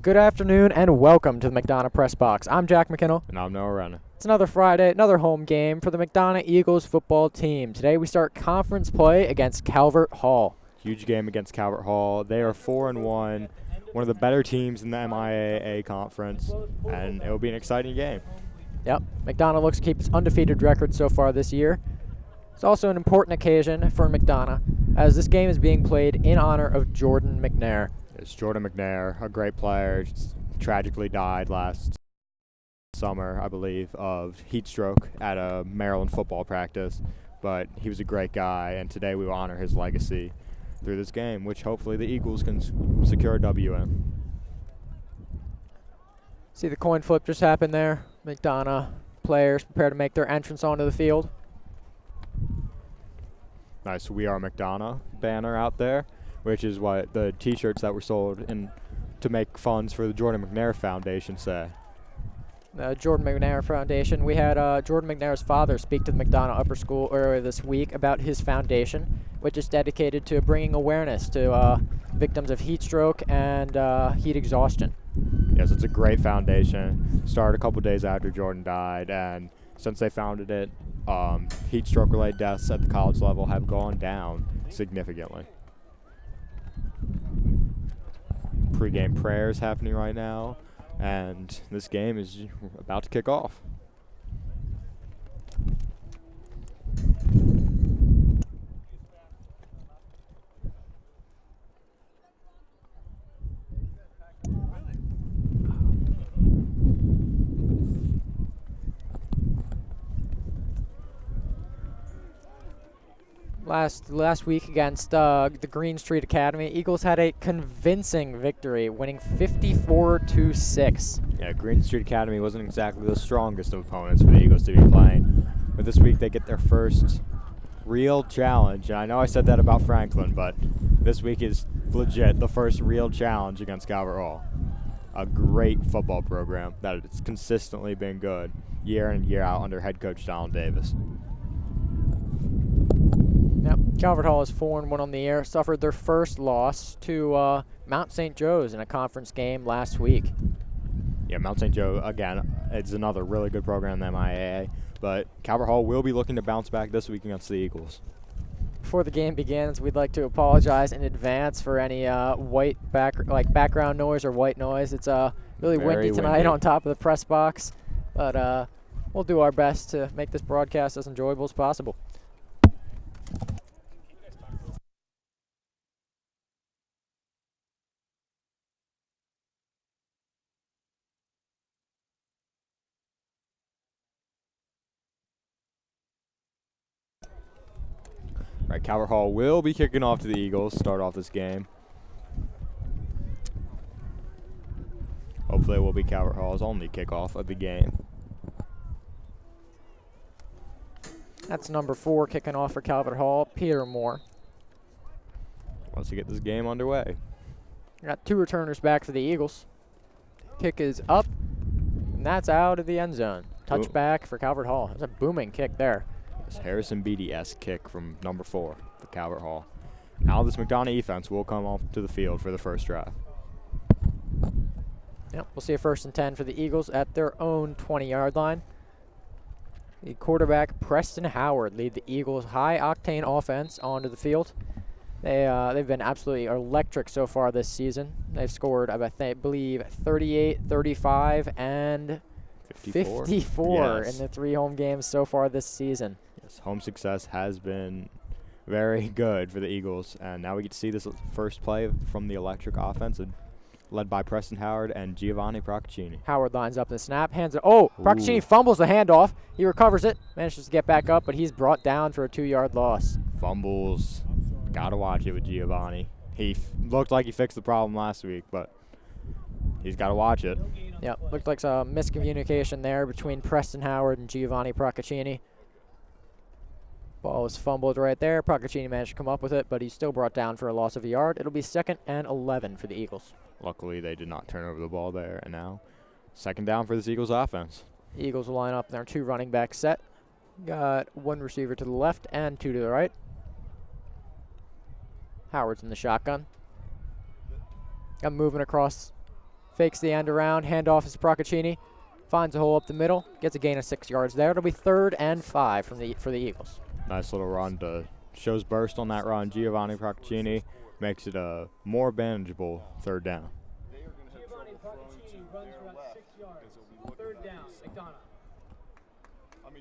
Good afternoon and welcome to the McDonogh Press Box. I'm Jack McKinnell. And I'm Noah Renner. It's another Friday, another home game for the McDonogh Eagles football team. Today we start conference play against Calvert Hall. Huge game against Calvert Hall. They are 4-1, one of the better teams in the MIAA conference, and it will be an exciting game. Yep, McDonogh looks to keep its undefeated record so far this year. It's also an important occasion for McDonogh, as this game is being played in honor of Jordan McNair. It's Jordan McNair, a great player, tragically died last summer, I believe, of heat stroke at a Maryland football practice. But he was a great guy, and today we will honor his legacy through this game, which hopefully the Eagles can secure a W in. See the coin flip just happened there. McDonogh players prepare to make their entrance onto the field. Nice We Are McDonogh banner out there, which is what the T-shirts that were sold to make funds for the Jordan McNair Foundation say. Jordan McNair Foundation. We had Jordan McNair's father speak to the McDonogh Upper School earlier this week about his foundation, which is dedicated to bringing awareness to victims of heat stroke and heat exhaustion. Yes, it's a great foundation. Started a couple days after Jordan died, and since they founded it, heat stroke-related deaths at the college level have gone down significantly. Pre-game prayers happening right now, and this game is about to kick off. Last week against the Green Street Academy, Eagles had a convincing victory, winning 54-6. Yeah, Green Street Academy wasn't exactly the strongest of opponents for the Eagles to be playing, but this week they get their first real challenge. And I know I said that about Franklin, but this week is legit the first real challenge against Calvert Hall. A great football program that has consistently been good year in and year out under head coach Donald Davis. Yep, Calvert Hall is 4-1 on the year, suffered their first loss to Mount St. Joe's in a conference game last week. Yeah, Mount St. Joe, again, it's another really good program in the MIAA, but Calvert Hall will be looking to bounce back this week against the Eagles. Before the game begins, we'd like to apologize in advance for any background noise or white noise. It's really windy tonight on top of the press box, but we'll do our best to make this broadcast as enjoyable as possible. Right, Calvert Hall will be kicking off to the Eagles, start off this game. Hopefully it will be Calvert Hall's only kickoff of the game. That's number 4 kicking off for Calvert Hall, Peter Moore. Wants to get this game underway. Got 2 returners back for the Eagles. Kick is up, and that's out of the end zone. Touchback for Calvert Hall. That's a booming kick there. This Harrison Beatty-esque kick from number 4 for Calvert Hall. Now this McDonogh defense will come off to the field for the first drive. Yep, we'll see a 1st and 10 for the Eagles at their own 20-yard line. The quarterback, Preston Howard, lead the Eagles' high-octane offense onto the field. They've been absolutely electric so far this season. They've scored, I believe, 38, 35, and 54 yes. in the 3 home games so far this season. Yes, home success has been very good for the Eagles, and now we get to see this first play from the electric offense, led by Preston Howard and Giovanni Procaccini. Howard lines up in the snap, hands it. Oh, Procaccini fumbles the handoff. He recovers it, manages to get back up, but he's brought down for a 2-yard loss. Fumbles. Got to watch it with Giovanni. He looked like he fixed the problem last week, but he's got to watch it. Yep, looked like some miscommunication there between Preston Howard and Giovanni Procaccini. Ball was fumbled right there. Procaccini managed to come up with it, but he's still brought down for a loss of a yard. It'll be 2nd and 11 for the Eagles. Luckily, they did not turn over the ball there, and now 2nd down for this Eagles offense. The Eagles will line up in their 2 running back set. Got 1 receiver to the left and 2 to the right. Howard's in the shotgun. Got moving across fakes the end around, handoff is Procaccini, finds a hole up the middle, gets a gain of 6 yards there. It'll be 3rd and 5 for the Eagles. Nice little run to shows burst on that run. Giovanni Procaccini makes it a more manageable 3rd down. Giovanni Procaccini runs for about 6 yards. 3rd down, McDonogh.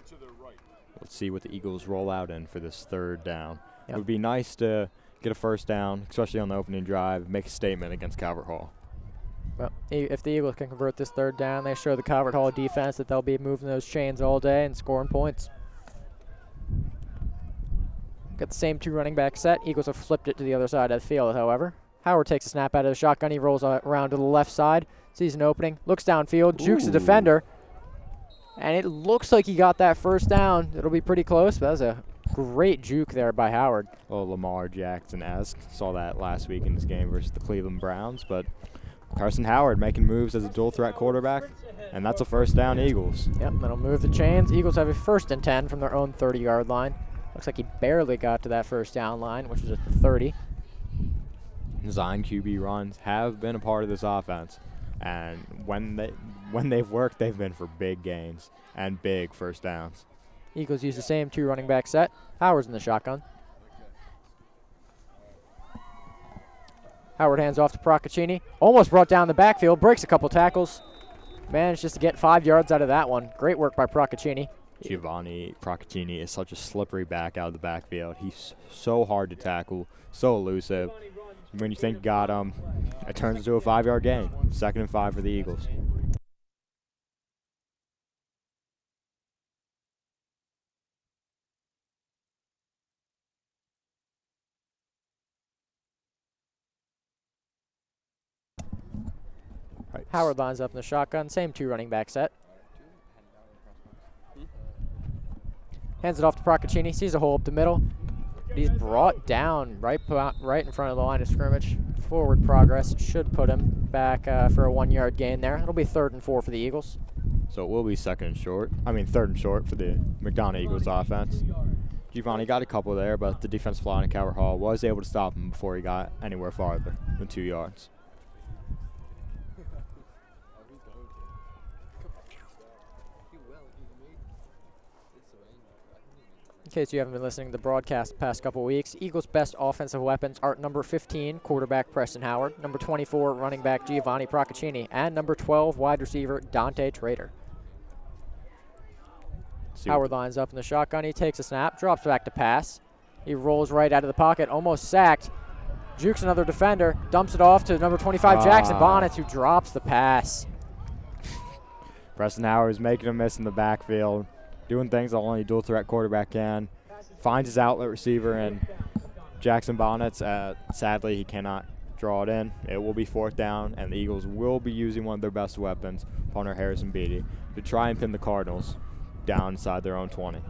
To the right. Let's see what the Eagles roll out in for this 3rd down. Yep. It would be nice to get a 1st down, especially on the opening drive, make a statement against Calvert Hall. Well, if the Eagles can convert this 3rd down, they show the Calvert Hall defense that they'll be moving those chains all day and scoring points. Got the same 2 running back set. Eagles have flipped it to the other side of the field, however. Howard takes a snap out of the shotgun. He rolls around to the left side, sees an opening, looks downfield, jukes the defender. And it looks like he got that 1st down. It'll be pretty close, but that was a great juke there by Howard. Oh, Lamar Jackson-esque. Saw that last week in this game versus the Cleveland Browns. But Carson Howard making moves as a dual-threat quarterback, and that's a 1st down Eagles. Yep, that'll move the chains. Eagles have a 1st and 10 from their own 30-yard line. Looks like he barely got to that 1st down line, which was at the 30. Design QB runs have been a part of this offense. And when they've worked, they've been for big gains and big 1st downs. Eagles use the same 2 running back set. Howard's in the shotgun. Howard hands off to Procaccini. Almost brought down the backfield, breaks a couple tackles. Managed just to get 5 yards out of that one. Great work by Procaccini. Giovanni Procaccini is such a slippery back out of the backfield. He's so hard to tackle, so elusive. When you think you got him, it turns into a 5-yard gain. 2nd and 5 for the Eagles. Right. Howard lines up in the shotgun, same 2 running back set. Hands it off to Procaccini, sees a hole up the middle. He's brought down right in front of the line of scrimmage. Forward progress should put him back for a 1-yard gain there. It'll be 3rd and 4 for the Eagles. So it will be 3rd and short for the McDonogh Eagles offense. Giovanni got a couple there, but the defensive line of Calvert Hall was able to stop him before he got anywhere farther than 2 yards. In case you haven't been listening to the broadcast the past couple weeks, Eagles' best offensive weapons are number 15, quarterback Preston Howard, number 24, running back Giovanni Procaccini, and number 12, wide receiver Dante Trader. Howard lines up in the shotgun. He takes a snap, drops back to pass. He rolls right out of the pocket, almost sacked. Jukes another defender, dumps it off to number 25, Jackson Bonnets, who drops the pass. Preston Howard is making a miss in the backfield, doing things that only a dual-threat quarterback can. Finds his outlet receiver and Jackson Bonnets. Sadly, he cannot draw it in. It will be 4th down, and the Eagles will be using one of their best weapons, punter Harrison Beatty, to try and pin the Cardinals down inside their own 20.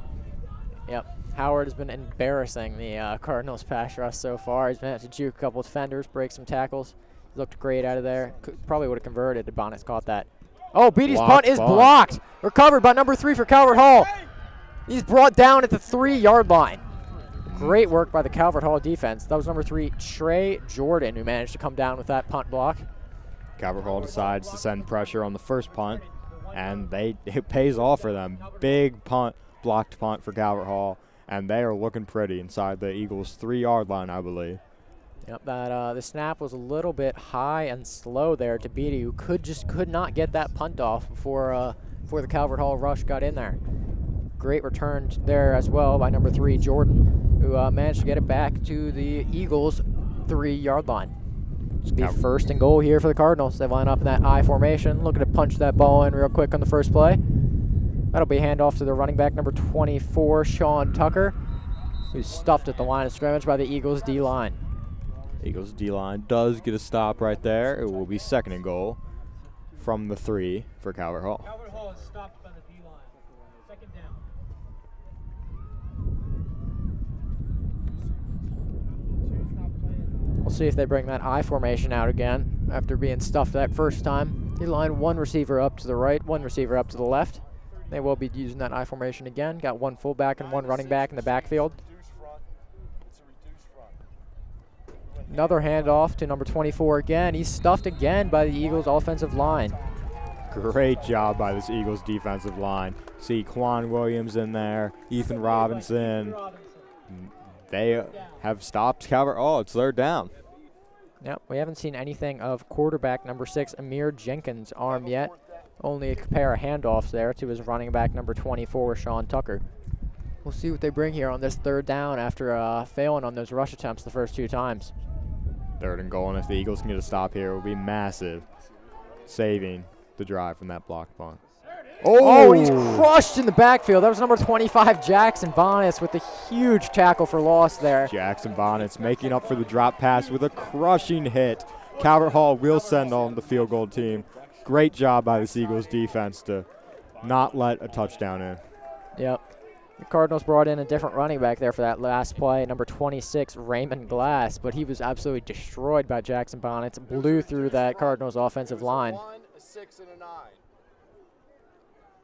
Yep. Howard has been embarrassing the Cardinals pass rush so far. He's been able to juke a couple of defenders, break some tackles. He looked great out of there. Probably would have converted if Bonnets caught that. Oh, Beatty's punt is blocked. Recovered by number 3 for Calvert Hall. He's brought down at the 3-yard line. Great work by the Calvert Hall defense. That was number 3, Trey Jordan, who managed to come down with that punt block. Calvert Hall decides to send pressure on the first punt, and it pays off for them. Big punt, blocked punt for Calvert Hall, and they are looking pretty inside the Eagles' 3-yard line, I believe. Yep, the snap was a little bit high and slow there to Beatty, who could not get that punt off before the Calvert Hall rush got in there. Great return there as well by number 3, Jordan, who managed to get it back to the Eagles' 3-yard line. It'll be 1st and goal here for the Cardinals. They line up in that I formation, looking to punch that ball in real quick on the first play. That'll be handoff to the running back, number 24, Sean Tucker, who's stuffed at the line of scrimmage by the Eagles' D-line. Eagles D-line does get a stop right there. It will be 2nd and goal from the 3 for Calvert Hall. Calvert Hall is stopped by the D-line. 2nd down. We'll see if they bring that I formation out again after being stuffed that first time. D-line, 1 receiver up to the right, 1 receiver up to the left. They will be using that I formation again. Got 1 fullback and 1 running back in the backfield. Another handoff to number 24 again. He's stuffed again by the Eagles' offensive line. Great job by this Eagles defensive line. See Quan Williams in there, Ethan Robinson. They have stopped Calvert. Oh, it's third down. Yep, we haven't seen anything of quarterback number 6, Amir Jenkins' arm yet. Only a pair of handoffs there to his running back number 24, Sean Tucker. We'll see what they bring here on this third down after failing on those rush attempts the first 2 times. Third and goal, and if the Eagles can get a stop here, it will be massive, saving the drive from that block punt. Oh, and he's crushed in the backfield. That was number 25, Jackson Bonnis, with a huge tackle for loss there. Jackson Bonnets making up for the drop pass with a crushing hit. Calvert Hall will send on the field goal team. Great job by the Eagles defense to not let a touchdown in. Yep. The Cardinals brought in a different running back there for that last play, number 26, Raymond Glass, but he was absolutely destroyed by Jackson Bonnets, blew through that Cardinals offensive line.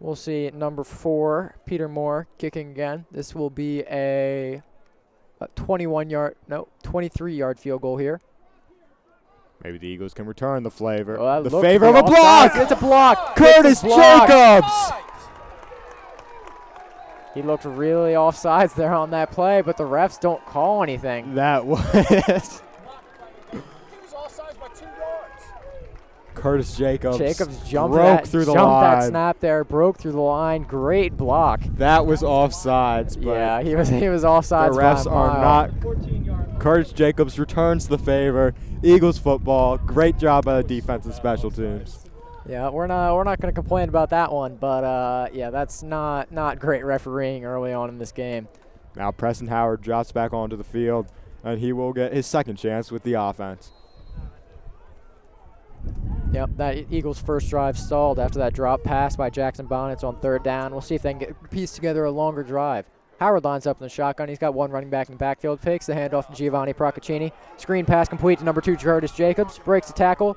We'll see number 4, Peter Moore, kicking again. This will be a 23-yard field goal here. Maybe the Eagles can return the flavor. Oh, the favor of a block! It's a block! Curtis Jacobs! He looked really offsides there on that play, but the refs don't call anything. That was offsides by 2 yards. Curtis Jacobs jumped broke through the line. That snap there, broke through the line. Great block. That was offsides. But yeah, he was offsides. The refs are not. 14 yard. Curtis Jacobs returns the favor. Eagles football. Great job by the defense and special teams. Yeah, we're not going to complain about that one, but yeah, that's not great refereeing early on in this game. Now Preston Howard drops back onto the field, and he will get his second chance with the offense. Yep, that Eagles' first drive stalled after that drop pass by Jackson Bonnets on third down. We'll see if they can piece together a longer drive. Howard lines up in the shotgun. He's got one running back in the backfield. Fakes the handoff to Giovanni Procaccini. Screen pass complete to number 2, Curtis Jacobs. Breaks the tackle.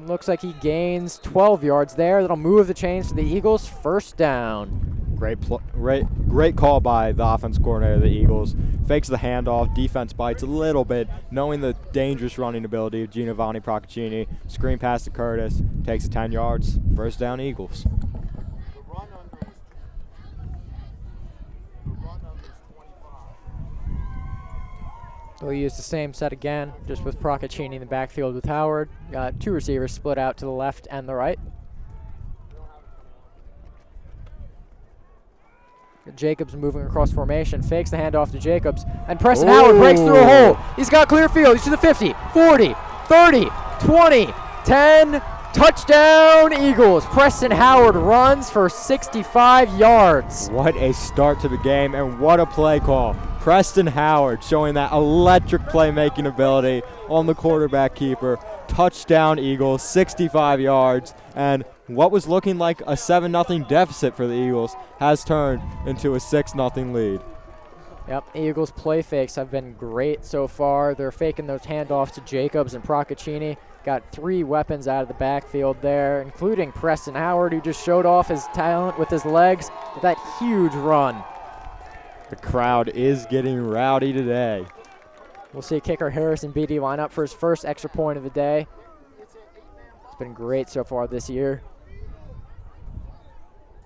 Looks like he gains 12 yards there. That'll move the chains to the Eagles. First down. Great call by the offense coordinator of the Eagles. Fakes the handoff. Defense bites a little bit, knowing the dangerous running ability of Giovanni Procaccini. Screen pass to Curtis. Takes it 10 yards. First down, Eagles. The run under is 25. They'll use the same set again, just with Procaccini in the backfield with Howard. Got 2 receivers split out to the left and the right. Jacobs moving across formation, fakes the handoff to Jacobs, and Preston Howard breaks through a hole. He's got clear field. He's to the 50, 40, 30, 20, 10. Touchdown, Eagles. Preston Howard runs for 65 yards. What a start to the game, and what a play call. Preston Howard showing that electric playmaking ability on the quarterback keeper. Touchdown, Eagles, 65 yards, and what was looking like a 7-0 deficit for the Eagles has turned into a 6-0 lead. Yep, Eagles play fakes have been great so far. They're faking those handoffs to Jacobs and Procaccini. Got 3 weapons out of the backfield there, including Preston Howard, who just showed off his talent with his legs with that huge run. The crowd is getting rowdy today. We'll see kicker Harrison Beatty line up for his first extra point of the day. It's been great so far this year.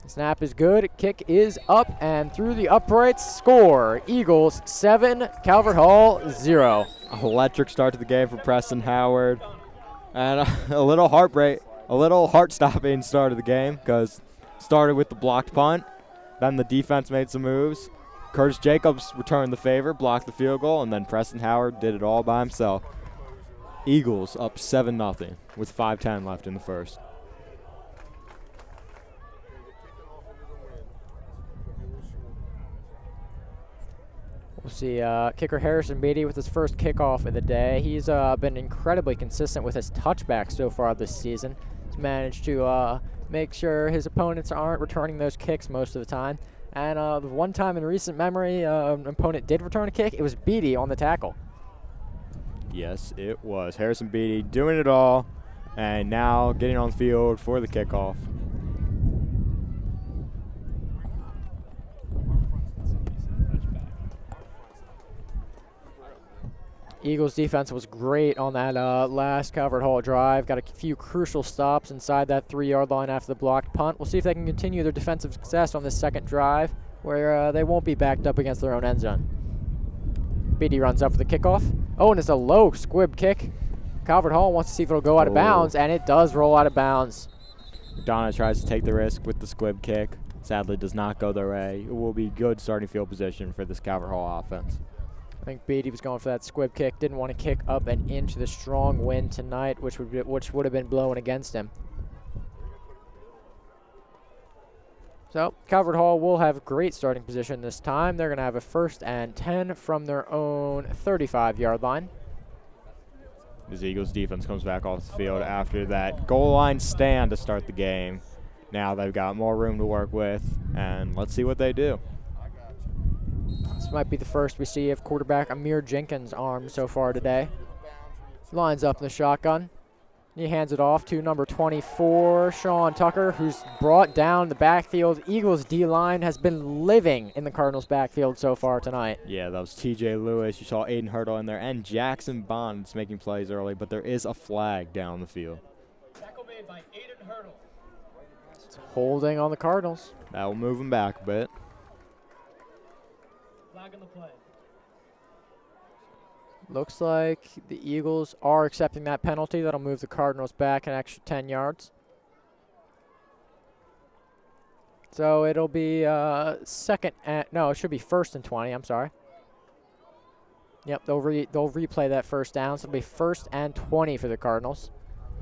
Snap is good, kick is up, and through the uprights, score. Eagles 7, Calvert Hall 0. Electric start to the game for Preston Howard. And a little heart-stopping start of the game, because started with the blocked punt. Then the defense made some moves. Curtis Jacobs returned the favor, blocked the field goal, and then Preston Howard did it all by himself. Eagles up 7-0 with 5:10 left in the first. We'll see kicker Harrison Beatty with his first kickoff of the day. He's been incredibly consistent with his touchbacks so far this season. He's managed to make sure his opponents aren't returning those kicks most of the time. And the one time in recent memory an opponent did return a kick, it was Beatty on the tackle. Yes, it was. Harrison Beatty doing it all, and now getting on the field for the kickoff. Eagles defense was great on that last Calvert Hall drive. Got a few crucial stops inside that 3-yard line after the blocked punt. We'll see if they can continue their defensive success on this second drive where they won't be backed up against their own end zone. Beatty runs up for the kickoff. Oh, and it's a low squib kick. Calvert Hall wants to see if it'll go out of bounds, and it does roll out of bounds. McDonogh tries to take the risk with the squib kick. Sadly, does not go their way. It will be good starting field position for this Calvert Hall offense. I think Beatty was going for that squib kick. Didn't want to kick up and into the strong wind tonight, which would have been blowing against him. So Calvert Hall will have great starting position this time. They're going to have a 1st and 10 from their own 35-yard line. This Eagles defense comes back off the field after that goal line stand to start the game. Now they've got more room to work with, and let's see what they do. This might be the first we see of quarterback Amir Jenkins' arm so far today. Lines up in the shotgun. He hands it off to number 24, Sean Tucker, who's brought down the backfield. Eagles D-line has been living in the Cardinals' backfield so far tonight. Yeah, that was T.J. Lewis. You saw Aiden Hurdle in there, and Jackson Bonds making plays early, but there is a flag down the field. Tackle made by Aiden Hurdle. It's holding on the Cardinals. That will move them back a bit. Flag on the play. Looks like the Eagles are accepting that penalty. That'll move the Cardinals back an extra 10 yards. So it'll be it should be 1st and 20. I'm sorry. Yep, they'll replay that first down. So it'll be 1st and 20 for the Cardinals.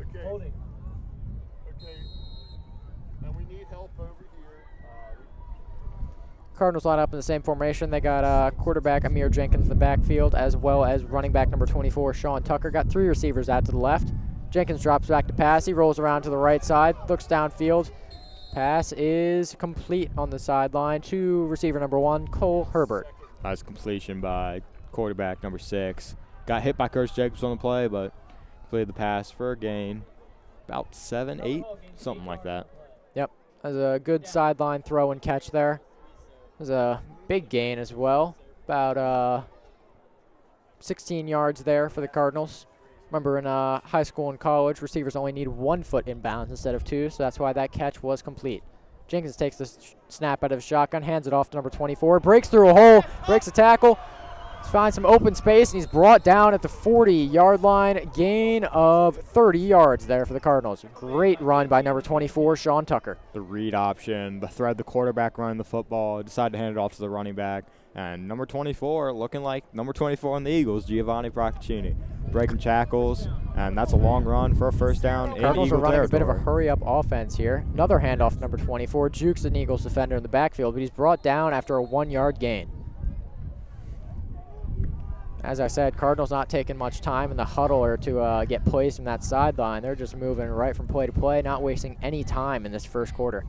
Okay. Holding. Okay. And we need help over here. Cardinals line up in the same formation. They got quarterback Amir Jenkins in the backfield, as well as running back number 24, Sean Tucker. Got 3 receivers out to the left. Jenkins drops back to pass. He rolls around to the right side, looks downfield. Pass is complete on the sideline to receiver number 1, Cole Herbert. Nice completion by quarterback number 6. Got hit by Curtis Jacobs on the play, but completed the pass for a gain. About 7, 8, something like that. Yep, that's a good sideline throw and catch there. It was a big gain as well, about 16 yards there for the Cardinals. Remember, in high school and college, receivers only need 1 foot in bounds instead of 2, so that's why that catch was complete. Jenkins takes the snap out of his shotgun, hands it off to number 24, breaks through a hole, breaks a tackle, finds some open space, and he's brought down at the 40-yard line. Gain of 30 yards there for the Cardinals. Great run by number 24, Sean Tucker. The read option, the thread, the quarterback running the football, decided to hand it off to the running back. And number 24, looking like number 24 on the Eagles, Giovanni Procaccini, breaking tackles, and that's a long run for a first down in Cardinals Eagle are running territory. a bit of a hurry-up offense here. Another handoff to number 24. Jukes an Eagles defender in the backfield, but he's brought down after a 1-yard gain. As I said, Cardinals not taking much time in the huddle or to get plays from that sideline. They're just moving right from play to play, not wasting any time in this first quarter.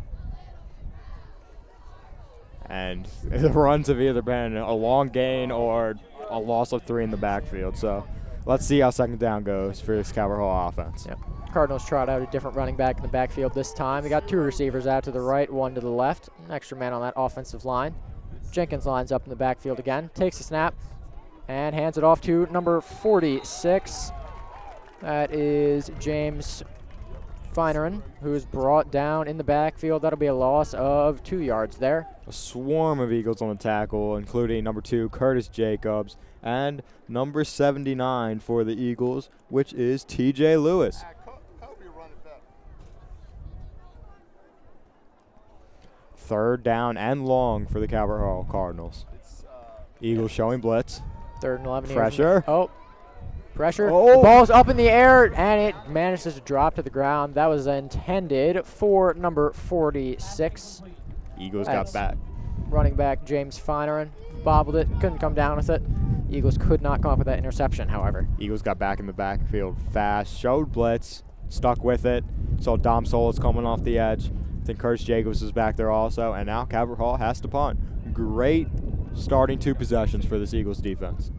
And the runs have either been a long gain or a loss of 3 in the backfield. So let's see how second down goes for this Calvert Hall offense. Yep. Cardinals trot out a different running back in the backfield this time. They got 2 receivers out to the right, 1 to the left. An extra man on that offensive line. Jenkins lines up in the backfield again, takes a snap, and hands it off to number 46. That is James Fineran, who is brought down in the backfield. That'll be a loss of 2 yards there. A swarm of Eagles on the tackle, including number 2, Curtis Jacobs, and number 79 for the Eagles, which is T.J. Lewis. Kobe run it better. 3rd down and long for the Calvert Hall Cardinals. Eagles showing blitz. 3rd and 11. Pressure. Pressure. Oh. The ball's up in the air, and it manages to drop to the ground. That was intended for number 46. Eagles That's got back. Running back James Fineran bobbled it, couldn't come down with it. Eagles could not come up with that interception, however. Eagles got back in the backfield fast, showed blitz, stuck with it. Saw Dom Solis coming off the edge. I think Curtis Jacobs is back there also, and now Calvert Hall has to punt. Great starting 2 possessions for this Eagles defense.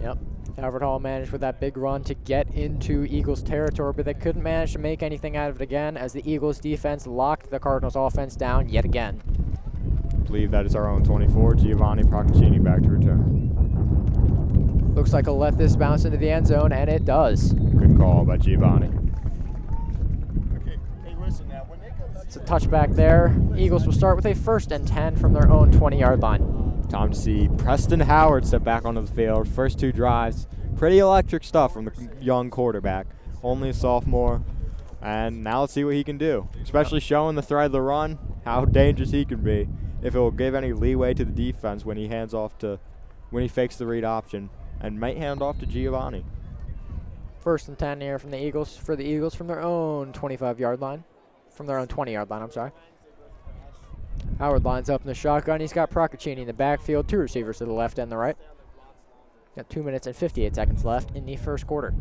Yep. Calvert Hall managed with that big run to get into Eagles territory, but they couldn't manage to make anything out of it again as the Eagles defense locked the Cardinals offense down yet again. I believe that is our own 24, Giovanni Procaccini, back to return. Looks like he'll let this bounce into the end zone, and it does. Good call by Giovanni. Okay. Hey, listen now. When they go, It's a touchback there. Eagles will start with a 1st and 10 from their own 20-yard line. Time to see Preston Howard step back onto the field. First 2 drives, pretty electric stuff from the young quarterback. Only a sophomore, and now let's see what he can do. Especially showing the threat of the run, how dangerous he can be. If it will give any leeway to the defense when he fakes the read option, and might hand off to Giovanni. 1st and 10 here from the Eagles, from their own 25-yard line. From their own 20-yard line, I'm sorry. Howard lines up in the shotgun. He's got Procaccini in the backfield, 2 receivers to the left and the right. Got 2 minutes and 58 seconds left in the first quarter.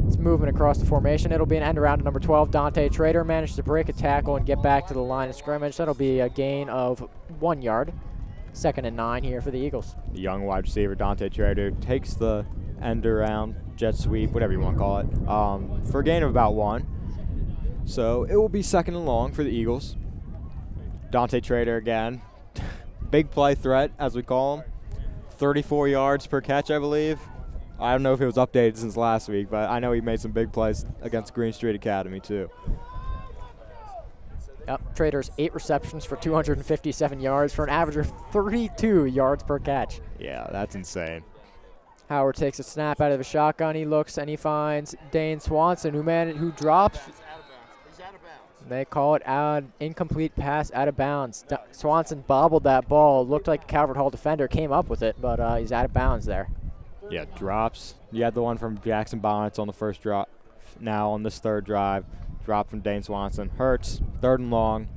It's movement across the formation. It'll be an end around to number 12. Dante Trader managed to break a tackle and get back to the line of scrimmage. That'll be a gain of 1 yard. 2nd and 9 here for the Eagles. The young wide receiver, Dante Trader, takes the end around, jet sweep, whatever you want to call it, for a gain of about 1. So it will be 2nd and long for the Eagles. Dante Trader again. Big play threat, as we call him. 34 yards per catch, I believe. I don't know if it was updated since last week, but I know he made some big plays against Green Street Academy, too. Yep, Trader's 8 receptions for 257 yards for an average of 32 yards per catch. Yeah, that's insane. Howard takes a snap out of the shotgun. He looks and he finds Dane Swanson, who drops. he's out of bounds. They call it an incomplete pass out of bounds. Swanson bobbled that ball. Looked like a Calvert Hall defender came up with it, but he's out of bounds there. Yeah, drops. You had the one from Jackson Bonnets on the first drop. Now on this 3rd drive, drop from Dane Swanson. Hurts, 3rd and long.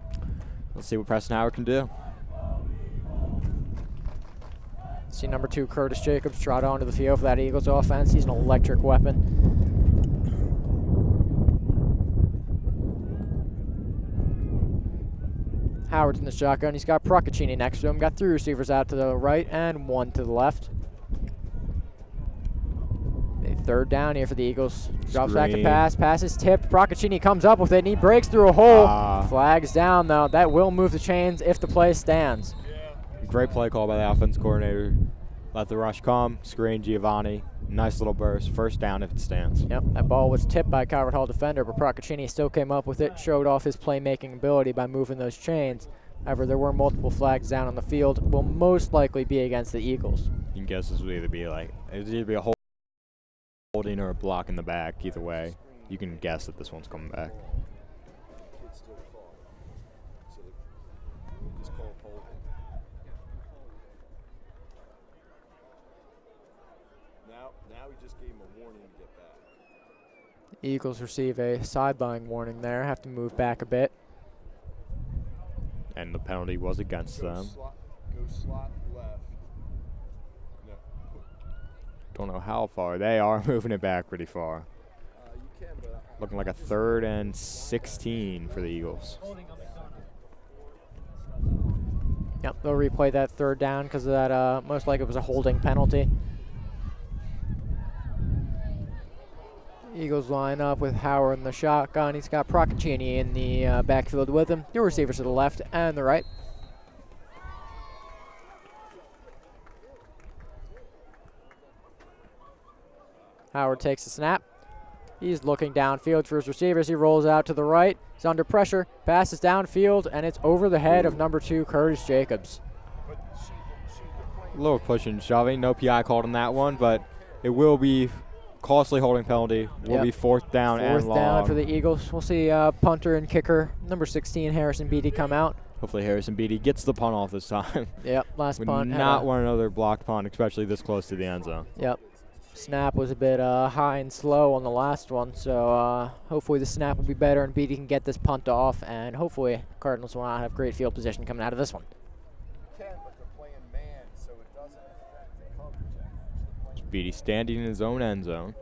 Let's see what Preston Howard can do. See number 2, Curtis Jacobs, trot onto the field for that Eagles offense. He's an electric weapon. Howard's in the shotgun. He's got Procaccini next to him. Got 3 receivers out to the right and 1 to the left. A 3rd down here for the Eagles. Drops back to Screen. pass. Pass is tipped. Procaccini comes up with it, and he breaks through a hole. Flags down, though. That will move the chains if the play stands. Great play call by the offense coordinator. Let the rush come. Screen Giovanni. Nice little burst. 1st down if it stands. Yep, that ball was tipped by a Calvert Hall defender, but Procaccini still came up with it, showed off his playmaking ability by moving those chains. However, there were multiple flags down on the field. Will most likely be against the Eagles. You can guess this would either be a holding or a block in the back. Either way, you can guess that this one's coming back. Kids still call. So they just call holding. Now we just gave him a warning to get back. Eagles receive a sideline warning there. Have to move back a bit. And the penalty was against them. Go slot left. No. Don't know how far. They are moving it back pretty far. You can, but Looking like a 3rd and 16 for the Eagles. Yep, they'll replay that 3rd down because of that. Most likely it was a holding penalty. Eagles line up with Howard in the shotgun. He's got Procaccini in the backfield with him. 2 receivers to the left and the right. Howard takes the snap. He's looking downfield for his receivers. He rolls out to the right. He's under pressure. Passes downfield, and it's over the head of number 2, Curtis Jacobs. A little push and shoving. No PI called on that one, but it will be costly holding penalty. Will be 4th down and 4th long. down for the Eagles. We'll see punter and kicker, number 16, Harrison Beatty, come out. Hopefully Harrison Beatty gets the punt off this time. Yep, last Would punt. not want another blocked punt, especially this close to the end zone. Yep. Snap was a bit high and slow on the last one, so hopefully the snap will be better and Beatty can get this punt off, and hopefully Cardinals will not have great field position coming out of this one. you can, but they're playing man, so it doesn't affect the coverage. Beatty standing in his own end zone.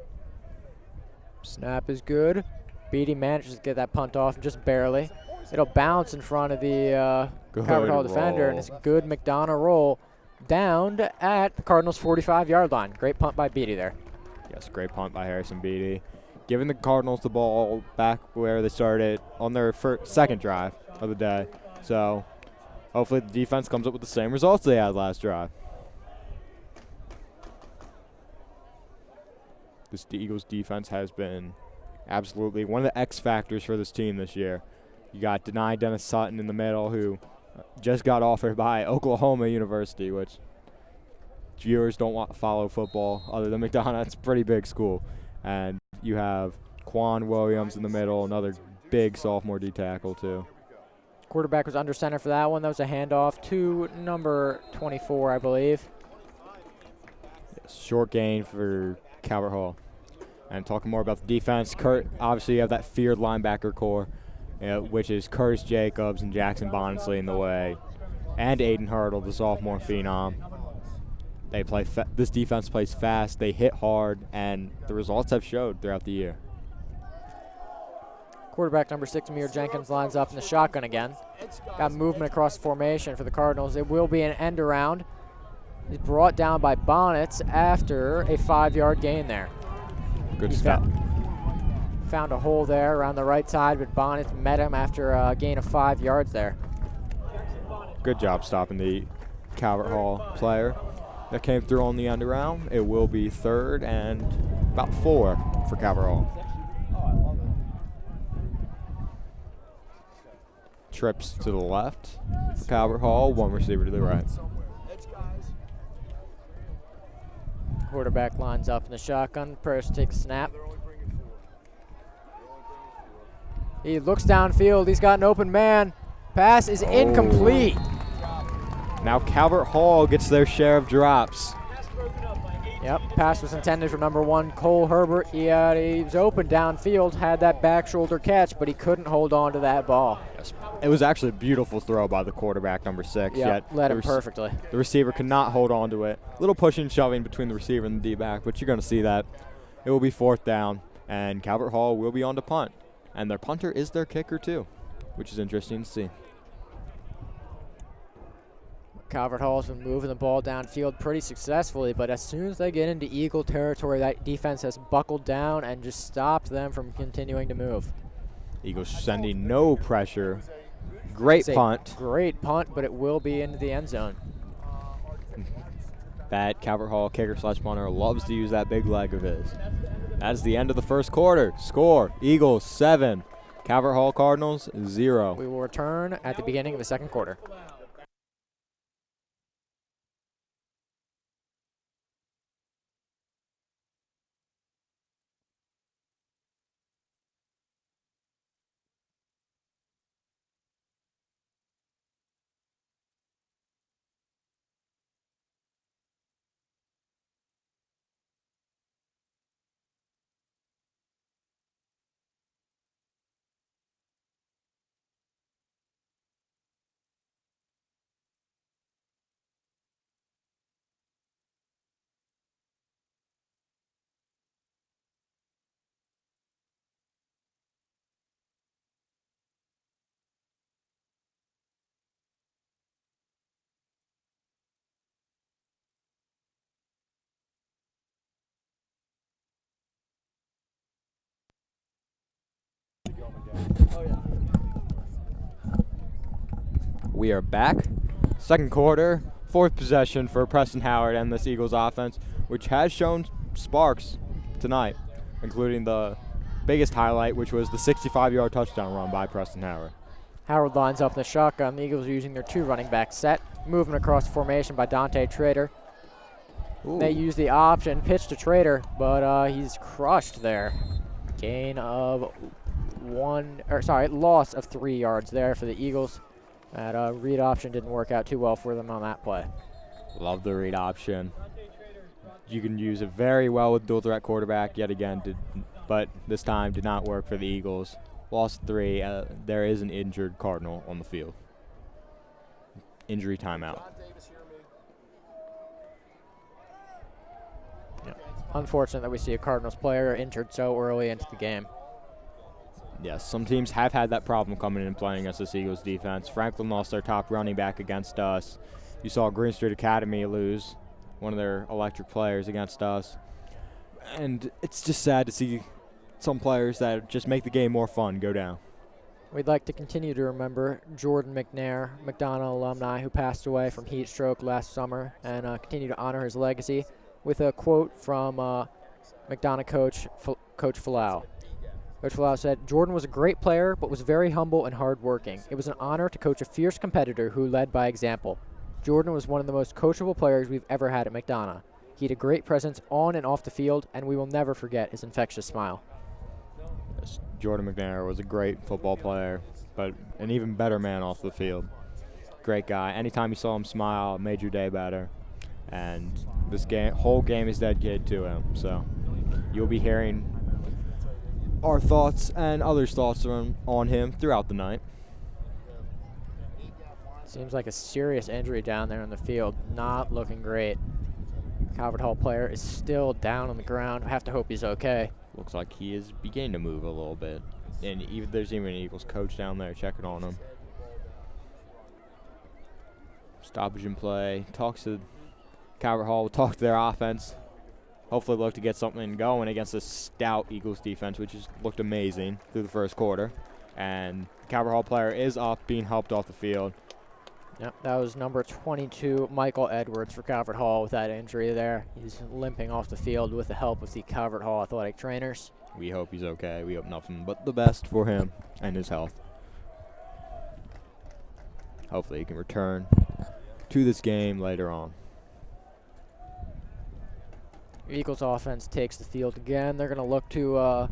Snap is good. Beatty manages to get that punt off just barely. It'll bounce in front of the Calvert Hall defender, and it's a good McDonogh roll down at the Cardinals' 45-yard line. Great punt by Beatty there. Yes, great punt by Harrison Beatty. Giving the Cardinals the ball back where they started on their 2nd drive of the day. So hopefully the defense comes up with the same results they had last drive. This Eagles defense has been absolutely one of the X factors for this team this year. You got Dennis Sutton in the middle, who just got offered by Oklahoma University, which viewers don't follow football other than McDonogh. It's a pretty big school. And you have Quan Williams in the middle, another big sophomore D tackle too. Quarterback was under center for that one. That was a handoff to number 24, I believe. Short gain for Calvert Hall. And talking more about the defense, obviously you have that feared linebacker core, which is Curtis Jacobs and Jackson Bonsley in the way, and Aiden Hurdle, the sophomore phenom. They play. This defense plays fast. They hit hard, and the results have showed throughout the year. Quarterback number 6, Amir Jenkins, lines up in the shotgun again. Got movement across the formation for the Cardinals. It will be an end around. He's brought down by Bonnets after a 5-yard gain there. Good stuff. Found a hole there around the right side, but Bonnets met him after a gain of 5 yards there. Good job stopping the Calvert Hall player that came through on the end around. It will be 3rd and about 4 for Calvert Hall. Trips to the left for Calvert Hall, 1 receiver to the right. Quarterback lines up in the shotgun. Prepares to take a snap. He looks downfield. He's got an open man. Pass is incomplete. Now Calvert Hall gets their share of drops. Yep, pass was intended for number 1, Cole Herbert. He was open downfield, had that back shoulder catch, but he couldn't hold on to that ball. Yes. It was actually a beautiful throw by the quarterback, number 6. Yeah, led him perfectly. The receiver could not hold on to it. A little pushing and shoving between the receiver and the D-back, but you're going to see that. It will be 4th down, and Calvert Hall will be on to punt. And their punter is their kicker, too, which is interesting to see. Calvert Hall's been moving the ball downfield pretty successfully, but as soon as they get into Eagle territory, that defense has buckled down and just stopped them from continuing to move. Eagles sending no pressure. Great punt. Great punt, but it will be into the end zone. That Calvert Hall kicker/punter loves to use that big leg of his. That is the end of the first quarter. Score, Eagles 7, Calvert Hall Cardinals 0. We will return at the beginning of the second quarter. We are back. Second quarter, 4th possession for Preston Howard and this Eagles offense, which has shown sparks tonight, including the biggest highlight, which was the 65-yard touchdown run by Preston Howard. Howard lines up in the shotgun. The Eagles are using their 2 running back set. Moving across the formation by Dante Trader. Ooh. They use the option, pitch to Trader, but he's crushed there. Gain of loss of 3 yards there for the Eagles. That read option didn't work out too well for them on that play. Love the read option. You can use it very well with dual threat quarterback yet again, but this time did not work for the Eagles. Lost 3. There is an injured Cardinal on the field. Injury timeout. Yeah. Unfortunate that we see a Cardinals player injured so early into the game. Yes, some teams have had that problem coming in and playing against this Eagles defense. Franklin lost their top running back against us. You saw Green Street Academy lose one of their electric players against us. And it's just sad to see some players that just make the game more fun go down. We'd like to continue to remember Jordan McNair, McDonogh alumni, who passed away from heat stroke last summer, and continue to honor his legacy with a quote from McDonogh coach, Coach Falau. Coach Falau said, Jordan was a great player, but was very humble and hardworking. It was an honor to coach a fierce competitor who led by example. Jordan was one of the most coachable players we've ever had at McDonogh. He had a great presence on and off the field, and we will never forget his infectious smile. Yes, Jordan McNair was a great football player, but an even better man off the field. Great guy. Anytime you saw him smile, it made your day better. And this whole game is dedicated to him. So you'll be hearing our thoughts and others' thoughts on him throughout the night. Seems like a serious injury down there on the field. Not looking great. Calvert Hall player is still down on the ground. I have to hope he's okay. Looks like he is beginning to move a little bit. And there's even an Eagles coach down there checking on him. Stoppage in play. Talks to Calvert Hall. Will talk to their offense. Hopefully look to get something going against this stout Eagles defense, which has looked amazing through the first quarter. And Calvert Hall player is up, being helped off the field. Yep, that was number 22, Michael Edwards for Calvert Hall with that injury there. He's limping off the field with the help of the Calvert Hall athletic trainers. We hope he's okay. We hope nothing but the best for him and his health. Hopefully he can return to this game later on. Eagles offense takes the field again. They're going to look to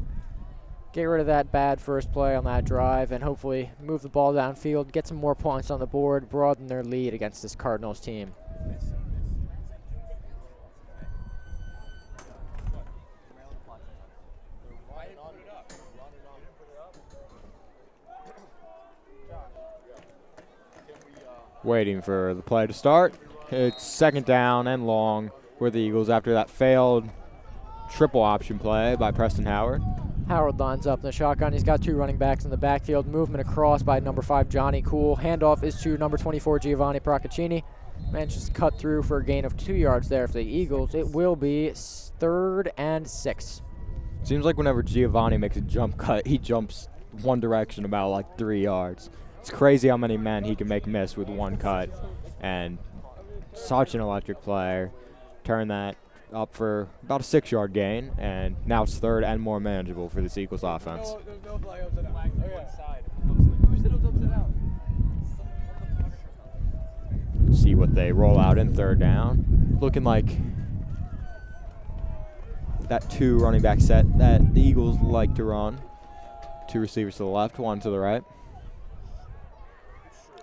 get rid of that bad first play on that drive and hopefully move the ball downfield, get some more points on the board, broaden their lead against this Cardinals team. Waiting for the play to start. It's second down and long for the Eagles after that failed triple option play by Preston Howard. Howard lines up in the shotgun. He's got two running backs in the backfield. Movement across by number 5, Johnny Cool. Handoff is to number 24, Giovanni Procaccini. Manages to cut through for a gain of 2 yards there for the Eagles. It will be 3rd and 6. Seems like whenever Giovanni makes a jump cut, he jumps one direction about like 3 yards. It's crazy how many men he can make miss with one cut. And such an electric player. Turn that up for about a 6-yard gain, and now it's 3rd and more manageable for this Eagles offense. Let's see what they roll out in 3rd down. Looking like that 2 running back set that the Eagles like to run. 2 receivers to the left, 1 to the right.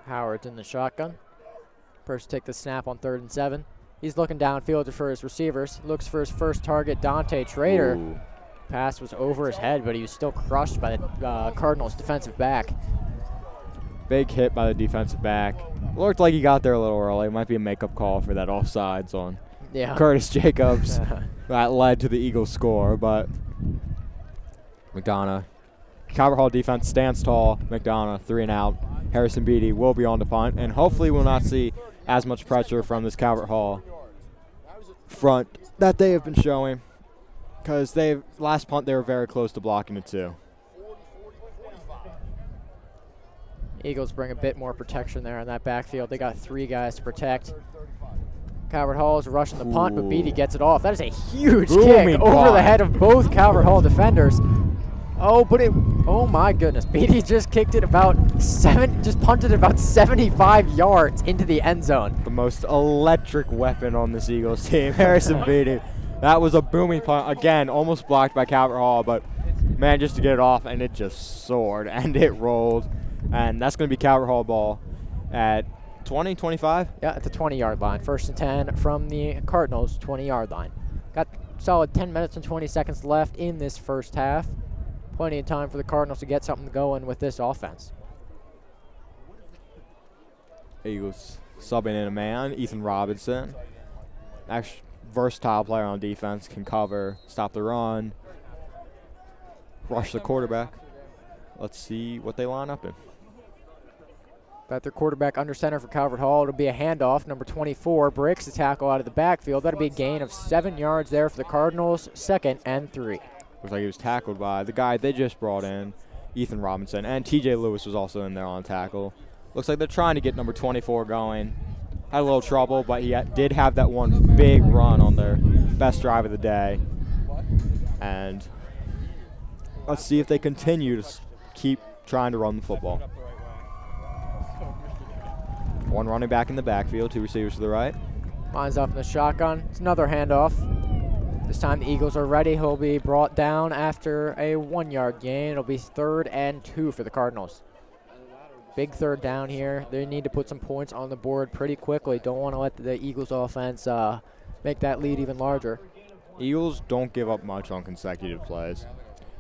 Howard's in the shotgun. First take the snap on 3rd and 7. He's looking downfield for his receivers. Looks for his first target, Dante Trader. Ooh. Pass was over his head, but he was still crushed by the Cardinals defensive back. Big hit by the defensive back. Looked like he got there a little early. Might be a makeup call for that offsides on Curtis Jacobs. That led to the Eagles score, but McDonogh. Calvert Hall defense stands tall. McDonogh, 3 and out. Harrison Beatty will be on the punt, and hopefully we'll not see as much pressure from this Calvert Hall front that they have been showing, because last punt they were very close to blocking it too. Eagles bring a bit more protection there in that backfield. They got 3 guys to protect. Calvert Hall is rushing the punt, but Beatty gets it off. That is a huge kick over the head of both Calvert Hall defenders. Oh my goodness. Beatty just kicked it just punted it about 75 yards into the end zone. The most electric weapon on this Eagles team, Harrison Beatty. That was a booming punt. Again, almost blocked by Calvert Hall, but managed to get it off, and it just soared, and it rolled. And that's going to be Calvert Hall ball at 20, 25? Yeah, at the 20-yard line. 1st and 10 from the Cardinals' 20-yard line. Got solid 10 minutes and 20 seconds left in this first half. Plenty of time for the Cardinals to get something going with this offense. Eagles subbing in a man, Ethan Robinson. Actually, versatile player on defense, can cover, stop the run, rush the quarterback. Let's see what they line up in. Got their quarterback under center for Calvert Hall. It'll be a handoff. Number 24 breaks the tackle out of the backfield. That'll be a gain of 7 yards there for the Cardinals. 2nd and 3. Looks like he was tackled by the guy they just brought in, Ethan Robinson, and TJ Lewis was also in there on tackle. Looks like they're trying to get number 24 going. Had a little trouble, but he did have that one big run on their best drive of the day. And let's see if they continue to keep trying to run the football. One running back in the backfield, two receivers to the right. Lines up in the shotgun. It's another handoff. This time the Eagles are ready. He'll be brought down after a 1-yard gain. It'll be 3rd and 2 for the Cardinals. Big third down here. They need to put some points on the board pretty quickly. Don't want to let the Eagles offense make that lead even larger. Eagles don't give up much on consecutive plays.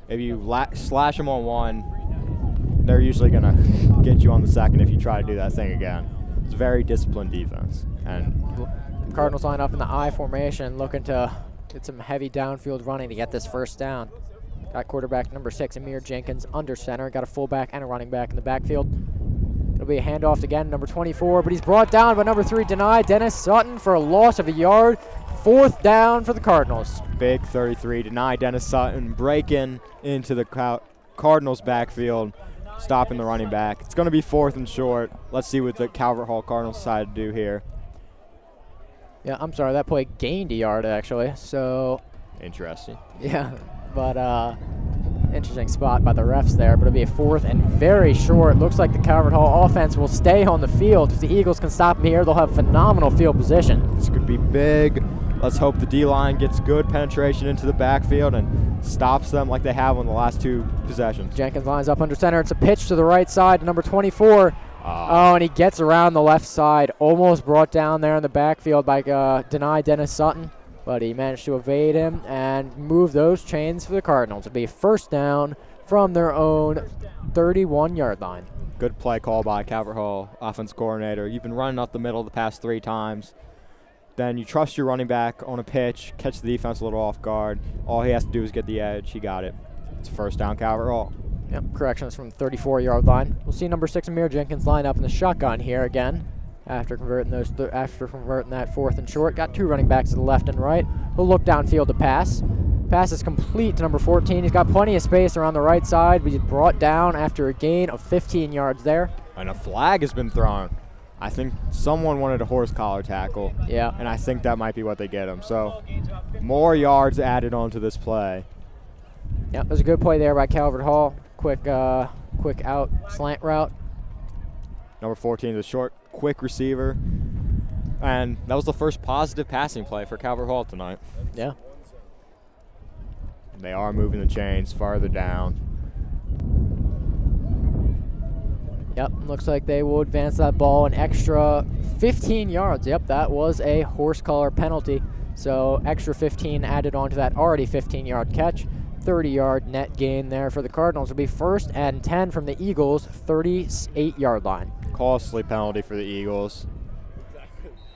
If you slash them on one, they're usually going to get you on the second if you try to do that thing again. It's a very disciplined defense. And Cardinals line up in the I formation, looking to get some heavy downfield running to get this first down. Got quarterback number 6, Amir Jenkins, under center. Got a fullback and a running back in the backfield. It'll be a handoff again, number 24, but he's brought down by number 3, Dennis Sutton, for a loss of a yard. 4th down for the Cardinals. Big 33, Dennis Sutton breaking into the Cardinals backfield, stopping the running back. It's going to be 4th and short. Let's see what the Calvert Hall Cardinals decide to do here. Yeah, I'm sorry, that play gained a yard, actually. So, interesting. Yeah, but interesting spot by the refs there. But it'll be a 4th and very short. Looks like the Calvert Hall offense will stay on the field. If the Eagles can stop them here, they'll have phenomenal field position. This could be big. Let's hope the D-line gets good penetration into the backfield and stops them like they have on the last 2 possessions. Jenkins lines up under center. It's a pitch to the right side to number 24. Oh, and he gets around the left side. Almost brought down there in the backfield by Dennis Sutton. But he managed to evade him and move those chains for the Cardinals. It'll be 1st down from their own 31-yard line. Good play call by Calvert Hall, offense coordinator. You've been running up the middle the past 3 times. Then you trust your running back on a pitch, catch the defense a little off guard. All he has to do is get the edge. He got it. It's 1st down, Calvert Hall. Yep, corrections from the 34-yard line. We'll see number 6, Amir Jenkins, line up in the shotgun here again. After converting that 4th and short, got 2 running backs to the left and right. He'll look downfield to pass. Pass is complete to number 14. He's got plenty of space around the right side, but he's brought down after a gain of 15 yards there. And a flag has been thrown. I think someone wanted a horse collar tackle. Yeah. And I think that might be what they get him. So more yards added onto this play. Yeah, it was a good play there by Calvert Hall. Quick out slant route. Number 14 is a short, quick receiver. And that was the first positive passing play for Calvert Hall tonight. Yeah. They are moving the chains farther down. Yep, looks like they will advance that ball an extra 15 yards. Yep, that was a horse collar penalty. So extra 15 added on to that already 15-yard catch. 30-yard net gain there for the Cardinals. Will be 1st and 10 from the Eagles' 38-yard line. Costly penalty for the Eagles.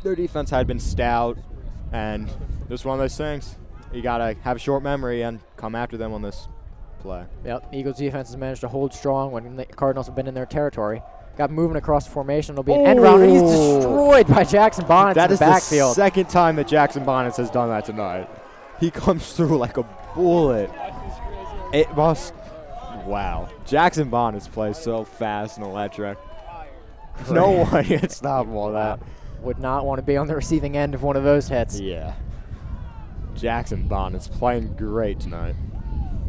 Their defense had been stout, and this is one of those things. You got to have a short memory and come after them on this play. Yep, Eagles defense has managed to hold strong when the Cardinals have been in their territory. Got moving across the formation. It'll be an end round, and he's destroyed by Jackson Bonnets in the backfield. That is the 2nd time that Jackson Bonnets has done that tonight. He comes through like a bullet. It must. Wow. Jackson Bonnets plays so fast and electric. No one can stop him all that. Would not want to be on the receiving end of one of those hits. Yeah. Jackson Bonnets playing great tonight.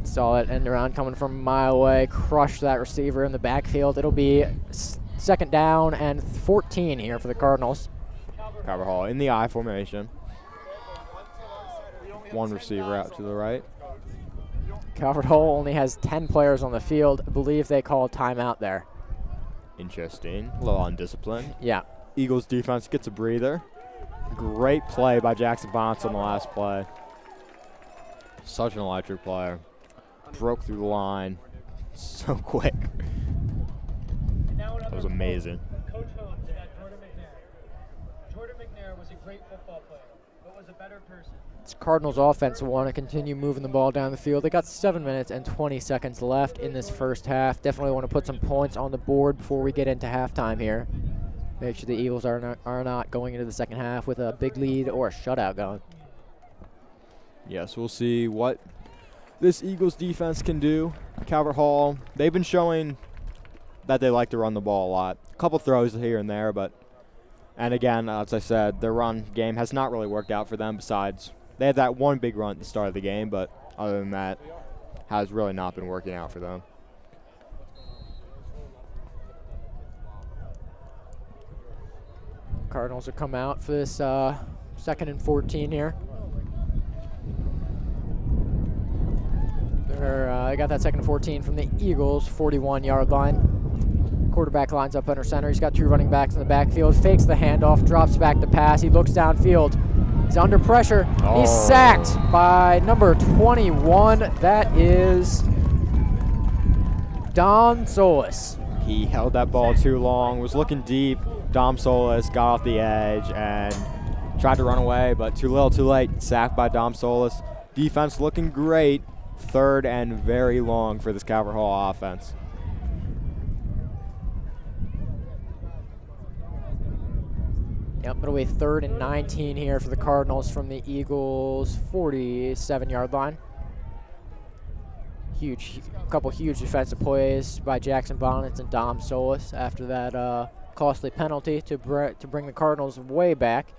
Saw that end around coming from a mile away. Crushed that receiver in the backfield. It'll be 2nd down and 14 here for the Cardinals. Calvert Hall in the I formation. One receiver out to the right. Calvert Hall only has 10 players on the field. I believe they call a timeout there. Interesting. A little undisciplined. Yeah. Eagles defense gets a breather. Great play by Jackson Bonnets on the last play. Such an electric player. Broke through the line so quick. That was amazing. Coach Holmes at Jordan McNair. Jordan McNair was a great football player, but was a better person. It's Cardinals offense want to continue moving the ball down the field. They got 7 minutes and 20 seconds left in this first half. Definitely want to put some points on the board before we get into halftime here. Make sure the Eagles are not going into the second half with a big lead or a shutout going. Yes, we'll see what this Eagles defense can do. Calvert Hall, they've been showing that they like to run the ball a lot. A couple throws here and there, and again, as I said, their run game has not really worked out for them. Besides, they had that one big run at the start of the game, but other than that, has really not been working out for them. Cardinals will come out for this 2nd and 14 here. They got that 2nd and 14 from the Eagles' 41-yard line. Quarterback lines up under center. He's got 2 running backs in the backfield. Fakes the handoff, drops back to pass. He looks downfield. He's under pressure. Oh. He's sacked by number 21. That is Dom Solis. He held that ball too long, was looking deep. Dom Solis got off the edge and tried to run away, but too little, too late. Sacked by Dom Solis. Defense looking great. 3rd and very long for this Calvert Hall offense. Yep, it'll be 3rd and 19 here for the Cardinals from the Eagles' 47-yard line. Couple huge defensive plays by Jackson Bonnets and Dom Solis after that costly penalty to bring the Cardinals way back.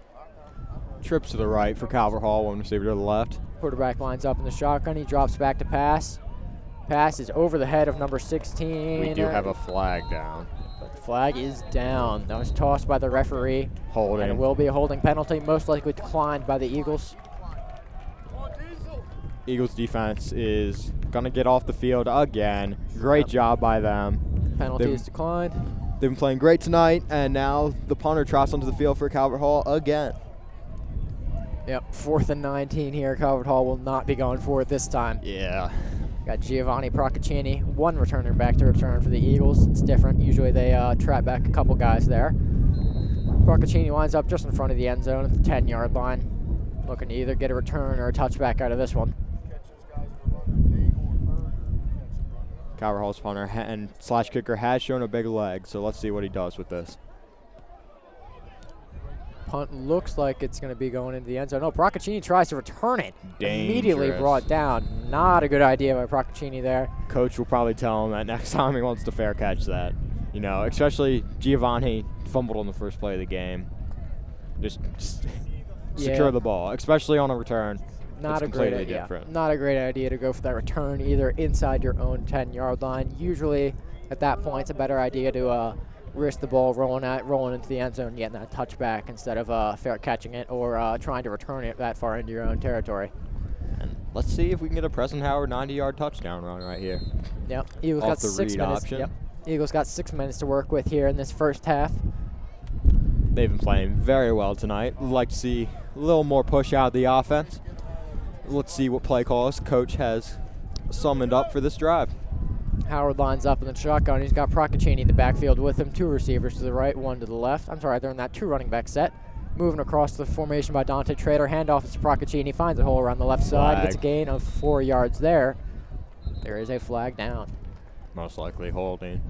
Trips to the right for Calvert Hall, one receiver to the left. Quarterback lines up in the shotgun. He drops back to pass. Pass is over the head of number 16. We do have a flag down. But the flag is down. That was tossed by the referee. Holding. And it will be a holding penalty, most likely declined by the Eagles. Eagles defense is going to get off the field again. Great job by them. Penalty is declined. They've been playing great tonight, and now the punter trots onto the field for Calvert Hall again. Yep, 4th and 19 here. Calvert Hall will not be going for it this time. Yeah. Got Giovanni Procaccini, 1 returner back to return for the Eagles. It's different. Usually they trap back a couple guys there. Procaccini winds up just in front of the end zone at the 10-yard line. Looking to either get a return or a touchback out of this one. Calvert Hall's punter and slash kicker has shown a big leg, so let's see what he does with this. Punt looks like it's going to be going into the end zone. No, Procaccini tries to return it. Dangerous. Immediately brought down. Not a good idea by Procaccini there. Coach will probably tell him that next time he wants to fair catch that. You know, especially Giovanni fumbled on the first play of the game. Just secure the ball, especially on a return. Not it's a great idea. Different. Not a great idea to go for that return either inside your own 10-yard line. Usually at that point it's a better idea to risk the ball rolling into the end zone and getting that touchback instead of fair catching it or trying to return it that far into your own territory. And let's see if we can get a Preston Howard 90-yard touchdown run right here. Yep. Eagles got 6 minutes. Option. Yep. Eagles got 6 minutes to work with here in this first half. They've been playing very well tonight. We'd like to see a little more push out of the offense. Let's see what play calls Coach has summoned up for this drive. Howard lines up in the shotgun. He's got Procaccini in the backfield with him. 2 receivers to the right, 1 to the left. I'm sorry, they're in that 2 running back set. Moving across the formation by Dante Trader. Handoff is to Procaccini. Finds a hole around the left side. Gets a gain of 4 yards there. There is a flag down. Most likely holding.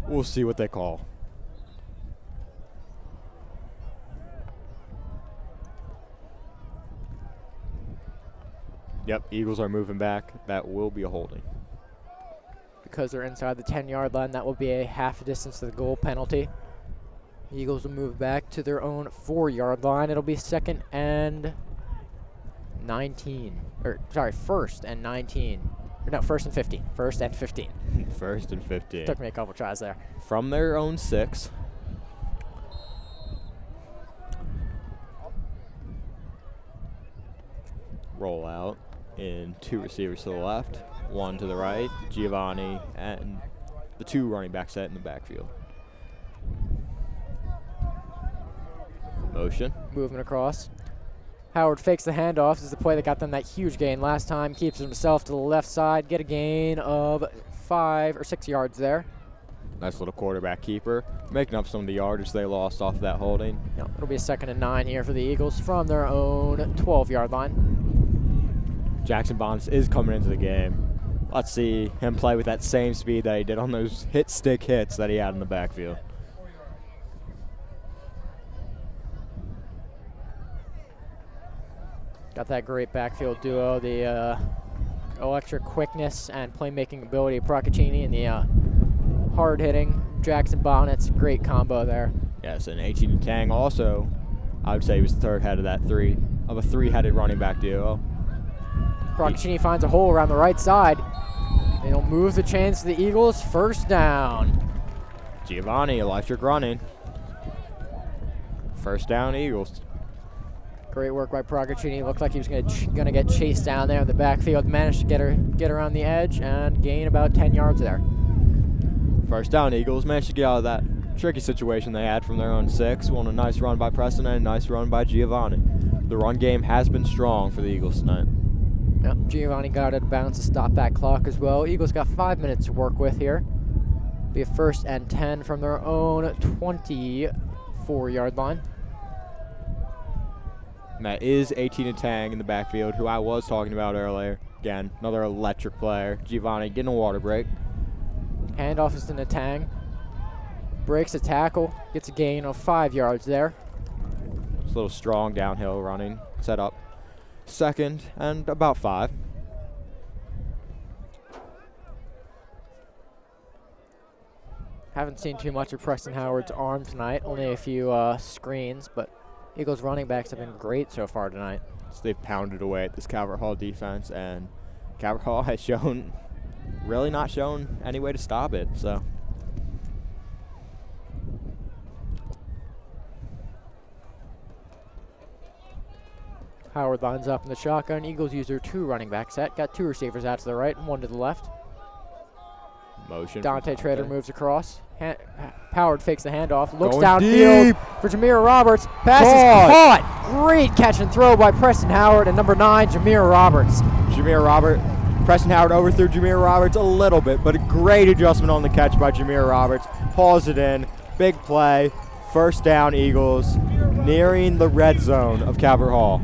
We'll see what they call. Yep, Eagles are moving back. That will be a holding. Because they're inside the 10-yard line, that will be a half a distance to the goal penalty. The Eagles will move back to their own 4-yard line. It'll be 2nd and 19. First and 19. No, 1st and 15. 1st and 15. 1st and 15. Took me a couple tries there. From their own 6. Roll out in 2 receivers to the left, 1 to the right, Giovanni, and the 2 running back set in the backfield. Motion. Movement across. Howard fakes the handoff. This is the play that got them that huge gain last time. Keeps himself to the left side. Get a gain of 5 or 6 yards there. Nice little quarterback keeper, making up some of the yardage they lost off that holding. Yep, it'll be 2nd and 9 here for the Eagles from their own 12-yard line. Jackson Bonds is coming into the game. Let's see him play with that same speed that he did on those stick hits that he had in the backfield. Got that great backfield duo, the electric quickness and playmaking ability of Procaccini and the hard-hitting Jackson Bonnets. Great combo there. Yes, and 18 Tang also, I would say, was the third head of that a three-headed running back duo. Procaccini finds a hole around the right side. They'll move the chains to the Eagles. First down. Giovanni, electric running. First down, Eagles. Great work by Procaccini. Looked like he was gonna get chased down there in the backfield. Managed to get around the edge and gain about 10 yards there. First down, Eagles managed to get out of that tricky situation they had from their own 6. Won a nice run by Preston and a nice run by Giovanni. The run game has been strong for the Eagles tonight. Yep, Giovanni got out of bounds to stop that clock as well. Eagles got 5 minutes to work with here. Be a 1st and 10 from their own 24-yard line. And that is 18 Tang in the backfield, who I was talking about earlier. Again, another electric player. Giovanni getting a water break. Handoff is to Natang. Breaks a tackle, gets a gain of 5 yards there. It's a little strong downhill running. Set up. 2nd and about 5. Haven't seen too much of Preston Howard's arm tonight, only a few screens, but Eagles running backs have been great so far tonight. So they've pounded away at this Calvert Hall defense, and Calvert Hall has really not shown any way to stop it, so. Howard lines up in the shotgun. Eagles use their 2 running back set. Got 2 receivers out to the right and 1 to the left. Motion. Dante Trader moves across. Howard fakes the handoff. Looks Going downfield deep. for Jameer Roberts. Pass is caught. Great catch and throw by Preston Howard and number 9, Jameer Roberts. Preston Howard overthrew Jameer Roberts a little bit, but a great adjustment on the catch by Jameer Roberts. Pulls it in. Big play. First down, Eagles. Nearing the red zone of Calvert Hall.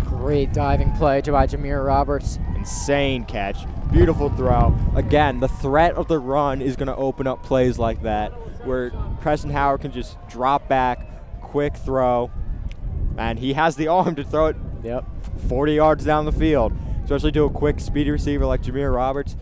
Great diving play by Jameer Roberts. Insane catch. Beautiful throw. Again, the threat of the run is going to open up plays like that where Preston Howard can just drop back, quick throw, and he has the arm to throw it 40 yards down the field, especially to a quick, speedy receiver like Jameer Roberts.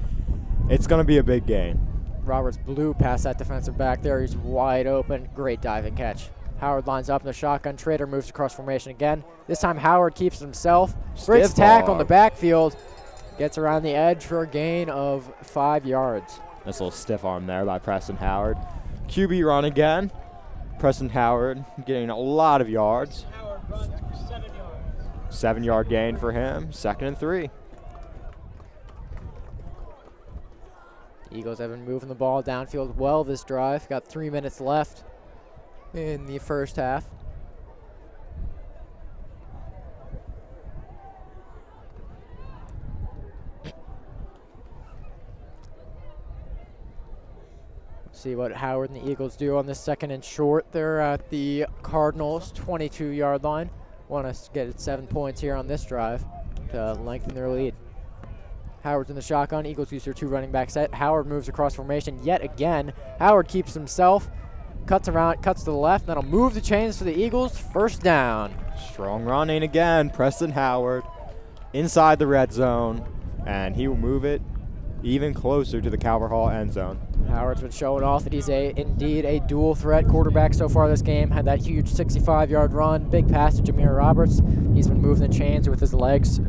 It's going to be a big gain. Roberts blew past that defensive back there. He's wide open. Great diving catch. Howard lines up in the shotgun. Trader moves across formation again. This time Howard keeps it himself. Breaks tackle on the backfield. Gets around the edge for a gain of 5 yards. Nice little stiff arm there by Preston Howard. QB run again. Preston Howard getting a lot of yards. Howard runs for 7 yards. 7-yard gain for him. 2nd and 3. Eagles have been moving the ball downfield well this drive. Got 3 minutes left in the first half. See what Howard and the Eagles do on this 2nd and short. They're at the Cardinals' 22-yard line. Want to get it 7 points here on this drive to lengthen their lead. Howard's in the shotgun. Eagles use their 2 running back set. Howard moves across formation yet again. Howard keeps himself, cuts to the left, that'll move the chains for the Eagles. First down. Strong running again. Preston Howard inside the red zone, and he will move it even closer to the Calvert Hall end zone. Howard's been showing off that he's indeed a dual threat quarterback so far this game. Had that huge 65-yard run, big pass to Jameer Roberts. He's been moving the chains with his legs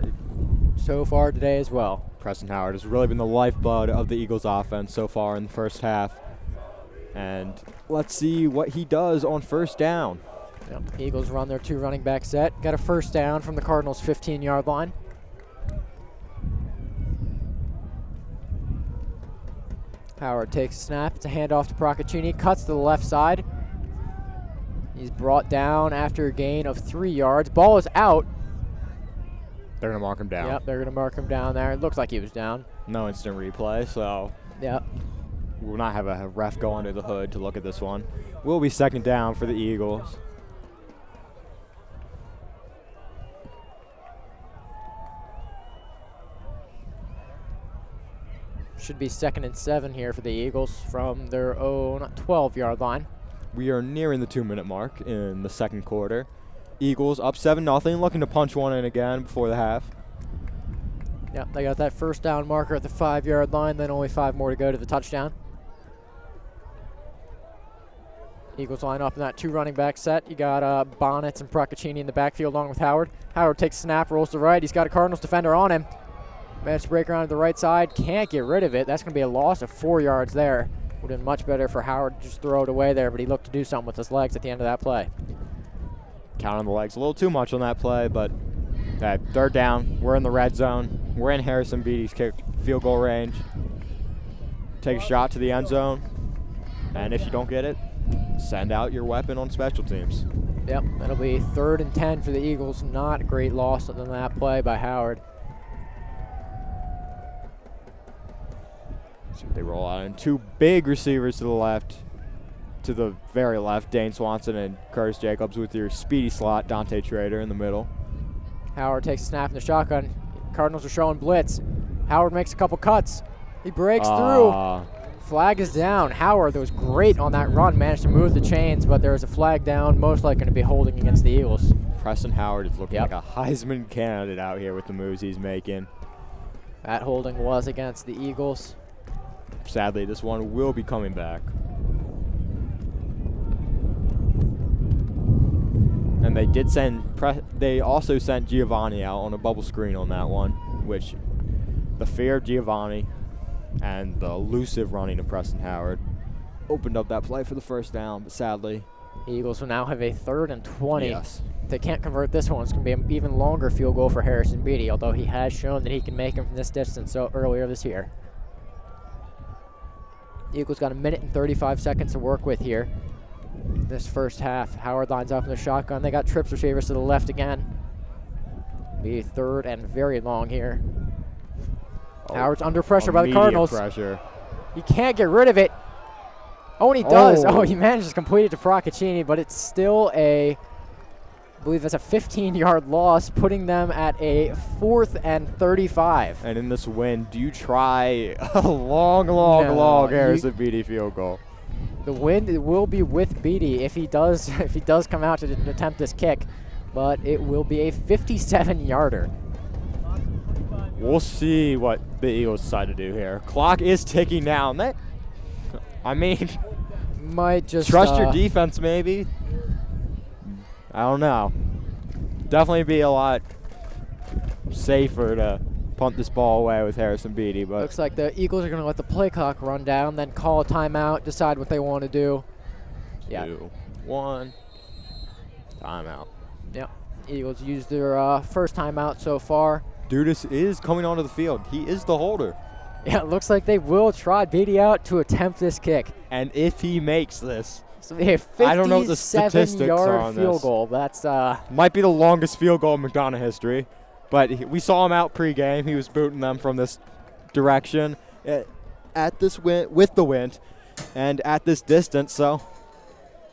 so far today as well. Preston Howard has really been the lifeblood of the Eagles offense so far in the first half. And let's see what he does on first down. Yep. Eagles run their 2 running back set. Got a first down from the Cardinals' 15-yard line. Howard takes a snap. It's a handoff to Procaccini. Cuts to the left side. He's brought down after a gain of 3 yards. Ball is out. They're going to mark him down. Yep, they're going to mark him down there. It looks like he was down. No instant replay, so Yep. we'll not have a ref go under the hood to look at this one. Will be 2nd down for the Eagles. Should be 2nd and 7 here for the Eagles from their own 12-yard line. We are nearing the 2-minute mark in the second quarter. Eagles up 7-0, looking to punch one in again before the half. Yep, they got that first down marker at the 5-yard line, then only 5 more to go to the touchdown. Eagles line up in that 2 running back set. You got Bonnets and Procaccini in the backfield along with Howard. Howard takes a snap, rolls to the right. He's got a Cardinals defender on him. Managed to break around to the right side. Can't get rid of it. That's going to be a loss of 4 yards there. Would have been much better for Howard to just throw it away there, but he looked to do something with his legs at the end of that play. Counting the legs a little too much on that play, but okay, 3rd down. We're in the red zone. We're in Harrison Beatty's field goal range. Take a shot to the end zone, and if you don't get it, send out your weapon on special teams. Yep, that'll be 3rd and 10 for the Eagles. Not a great loss other than that play by Howard. So they roll out in 2 big receivers to the left, to the very left, Dane Swanson and Curtis Jacobs with your speedy slot, Dante Trader in the middle. Howard takes a snap in the shotgun. Cardinals are showing blitz. Howard makes a couple cuts. He breaks through. Flag is down. Howard, that was great on that run, managed to move the chains, but there was a flag down, most likely going to be holding against the Eagles. Preston Howard is looking like a Heisman candidate out here with the moves he's making. That holding was against the Eagles. Sadly, this one will be coming back. And they did they also sent Giovanni out on a bubble screen on that one, which the fear of Giovanni and the elusive running of Preston Howard opened up that play for the 1st down, but sadly. Eagles will now have a 3rd and 20. Yes. If they can't convert this one, it's going to be an even longer field goal for Harrison Beatty, although he has shown that he can make them from this distance earlier this year. Eagles got 1 minute and 35 seconds to work with here. This first half, Howard lines up in the shotgun. They got trips receivers to the left again. Be 3rd and very long here. Howard's under pressure by the Cardinals. Pressure. He can't get rid of it. Oh, and he does. Oh, he manages to complete it to Procaccini, but it's still I believe that's a 15-yard loss, putting them at a 4th and 35. And in this win, do you try a long Harrison Beatty field goal? The win will be with Beatty if he does come out to attempt this kick, but it will be a 57-yarder. We'll see what the Eagles decide to do here. Clock is ticking down. I mean, might just trust your defense, maybe. I don't know. Definitely be a lot safer to punt this ball away with Harrison Beatty. But looks like the Eagles are going to let the play clock run down, then call a timeout, decide what they want to do. 2, 1, timeout. Yep. Eagles used their first timeout so far. Dudas is coming onto the field. He is the holder. Yeah, it looks like they will try Beatty out to attempt this kick. And if he makes this, so a 57-yard field goal. That's might be the longest field goal in McDonogh history. But we saw him out pregame. He was booting them from this direction at this wind, with the wind, and at this distance. So,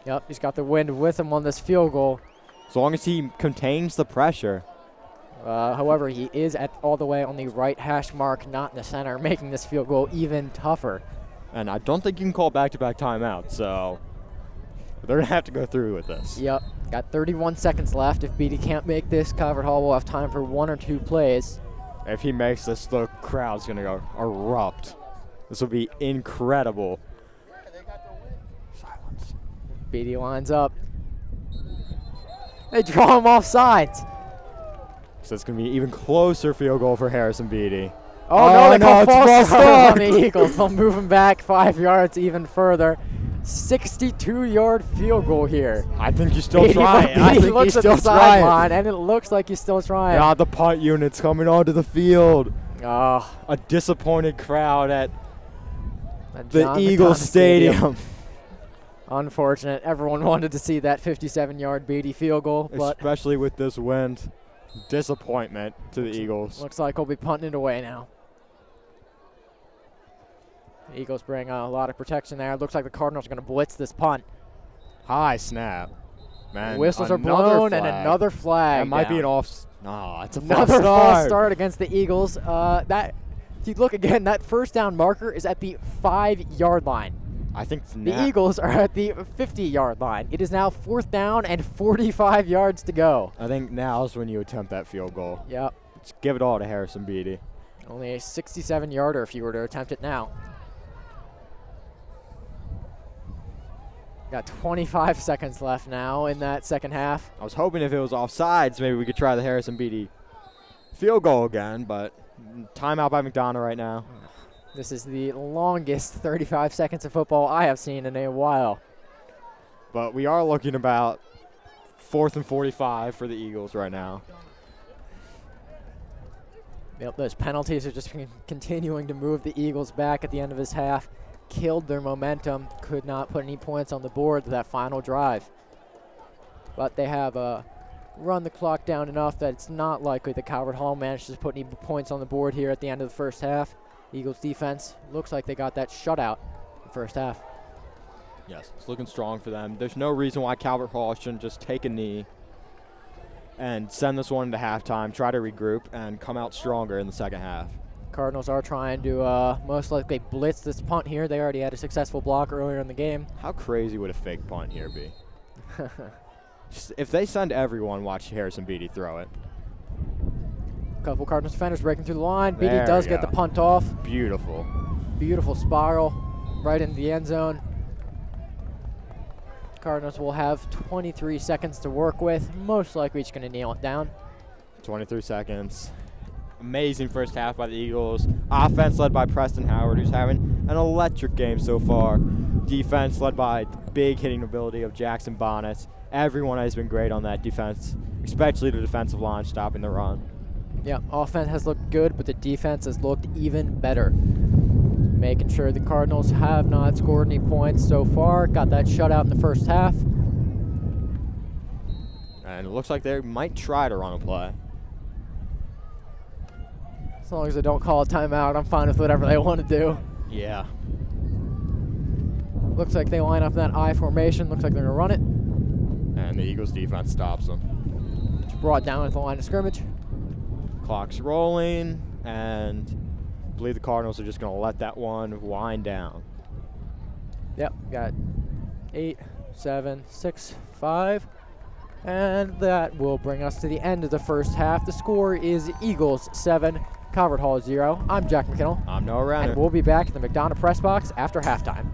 yep, he's got the wind with him on this field goal. As long as he contains the pressure. However, he is all the way on the right hash mark, not in the center, making this field goal even tougher. And I don't think you can call back-to-back timeouts, so they're going to have to go through with this. Yep. Got 31 seconds left. If Beatty can't make this, Calvert Hall will have time for 1 or 2 plays. If he makes this, the crowd's going to go erupt. This will be incredible. Silence. Beatty lines up. They draw him off sides. So it's going to be an even closer field goal for Harrison Beatty. Oh no, they call false start on the Eagles. They'll move him back 5 yards even further. 62-yard field goal here. I think he's still trying. I think he's still trying. And it looks like he's still trying. God, the punt unit's coming onto the field. Oh. A disappointed crowd at the Eagles Stadium. Unfortunate. Everyone wanted to see that 57-yard Beatty field goal. But especially with this wind. Disappointment to the Eagles. Looks like we'll be punting it away now. The Eagles bring a lot of protection there. Looks like the Cardinals are going to blitz this punt. High snap. Man, whistles are blown and another flag. That might be an off. No, it's another false start against the Eagles. If you look again, that first down marker is at the 5-yard line. I think the Eagles are at the 50-yard line. It is now 4th down and 45 yards to go. I think now is when you attempt that field goal. Yep. Let's give it all to Harrison Beatty. Only a 67-yarder if you were to attempt it now. Got 25 seconds left now in that second half. I was hoping if it was offsides, maybe we could try the Harrison Beatty field goal again, but timeout by McDonogh right now. This is the longest 35 seconds of football I have seen in a while. But we are looking about 4th and 45 for the Eagles right now. Yep, those penalties are just continuing to move the Eagles back at the end of this half. Killed their momentum, could not put any points on the board to that final drive. But they have run the clock down enough that it's not likely that Calvert Hall manages to put any points on the board here at the end of the first half. Eagles defense looks like they got that shutout in the first half. Yes, it's looking strong for them. There's no reason why Calvert Hall shouldn't just take a knee and send this one into halftime, try to regroup, and come out stronger in the second half. Cardinals are trying to most likely blitz this punt here. They already had a successful block earlier in the game. How crazy would a fake punt here be? Just, if they send everyone, watch Harrison Beatty throw it. Couple Cardinals defenders breaking through the line. Beatty There does we get go. the punt off. Beautiful. Beautiful spiral right into the end zone. Cardinals will have 23 seconds to work with. Most likely just going to nail it down. 23 seconds. Amazing first half by the Eagles. Offense led by Preston Howard, who's having an electric game so far. Defense led by the big hitting ability of Jackson Bonnet. Everyone has been great on that defense, especially the defensive line stopping the run. Yeah, offense has looked good, but the defense has looked even better. Making sure the Cardinals have not scored any points so far. Got that shutout in the first half. And it looks like they might try to run a play. As long as they don't call a timeout, I'm fine with whatever they want to do. Yeah. Looks like they line up in that I formation. Looks like they're going to run it. And the Eagles defense stops them. It's brought down at the line of scrimmage. Clock's rolling, and I believe the Cardinals are just going to let that one wind down. Yep, got 8, 7, 6, 5. And that will bring us to the end of the first half. The score is Eagles 7, Calvert Hall 0. I'm Jack McKinnell. I'm Noah Renner. And we'll be back in the McDonogh press box after halftime.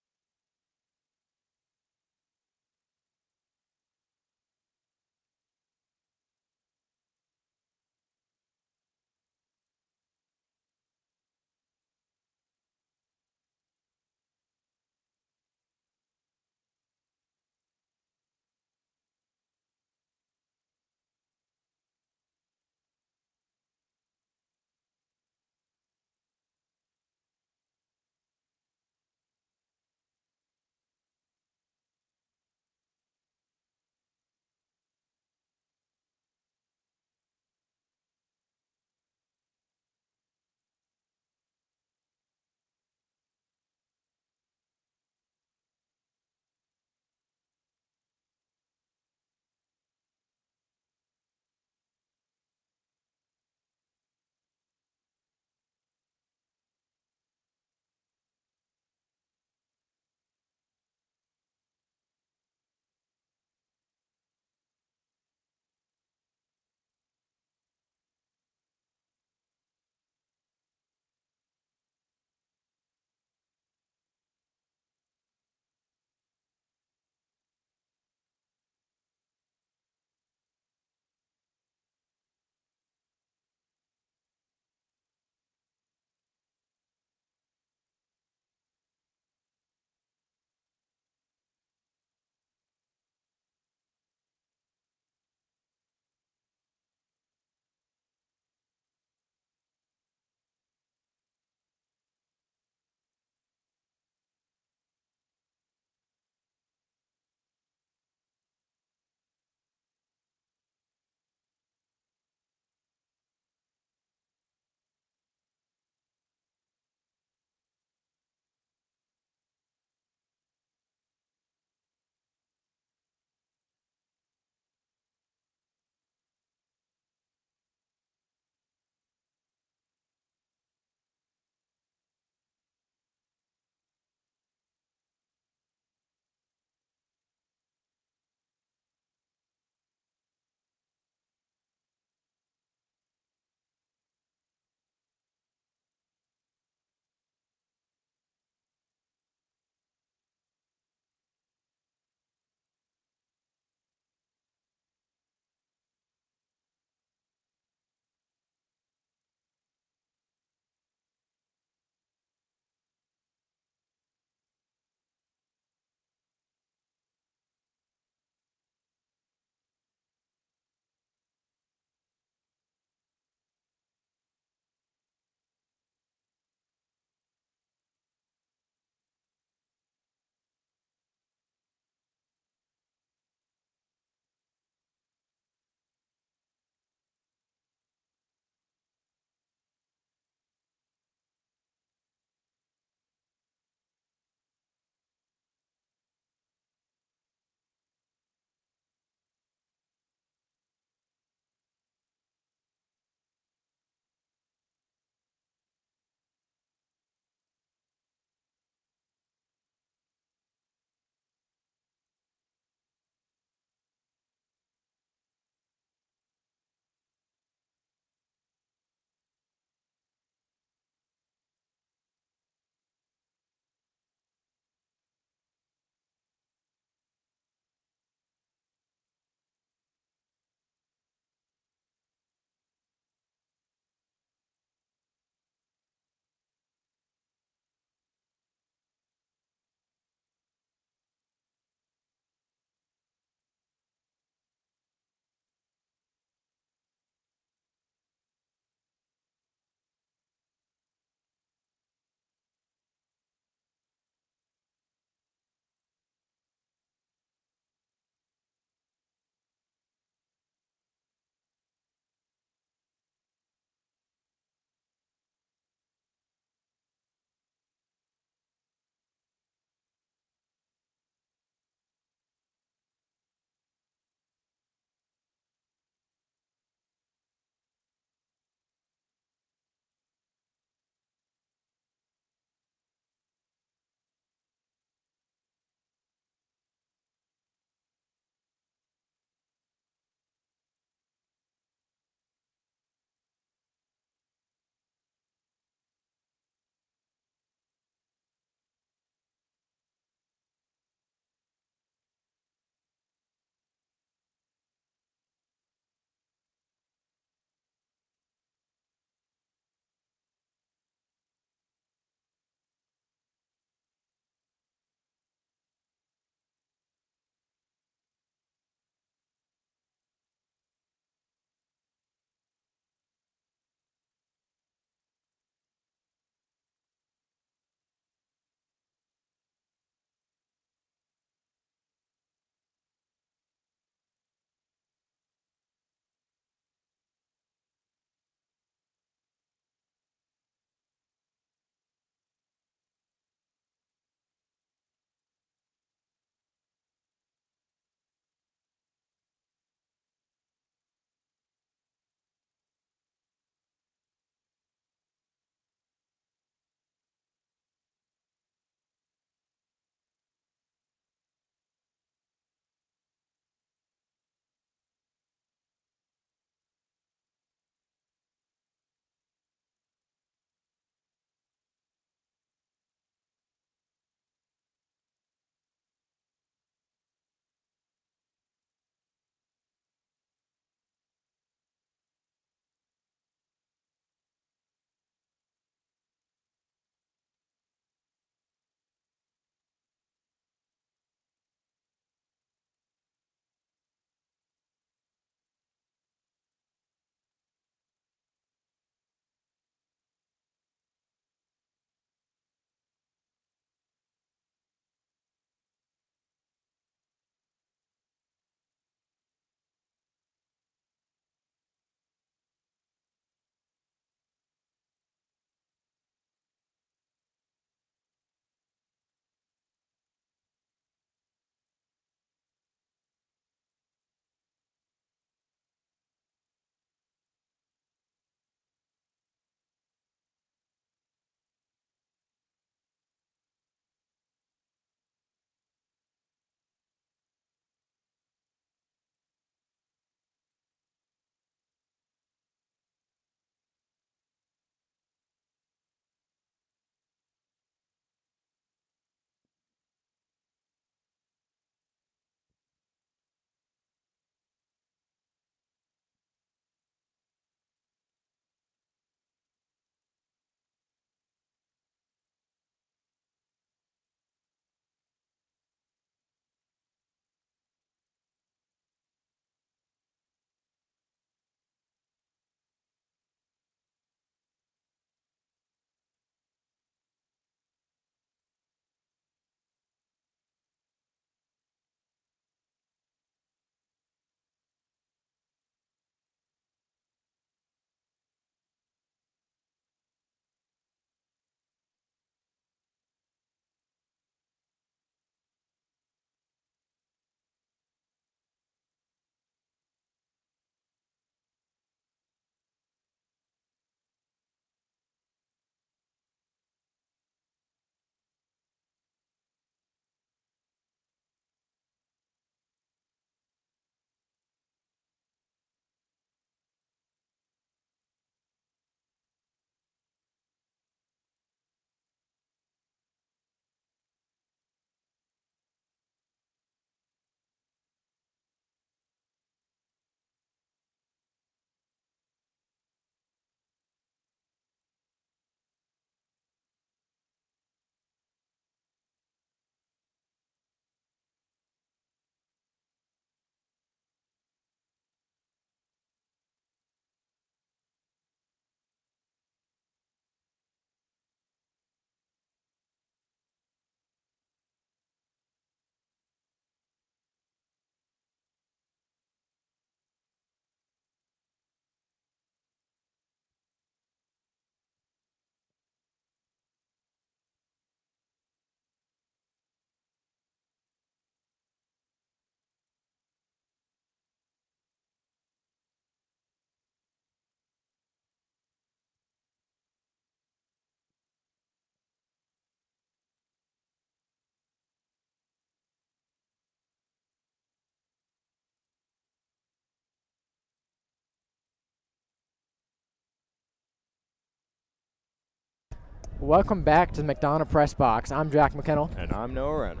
Welcome back to the McDonogh Press Box. I'm Jack McKinnell. And I'm Noah Renner.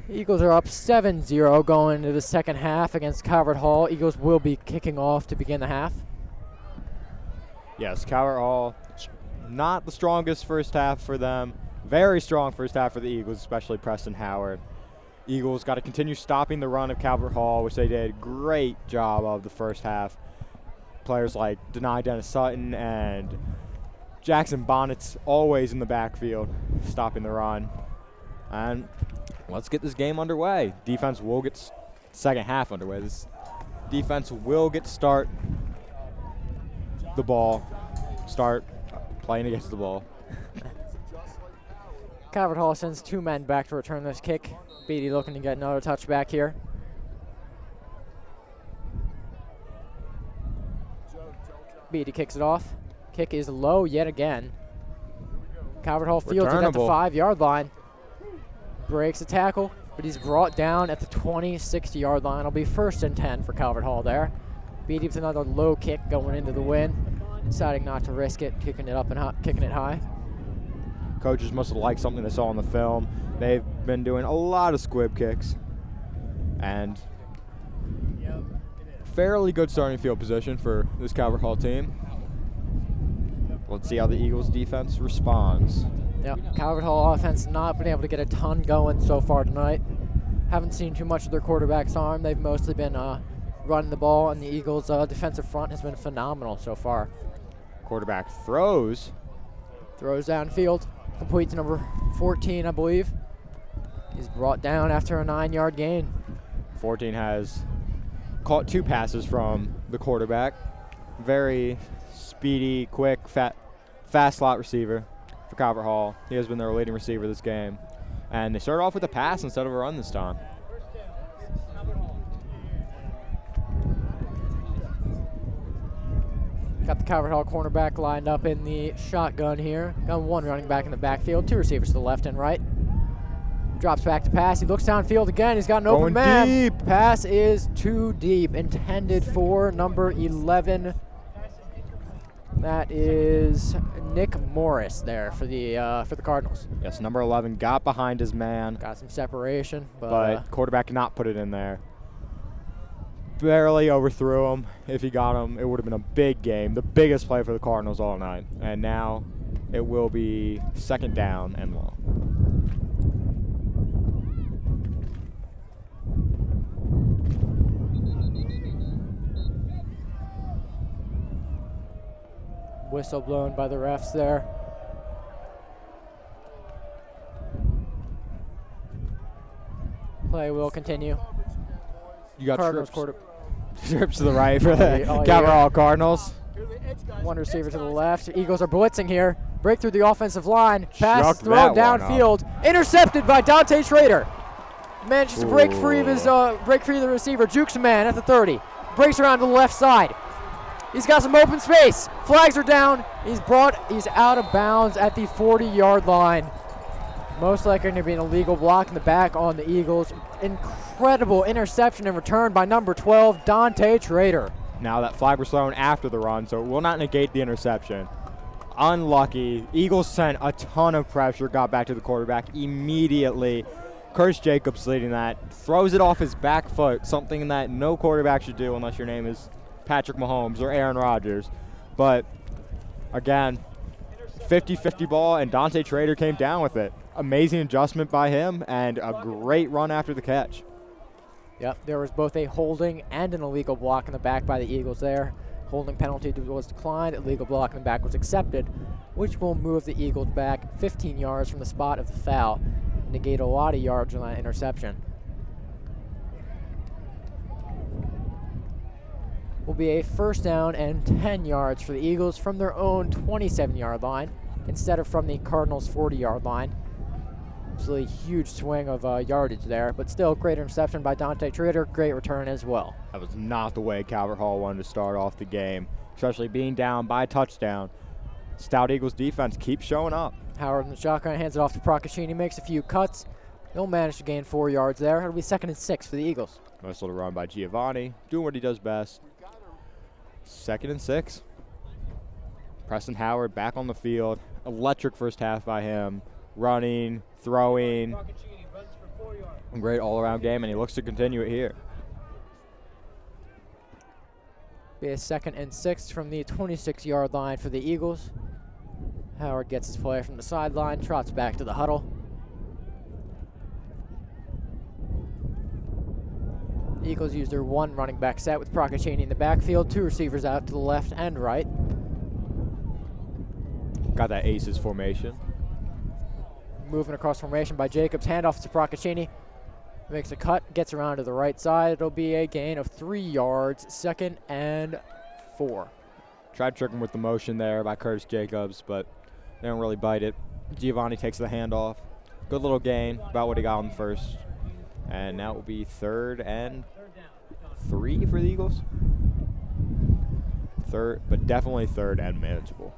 Eagles are up 7-0 going into the second half against Calvert Hall. Eagles will be kicking off to begin the half. Yes, Calvert Hall, not the strongest first half for them. Very strong first half for the Eagles, especially Preston Howard. Eagles got to continue stopping the run of Calvert Hall, which they did a great job of the first half. Players like Dennis Sutton and Jackson Bonnet's always in the backfield, stopping the run. And let's get this game underway. Defense will get second half underway. This defense will get start the ball, start playing against the ball. Calvert Hall sends 2 men back to return this kick. Beatty looking to get another touchback here. Beatty kicks it off. Kick is low yet again. Calvert Hall fields it at the 5-yard line. Breaks the tackle, but he's brought down at the 20-60-yard line. It'll be 1st and 10 for Calvert Hall there. Beatty with another low kick going into the wind, deciding not to risk it, kicking it up and kicking it high. Coaches must have liked something they saw on the film. They've been doing a lot of squib kicks, and fairly good starting field position for this Calvert Hall team. Let's see how the Eagles defense responds. Yep, Calvert Hall offense not been able to get a ton going so far tonight. Haven't seen too much of their quarterback's arm. They've mostly been running the ball, and the Eagles' defensive front has been phenomenal so far. Quarterback throws. Throws downfield, complete to number 14, I believe. He's brought down after a 9-yard gain. 14 has caught 2 passes from the quarterback. Very speedy, quick, fast slot receiver for Calvert Hall. He has been their leading receiver this game. And they started off with a pass instead of a run this time. Got the Calvert Hall cornerback lined up in the shotgun here. Got 1 running back in the backfield, 2 receivers to the left and right. Drops back to pass. He looks downfield again. He's got an open man. Deep. Pass is too deep. Intended for number 11. That is Nick Morris there for the Cardinals. Yes, number 11 got behind his man. Got some separation, But quarterback cannot put it in there. Barely overthrew him. If he got him, it would have been a big game. The biggest play for the Cardinals all night. And now it will be 2nd down and long. whistle blown by the refs there. Play will continue. You got Cardinals trips to the right for the Calvert Hall Cardinals. One receiver to the left. Eagles are blitzing here. Break through the offensive line. Pass Shucked thrown that one downfield. Intercepted by Dante Schrader. Manages to break free of his break free of the receiver. Jukes a man at the 30. Breaks around to the left side. He's got some open space. Flags are down. He's out of bounds at the 40-yard line. Most likely going to be an illegal block in the back on the Eagles. Incredible interception and return by number 12, Dante Schrader. Now that flag was thrown after the run, so it will not negate the interception. Unlucky. Eagles sent a ton of pressure, got back to the quarterback immediately. Curtis Jacobs leading that. Throws it off his back foot, something that no quarterback should do unless your name is Patrick Mahomes or Aaron Rodgers. But, again, 50-50 ball, and Dante Schrader came down with it. Amazing adjustment by him, and a great run after the catch. Yep, there was both a holding and an illegal block in the back by the Eagles there. Holding penalty was declined, illegal block in the back was accepted, which will move the Eagles back 15 yards from the spot of the foul, negate a lot of yards on that interception. Will be a first down and 10 yards for the Eagles from their own 27-yard line instead of from the Cardinals' 40-yard line. Absolutely huge swing of yardage there, but still great interception by Dante Schrader, great return as well. That was not the way Calvert Hall wanted to start off the game, especially being down by a touchdown. Stout Eagles defense keeps showing up. Howard in the shotgun hands it off to Procaccini, makes a few cuts. He'll manage to gain 4 yards there. It'll be 2nd and 6 for the Eagles. Nice little run by Giovanni, doing what he does best. 2nd and 6. Preston Howard back on the field electric first half by him, running, throwing, Procaccini runs for 4 yards. great all-around game, and he looks to continue it here. Be a 2nd and 6 from the 26-yard line for the Eagles. Howard gets his play from the sideline, trots back to the huddle. The Eagles use their 1 running back set with Procaccini in the backfield, 2 receivers out to the left and right. Got that aces formation. Moving across formation by Jacobs, handoff to Procaccini. Makes a cut, gets around to the right side. It'll be a gain of 3 yards, 2nd and 4. Tried to trick him with the motion there by Curtis Jacobs, but they don't really bite it. Giovanni takes the handoff. Good little gain, about what he got on the first. And now it will be 3rd and 3 for the Eagles. But definitely 3rd and manageable.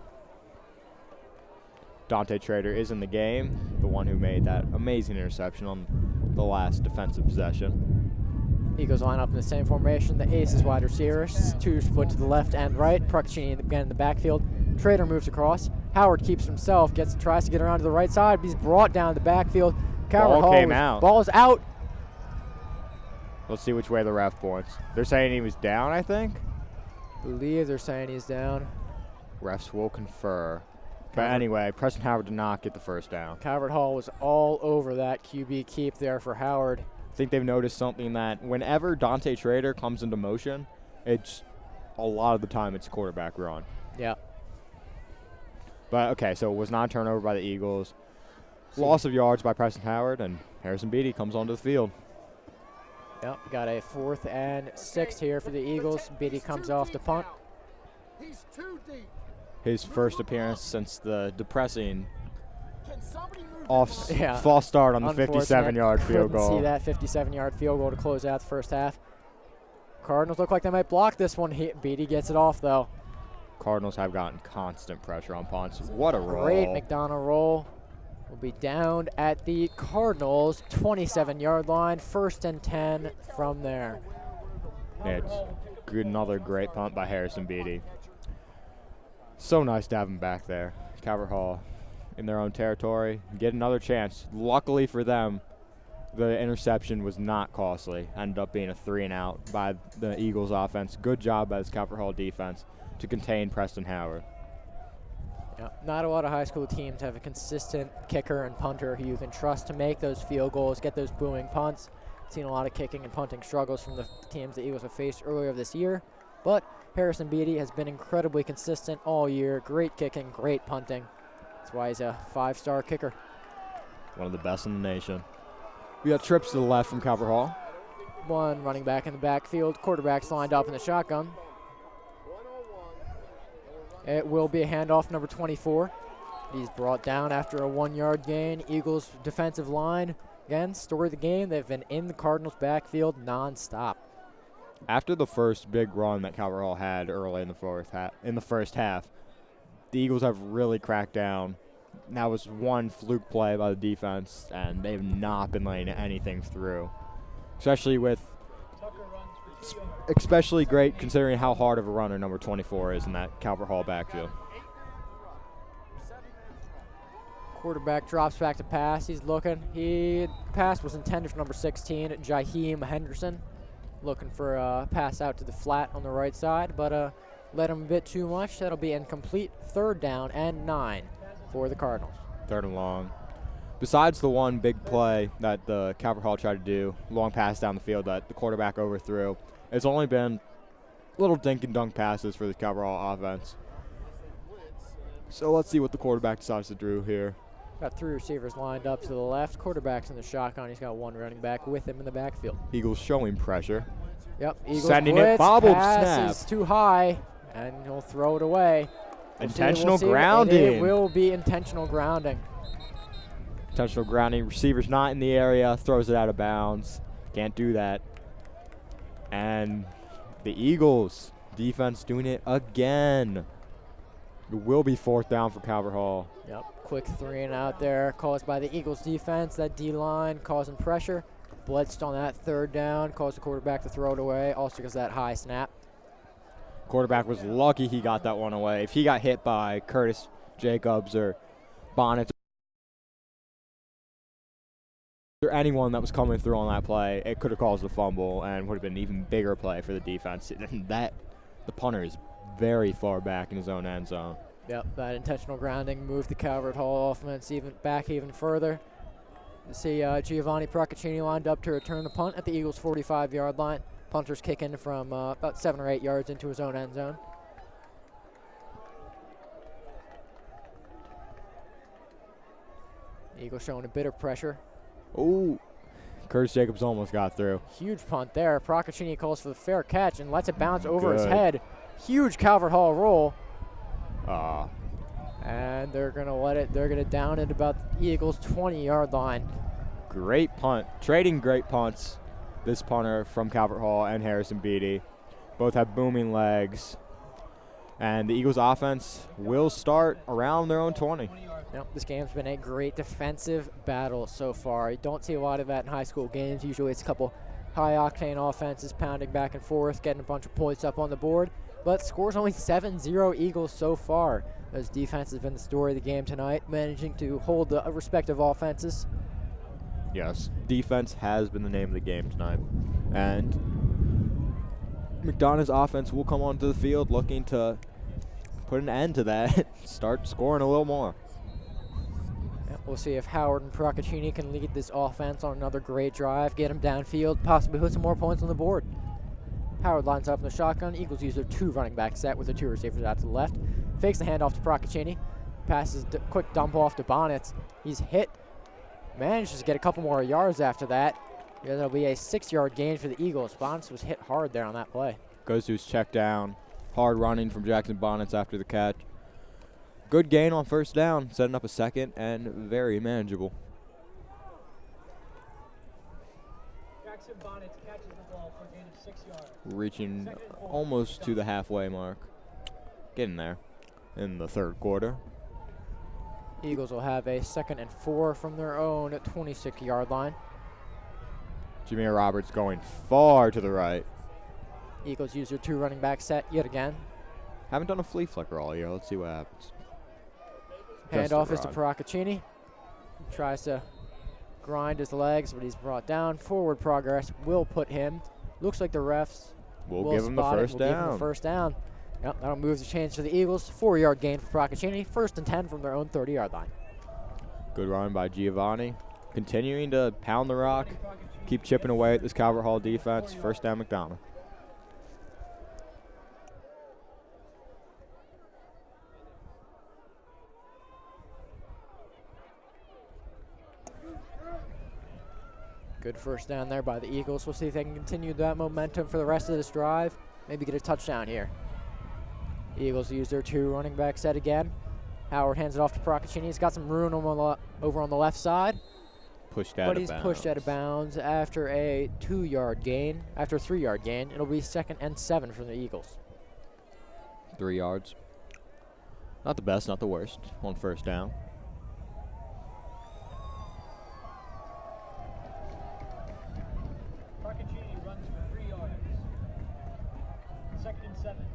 Dante Trader is in the game, the one who made that amazing interception on the last defensive possession. Eagles line up in the same formation. The ace is wide receivers. 2 split to the left and right. Procaccini again in the backfield. Trader moves across. Howard keeps himself, tries to get around to the right side. He's brought down the backfield. Calvert Ball came out. Ball is out. Let's see which way the ref points. They're saying he was down, I think. Believe they're saying he's down. Refs will confer. But anyway, Preston Howard did not get the first down. Calvert Hall was all over that QB keep there for Howard. I think they've noticed something that whenever Dante Trader comes into motion, it's a lot of the time it's quarterback run. Yeah. But okay, so it was not a turnover by the Eagles. Loss of yards by Preston Howard, and Harrison Beatty comes onto the field. Yep, got a 4th and 6 here for the Eagles. Beatty comes off the punt. He's too deep. His first appearance since the depressing Can somebody move false start on the Unfortunate. 57-yard field Couldn't goal. see that 57-yard field goal to close out the first half. Cardinals look like they might block this one. Beatty gets it off, though. Cardinals have gotten constant pressure on punts. What a roll. Great McDonogh roll. Will be downed at the Cardinals' 27-yard line. 1st and 10 from there. It's good, another great punt by Harrison Beatty. So nice to have him back there. Calvert Hall in their own territory. Get another chance. Luckily for them, the interception was not costly. Ended up being a 3-and-out by the Eagles offense. Good job by this Calvert Hall defense to contain Preston Howard. Yeah, not a lot of high school teams have a consistent kicker and punter who you can trust to make those field goals, get those booming punts. Seen a lot of kicking and punting struggles from the teams the Eagles have faced earlier this year. But Harrison Beatty has been incredibly consistent all year. Great kicking, great punting. That's why he's a 5-star kicker. One of the best in the nation. We got trips to the left from Calvert Hall. 1 running back in the backfield. Quarterbacks lined up in the shotgun. It will be a handoff, number 24. He's brought down after a 1-yard gain. Eagles defensive line, again, story of the game. They've been in the Cardinals' backfield nonstop. After the first big run that Calvert Hall had early in the first half, the Eagles have really cracked down. That was one fluke play by the defense, and they've not been letting anything through. Especially great considering how hard of a runner number 24 is in that Calvert Hall backfield. Quarterback drops back to pass. He's looking. Pass was intended for number 16, Jaheim Henderson. Looking for a pass out to the flat on the right side, but led him a bit too much. That'll be incomplete. 3rd down and 9 for the Cardinals. 3rd and long. Besides the one big play that the Calvert Hall tried to do, long pass down the field that the quarterback overthrew, it's only been little dink and dunk passes for the Calvert Hall offense. So let's see what the quarterback decides to do here. Got 3 receivers lined up to the left. Quarterback's in the shotgun. He's got 1 running back with him in the backfield. Eagles showing pressure. Yep, Eagles sending blitz, it, bobbled pass snap. is too high, and he'll throw it away. Intentional We'll see. grounding. It will be intentional grounding. Intentional grounding. Receiver's not in the area. Throws it out of bounds. Can't do that. And the Eagles defense doing it again. It will be 4th down for Calvert Hall. Yep, quick 3 and out there caused by the Eagles defense. That D-line causing pressure. Blitzed on that 3rd down, caused the quarterback to throw it away, also because of that high snap. Quarterback was lucky he got that one away. If he got hit by Curtis Jacobs or Bonnets or anyone that was coming through on that play, it could have caused a fumble and would have been an even bigger play for the defense. And the punter is very far back in his own end zone. Yep, that intentional grounding moved the Calvert Hall offense even further. You see Giovanni Procaccini lined up to return the punt at the Eagles' 45-yard line. Punter's kicking from about 7 or 8 yards into his own end zone. Eagles showing a bit of pressure. Oh, Curtis Jacobs almost got through. Huge punt there. Procaccini calls for the fair catch and lets it bounce over his head. Huge Calvert Hall roll. And they're going to let it, they're going to down it about the Eagles' 20-yard line. Great punt. Trading great punts. This punter from Calvert Hall and Harrison Beatty. Both have booming legs. And the Eagles offense will start around their own 20. Yep, this game's been a great defensive battle so far. You don't see a lot of that in high school games. Usually it's a couple high-octane offenses pounding back and forth, getting a bunch of points up on the board. But score's only 7-0 Eagles so far. As defense has been the story of the game tonight, managing to hold the respective offenses. Yes, defense has been the name of the game tonight. And McDonogh's offense will come onto the field looking to put an end to that, start scoring a little more. We'll see if Howard and Procaccini can lead this offense on another great drive, get him downfield, possibly put some more points on the board. Howard lines up in the shotgun. Eagles use their 2 running back set with the 2 receivers out to the left. Fakes the handoff to Procaccini. Passes quick dump off to Bonnets. He's hit. Manages to get a couple more yards after that. Yeah, that'll be a 6-yard gain for the Eagles. Bonnets was hit hard there on that play. Goes to his check down. Hard running from Jackson Bonnets after the catch. Good gain on first down, setting up a second and very manageable. Jackson Bonnets catches the ball for a gain of 6 yards. Reaching almost to the halfway mark. Getting there in the third quarter. Eagles will have a 2nd and 4 from their own 26-yard line. Jameer Roberts going far to the right. Eagles use their 2 running back set yet again. Haven't done a flea flicker all year. Let's see what happens. Handoff is to Procaccini. Tries to grind his legs, but he's brought down. Forward progress will put him. Looks like the refs will give him the first down. Give him the first down. Yep, that'll move the chains for the Eagles. 4-yard gain for Procaccini. 1st and 10 from their own 30-yard line. Good run by Giovanni. Continuing to pound the rock. Keep chipping away at this Calvert Hall defense. First down, McDonogh. Good first down there by the Eagles. We'll see if they can continue that momentum for the rest of this drive. Maybe get a touchdown here. Eagles use their 2 running back set again. Howard hands it off to Procaccini. He's got some room over on the left side. Pushed out of bounds. But he's pushed out of bounds after a 2-yard gain. After a 3-yard gain, it'll be 2nd and 7 from the Eagles. 3 yards. Not the best, not the worst on first down.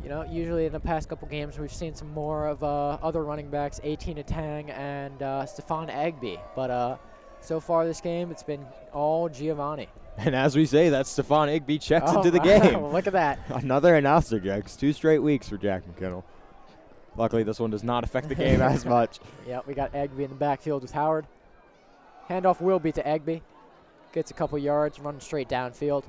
You know, usually in the past couple games, we've seen some more of other running backs, 18 Tang and Stephon Egby. But so far this game, it's been all Giovanni. And as we say, that Stephon Egby checks into the game. Look at that. Another announcer, Jax. 2 straight weeks for Jack McKinnell. Luckily, this one does not affect the game as much. Yeah, we got Egby in the backfield with Howard. Handoff will be to Egby. Gets a couple yards, running straight downfield.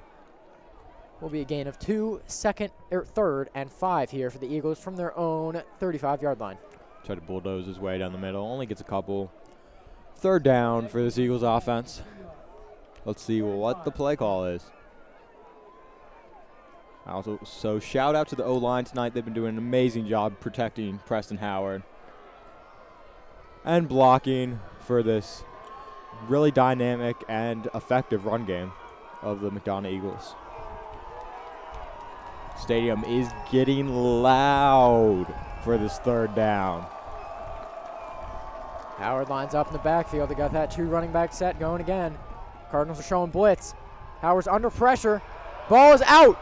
Will be a gain of 2, 2nd, 3rd, and 5 here for the Eagles from their own 35-yard line. Try to bulldoze his way down the middle. Only gets a couple. 3rd down for this Eagles offense. Let's see what the play call is. So shout out to the O-line tonight. They've been doing an amazing job protecting Preston Howard and blocking for this really dynamic and effective run game of the McDonogh Eagles. Stadium is getting loud for this 3rd down. Howard lines up in the backfield. They got that 2 running back set going again. Cardinals are showing blitz. Howard's under pressure. Ball is out.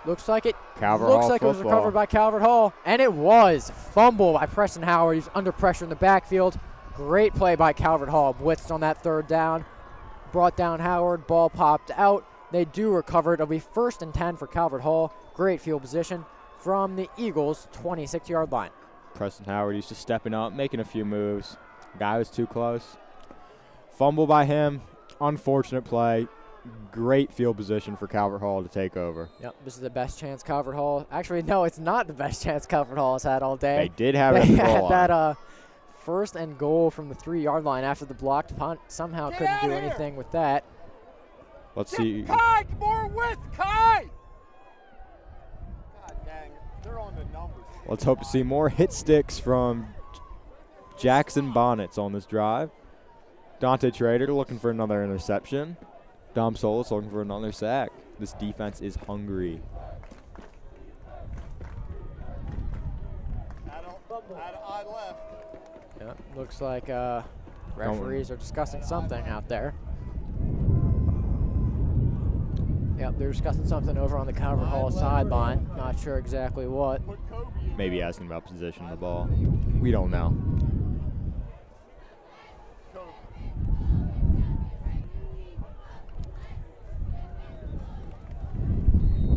Looks like it. Calvert Looks Hall like it was football. recovered by Calvert Hall, and it was. Fumble by Preston Howard. He's under pressure in the backfield. Great play by Calvert Hall. Blitzed on that third down. Brought down Howard. Ball popped out. They do recover it. It'll be 1st and 10 for Calvert Hall. Great field position from the Eagles' 26-yard line. Preston Howard used to stepping up, making a few moves. Guy was too close. Fumble by him. Unfortunate play. Great field position for Calvert Hall to take over. Yep, this is the best chance Calvert Hall. Actually, no, it's not the best chance Calvert Hall has had all day. They did have it They at the goal had line. that 1st and goal from the 3-yard line after the blocked punt. Somehow couldn't do anything with that. Let's see. Kai, more width, Kai! God dang, they're on the numbers. Let's hope to see more hit sticks from Jackson Bonnets on this drive. Dante Trader looking for another interception. Dom Solis looking for another sack. This defense is hungry. I left. Yep, looks like referees are discussing something out there. Yep, they're discussing something over on the Calvert Hall sideline. Not sure exactly what. Maybe asking about position of the ball. We don't know.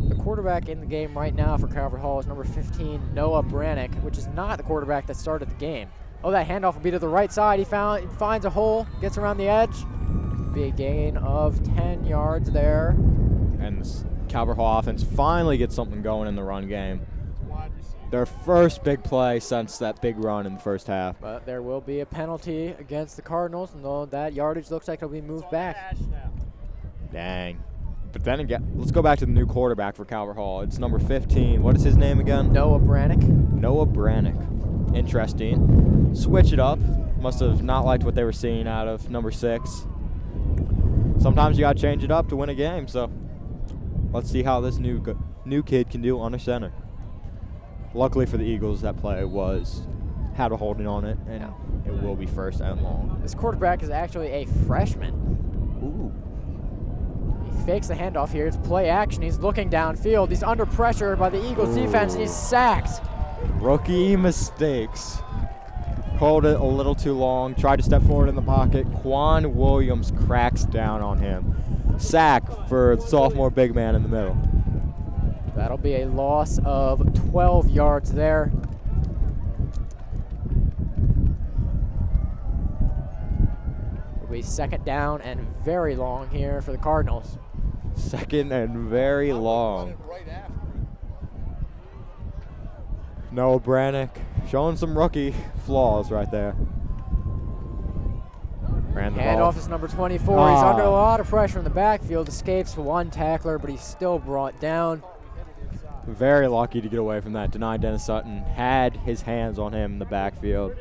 The quarterback in the game right now for Calvert Hall is number 15, Noah Brannick, which is not the quarterback that started the game. Oh, that handoff will be to the right side. He finds a hole, gets around the edge. Be a gain of 10 yards there. And this Calvert Hall offense finally gets something going in the run game. Their first big play since that big run in the first half. But there will be a penalty against the Cardinals, and though that yardage looks like it'll be moved back. Dang. But then again, let's go back to the new quarterback for Calvert Hall. It's number 15. What is his name again? Noah Brannick. Noah Brannick. Interesting. Switch it up. Must have not liked what they were seeing out of number 6. Sometimes you got to change it up to win a game, so let's see how this new kid can do under center. Luckily for the Eagles, that play had a holding on it, and it will be 1st and long. This quarterback is actually a freshman. Ooh. He fakes the handoff here. It's play action. He's looking downfield. He's under pressure by the Eagles defense, and he's sacked. Rookie mistakes. Called it a little too long. Tried to step forward in the pocket. Quan Williams cracks down on him. Sack for the sophomore big man in the middle. That'll be a loss of 12 yards there. It'll be 2nd down and very long here for the Cardinals. 2nd and very long. Noah Brannick showing some rookie flaws right there. Ran the ball. Handoff is number 24. He's under a lot of pressure in the backfield. Escapes one tackler, but he's still brought down. Very lucky to get away from that. Denied Dennis Sutton had his hands on him in the backfield.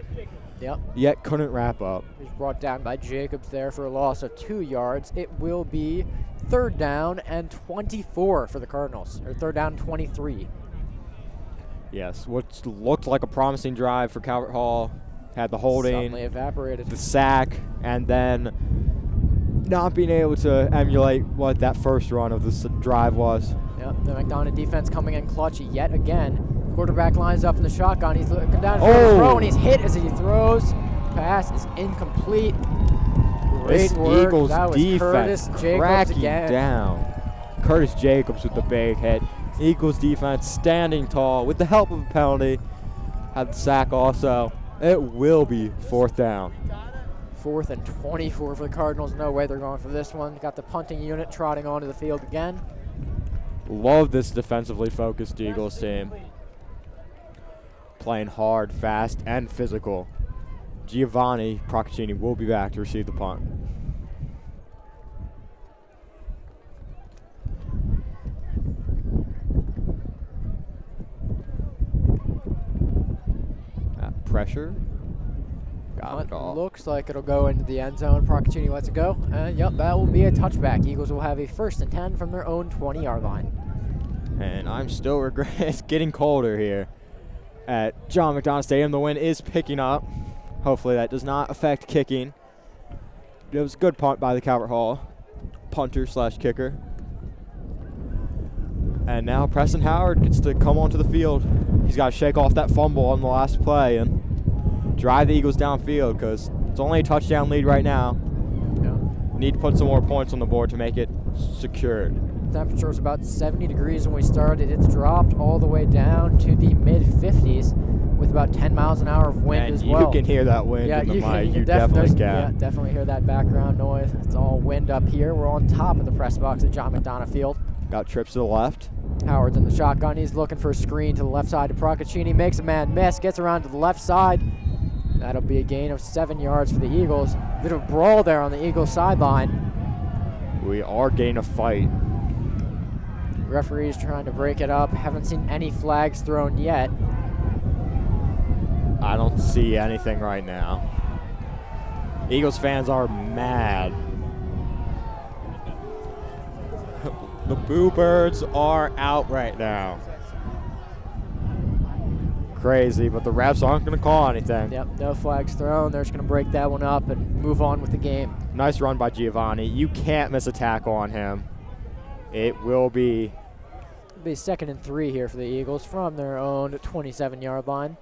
Yep. Yet couldn't wrap up. He's brought down by Jacobs there for a loss of 2 yards. It will be 3rd down and 24 for the Cardinals, or 3rd down and 23. Yes, what looked like a promising drive for Calvert Hall. Had the holding, Suddenly evaporated. the sack, and then not being able to emulate what that first run of this drive was. Yep, the McDonogh defense coming in clutch yet again. Quarterback lines up in the shotgun. He's looking down for the throw, and he's hit as he throws. Pass is incomplete. Great This work. Eagles That was defense Curtis Jacobs cracking again. down. Curtis Jacobs with the big hit. Eagles defense standing tall with the help of a penalty. Had the sack also. It will be 4th down. 4th and 24 for the Cardinals. No way they're going for this one. Got the punting unit trotting onto the field again. Love this defensively focused Eagles team. Playing hard, fast, and physical. Giovanni Procaccini will be back to receive the punt. Pressure. Got it all. Looks like it'll go into the end zone. Procaccini lets it go. And yep, that will be a touchback. Eagles will have a 1st and 10 from their own 20-yard line. And I'm still regretting it's getting colder here at John McDonogh Stadium. The wind is picking up. Hopefully that does not affect kicking. It was a good punt by the Calvert Hall punter slash kicker. And now Preston Howard gets to come onto the field. He's got to shake off that fumble on the last play and drive the Eagles downfield because it's only a touchdown lead right now. Yeah. Need to put some more points on the board to make it secured. Temperature was about 70 degrees when we started. It's dropped all the way down to the mid-50s with about 10 miles an hour of wind as well. You can hear that wind in the mic. You definitely can. Yeah, definitely hear that background noise. It's all wind up here. We're on top of the press box at John McDonogh Field. Got trips to the left. Howard's in the shotgun. He's looking for a screen to the left side to Procaccini. Makes a man miss. Gets around to the left side. That'll be a gain of 7 yards for the Eagles. Bit of a brawl there on the Eagles sideline. We are getting a fight. Referees trying to break it up. Haven't seen any flags thrown yet. I don't see anything right now. Eagles fans are mad. The Boo Birds are out right now. Crazy, but the refs aren't going to call anything. Yep, no flags thrown. They're just going to break that one up and move on with the game. Nice run by Giovanni. You can't miss a tackle on him. It will be... It'll be 2nd and 3 here for the Eagles from their own 27-yard line.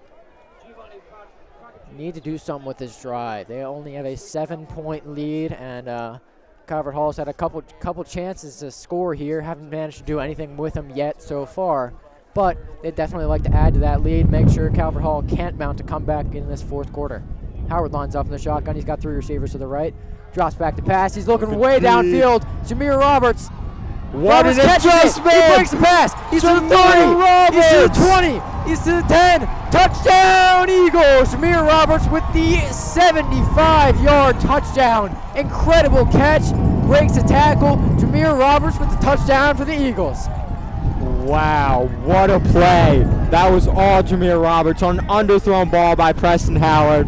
Need to do something with this drive. They only have a 7-point lead, and Calvert Hall's had a couple chances to score here. Haven't managed to do anything with them yet so far. But they'd definitely like to add to that lead, make sure Calvert Hall can't mount a comeback in this 4th quarter. Howard lines up in the shotgun. He's got 3 receivers to the right. Drops back to pass. He's looking way downfield. Jameer Roberts. What an adjustment! He breaks the pass. He's to the 30. He's to the 20. He's to the 10. Touchdown, Eagles! Jameer Roberts with the 75-yard touchdown. Incredible catch. Breaks the tackle. Jameer Roberts with the touchdown for the Eagles. Wow, what a play. That was all Jameer Roberts on an underthrown ball by Preston Howard.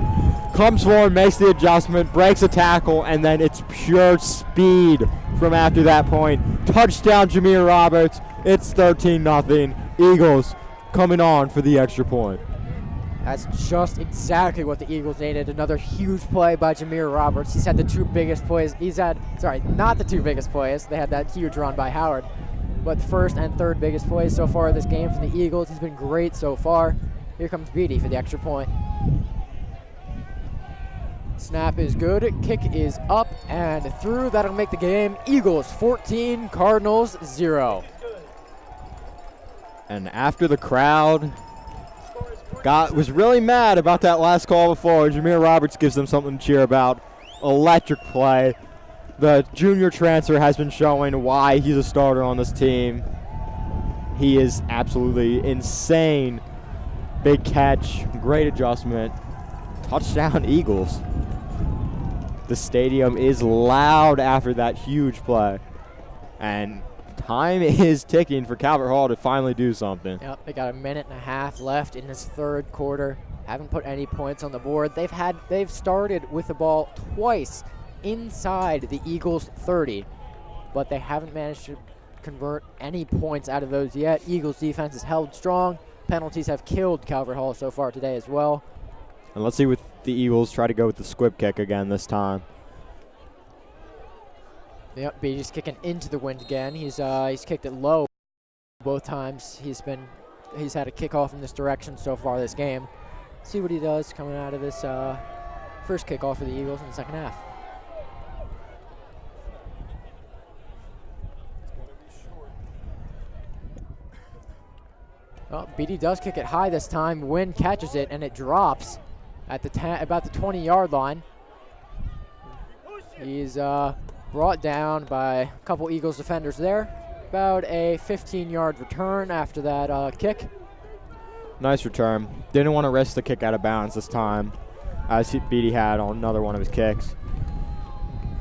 Comes forward, makes the adjustment, breaks a tackle, and then it's pure speed from after that point. Touchdown, Jameer Roberts. It's 13-0. Eagles coming on for the extra point. That's just exactly what the Eagles needed. Another huge play by Jameer Roberts. He's had the 2 biggest plays. Not the 2 biggest plays. They had that huge run by Howard. But the 1st and 3rd biggest plays so far this game for the Eagles. He's been great so far. Here comes Beatty for the extra point. Snap is good. Kick is up and through. That'll make the game Eagles 14, Cardinals 0. And after the crowd was really mad about that last call before, Jameer Roberts gives them something to cheer about. Electric play. The junior transfer has been showing why he's a starter on this team. He is absolutely insane. Big catch, great adjustment. Touchdown, Eagles. The stadium is loud after that huge play. And time is ticking for Calvert Hall to finally do something. Yep, they got 1.5 minutes left in this 3rd quarter. Haven't put any points on the board. They've started with the ball twice inside the Eagles 30, but they haven't managed to convert any points out of those yet. Eagles defense is held strong. Penalties have killed Calvert Hall so far today as well. And let's see what the Eagles try to go with the squib kick again this time. Yep, Beatty's kicking into the wind again. He's kicked it low both times. He's had a kickoff in this direction so far this game. See what he does coming out of this first kickoff for the Eagles in the 2nd half. Well, Beatty does kick it high this time. Wind catches it, and it drops at about the 20-yard line. He's brought down by a couple Eagles defenders there. About a 15-yard return after that kick. Nice return. Didn't want to risk the kick out of bounds this time, as Beatty had on another one of his kicks.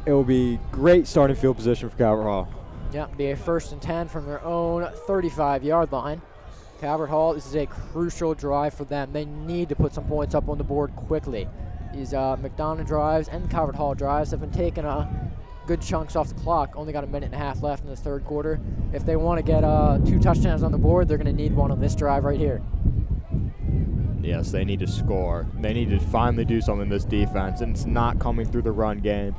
It will be great starting field position for Calvert Hall. Yeah, be a 1st and 10 from their own 35-yard line. Calvert Hall, this is a crucial drive for them. They need to put some points up on the board quickly. These McDonogh drives and Calvert Hall drives have been taking good chunks off the clock. Only got 1.5 minutes left in this 3rd quarter. If they want to get 2 touchdowns on the board, they're going to need one on this drive right here. Yes, they need to score. They need to finally do something in this defense, and it's not coming through the run game.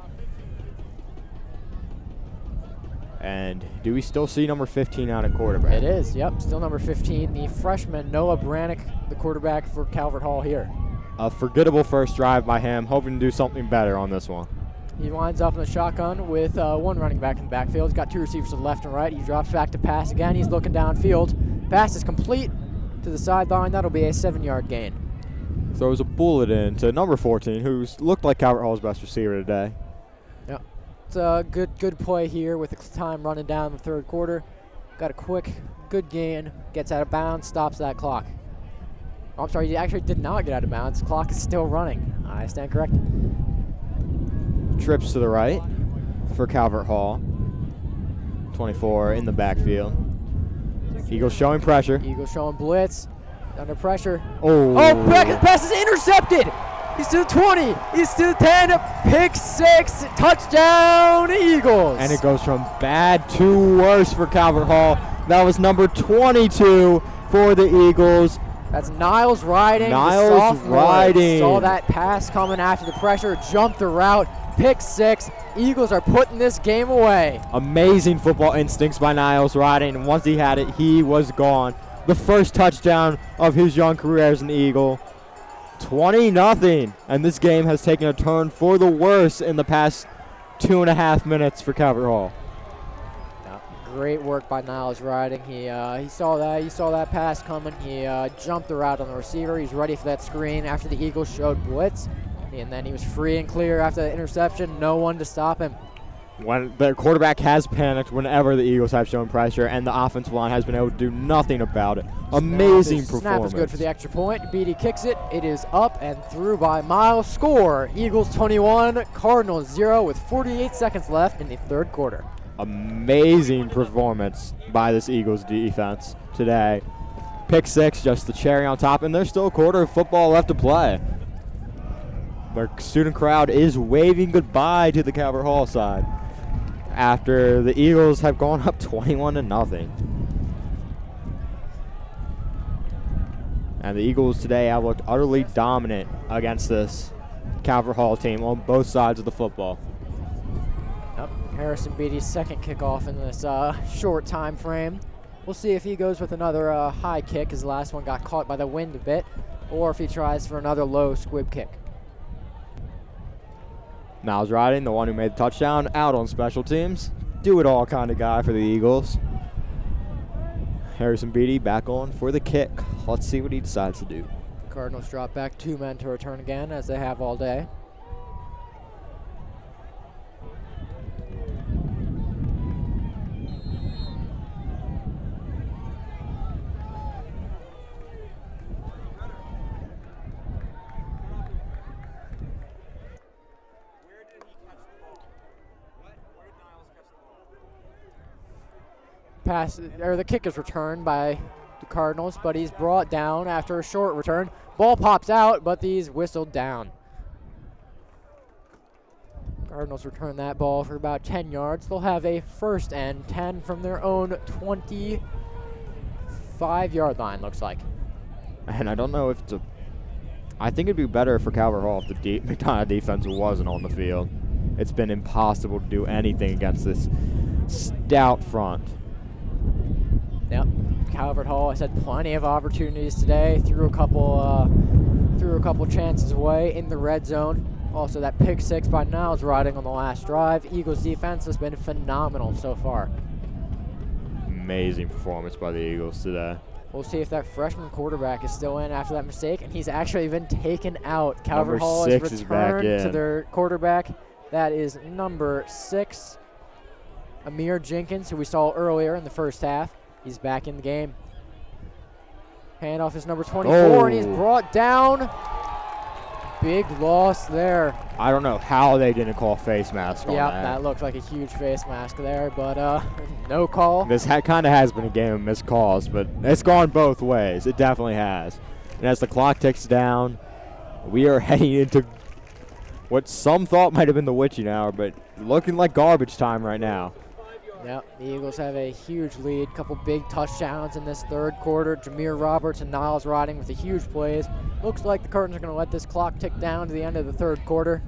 And do we still see number 15 out at quarterback? It is, yep, still number 15, the freshman Noah Brannick, the quarterback for Calvert Hall here. A forgettable first drive by him, hoping to do something better on this one. He winds up in the shotgun with one running back in the backfield. He's got two receivers to the left and right. He drops back to pass again. He's looking downfield. Pass is complete to the sideline. That'll be a 7-yard gain. Throws a bullet in to number 14, who's looked like Calvert Hall's best receiver today. Yep. It's a good play here with the time running down the third quarter. Got a quick, good gain. Gets out of bounds, stops that clock. Oh, I'm sorry, he actually did not get out of bounds. Clock is still running. I stand corrected. Trips to the right for Calvert Hall. 24 in the backfield. Eagles showing pressure. Eagles showing blitz. Under pressure. Oh, Pass is intercepted. He's to the 20. He's to the 10. Pick 6. Touchdown, Eagles. and it goes from bad to worse for Calvert Hall. That was number 22 for the Eagles. That's Niles Riding. Niles the sophomore. Riding. Saw that pass coming after the pressure. Jumped the route. Pick 6. Eagles are putting this game away. Amazing football instincts by Niles Riding, and once he had it, he was gone. The first touchdown of his young career as an Eagle. 20-0, and this game has taken a turn for the worse in the past 2.5 minutes for Calvert Hall. Great work by Niles Riding. He saw that. He saw that pass coming. He jumped the route on the receiver. He's ready for that screen after the Eagles showed blitz, and then he was free and clear after the interception. No one to stop him. When the quarterback has panicked whenever the Eagles have shown pressure, and the offensive line has been able to do nothing about it. Amazing performance. Snap is good for the extra point. Beatty kicks it. It is up and through by Miles. Score, Eagles 21, Cardinals 0 with 48 seconds left in the third quarter. Amazing performance by this Eagles defense today. Pick 6, just the cherry on top, and there's still a quarter of football left to play. The student crowd is waving goodbye to the Calvert Hall side after the Eagles have gone up 21-0. And the Eagles today have looked utterly dominant against this Calvert Hall team on both sides of the football. Yep. Harrison Beatty's second kickoff in this short time frame. We'll see if he goes with another high kick. His last one got caught by the wind a bit, or if he tries for another low squib kick. Niles Riding, the one who made the touchdown, out on special teams. Do-it-all kind of guy for the Eagles. Harrison Beatty back on for the kick. Let's see what he decides to do. Cardinals drop back 2 men to return again, as they have all day. The kick is returned by the Cardinals, but he's brought down after a short return. Ball pops out, but he's whistled down. Cardinals return that ball for about 10 yards. They'll have a 1st and 10 from their own 25-yard line, looks like. And I don't know if it's a... I think it'd be better for Calvert Hall if the McDonogh defense wasn't on the field. It's been impossible to do anything against this stout front. Yep, Calvert Hall has had plenty of opportunities today. Threw a couple chances away in the red zone. Also, that pick 6 by Niles Riding on the last drive. Eagles defense has been phenomenal so far. Amazing performance by the Eagles today. We'll see if that freshman quarterback is still in after that mistake, and he's actually been taken out. Calvert Hall has returned to their quarterback. That is number 6, Amir Jenkins, who we saw earlier in the first half. He's back in the game. Handoff is number 24, and he's brought down. Big loss there. I don't know how they didn't call face mask on that. Yeah, that looked like a huge face mask there, but no call. This kind of has been a game of missed calls, but it's gone both ways. It definitely has. And as the clock ticks down, we are heading into what some thought might have been the witching hour, but looking like garbage time right now. Yep, the Eagles have a huge lead. Couple big touchdowns in this third quarter. Jameer Roberts and Niles Riding with the huge plays. Looks like the Cardinals are going to let this clock tick down to the end of the third quarter.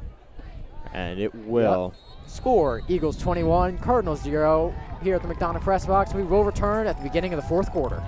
And it will. Yep. Score, Eagles 21, Cardinals 0 here at the McDonogh press box. We will return at the beginning of the fourth quarter.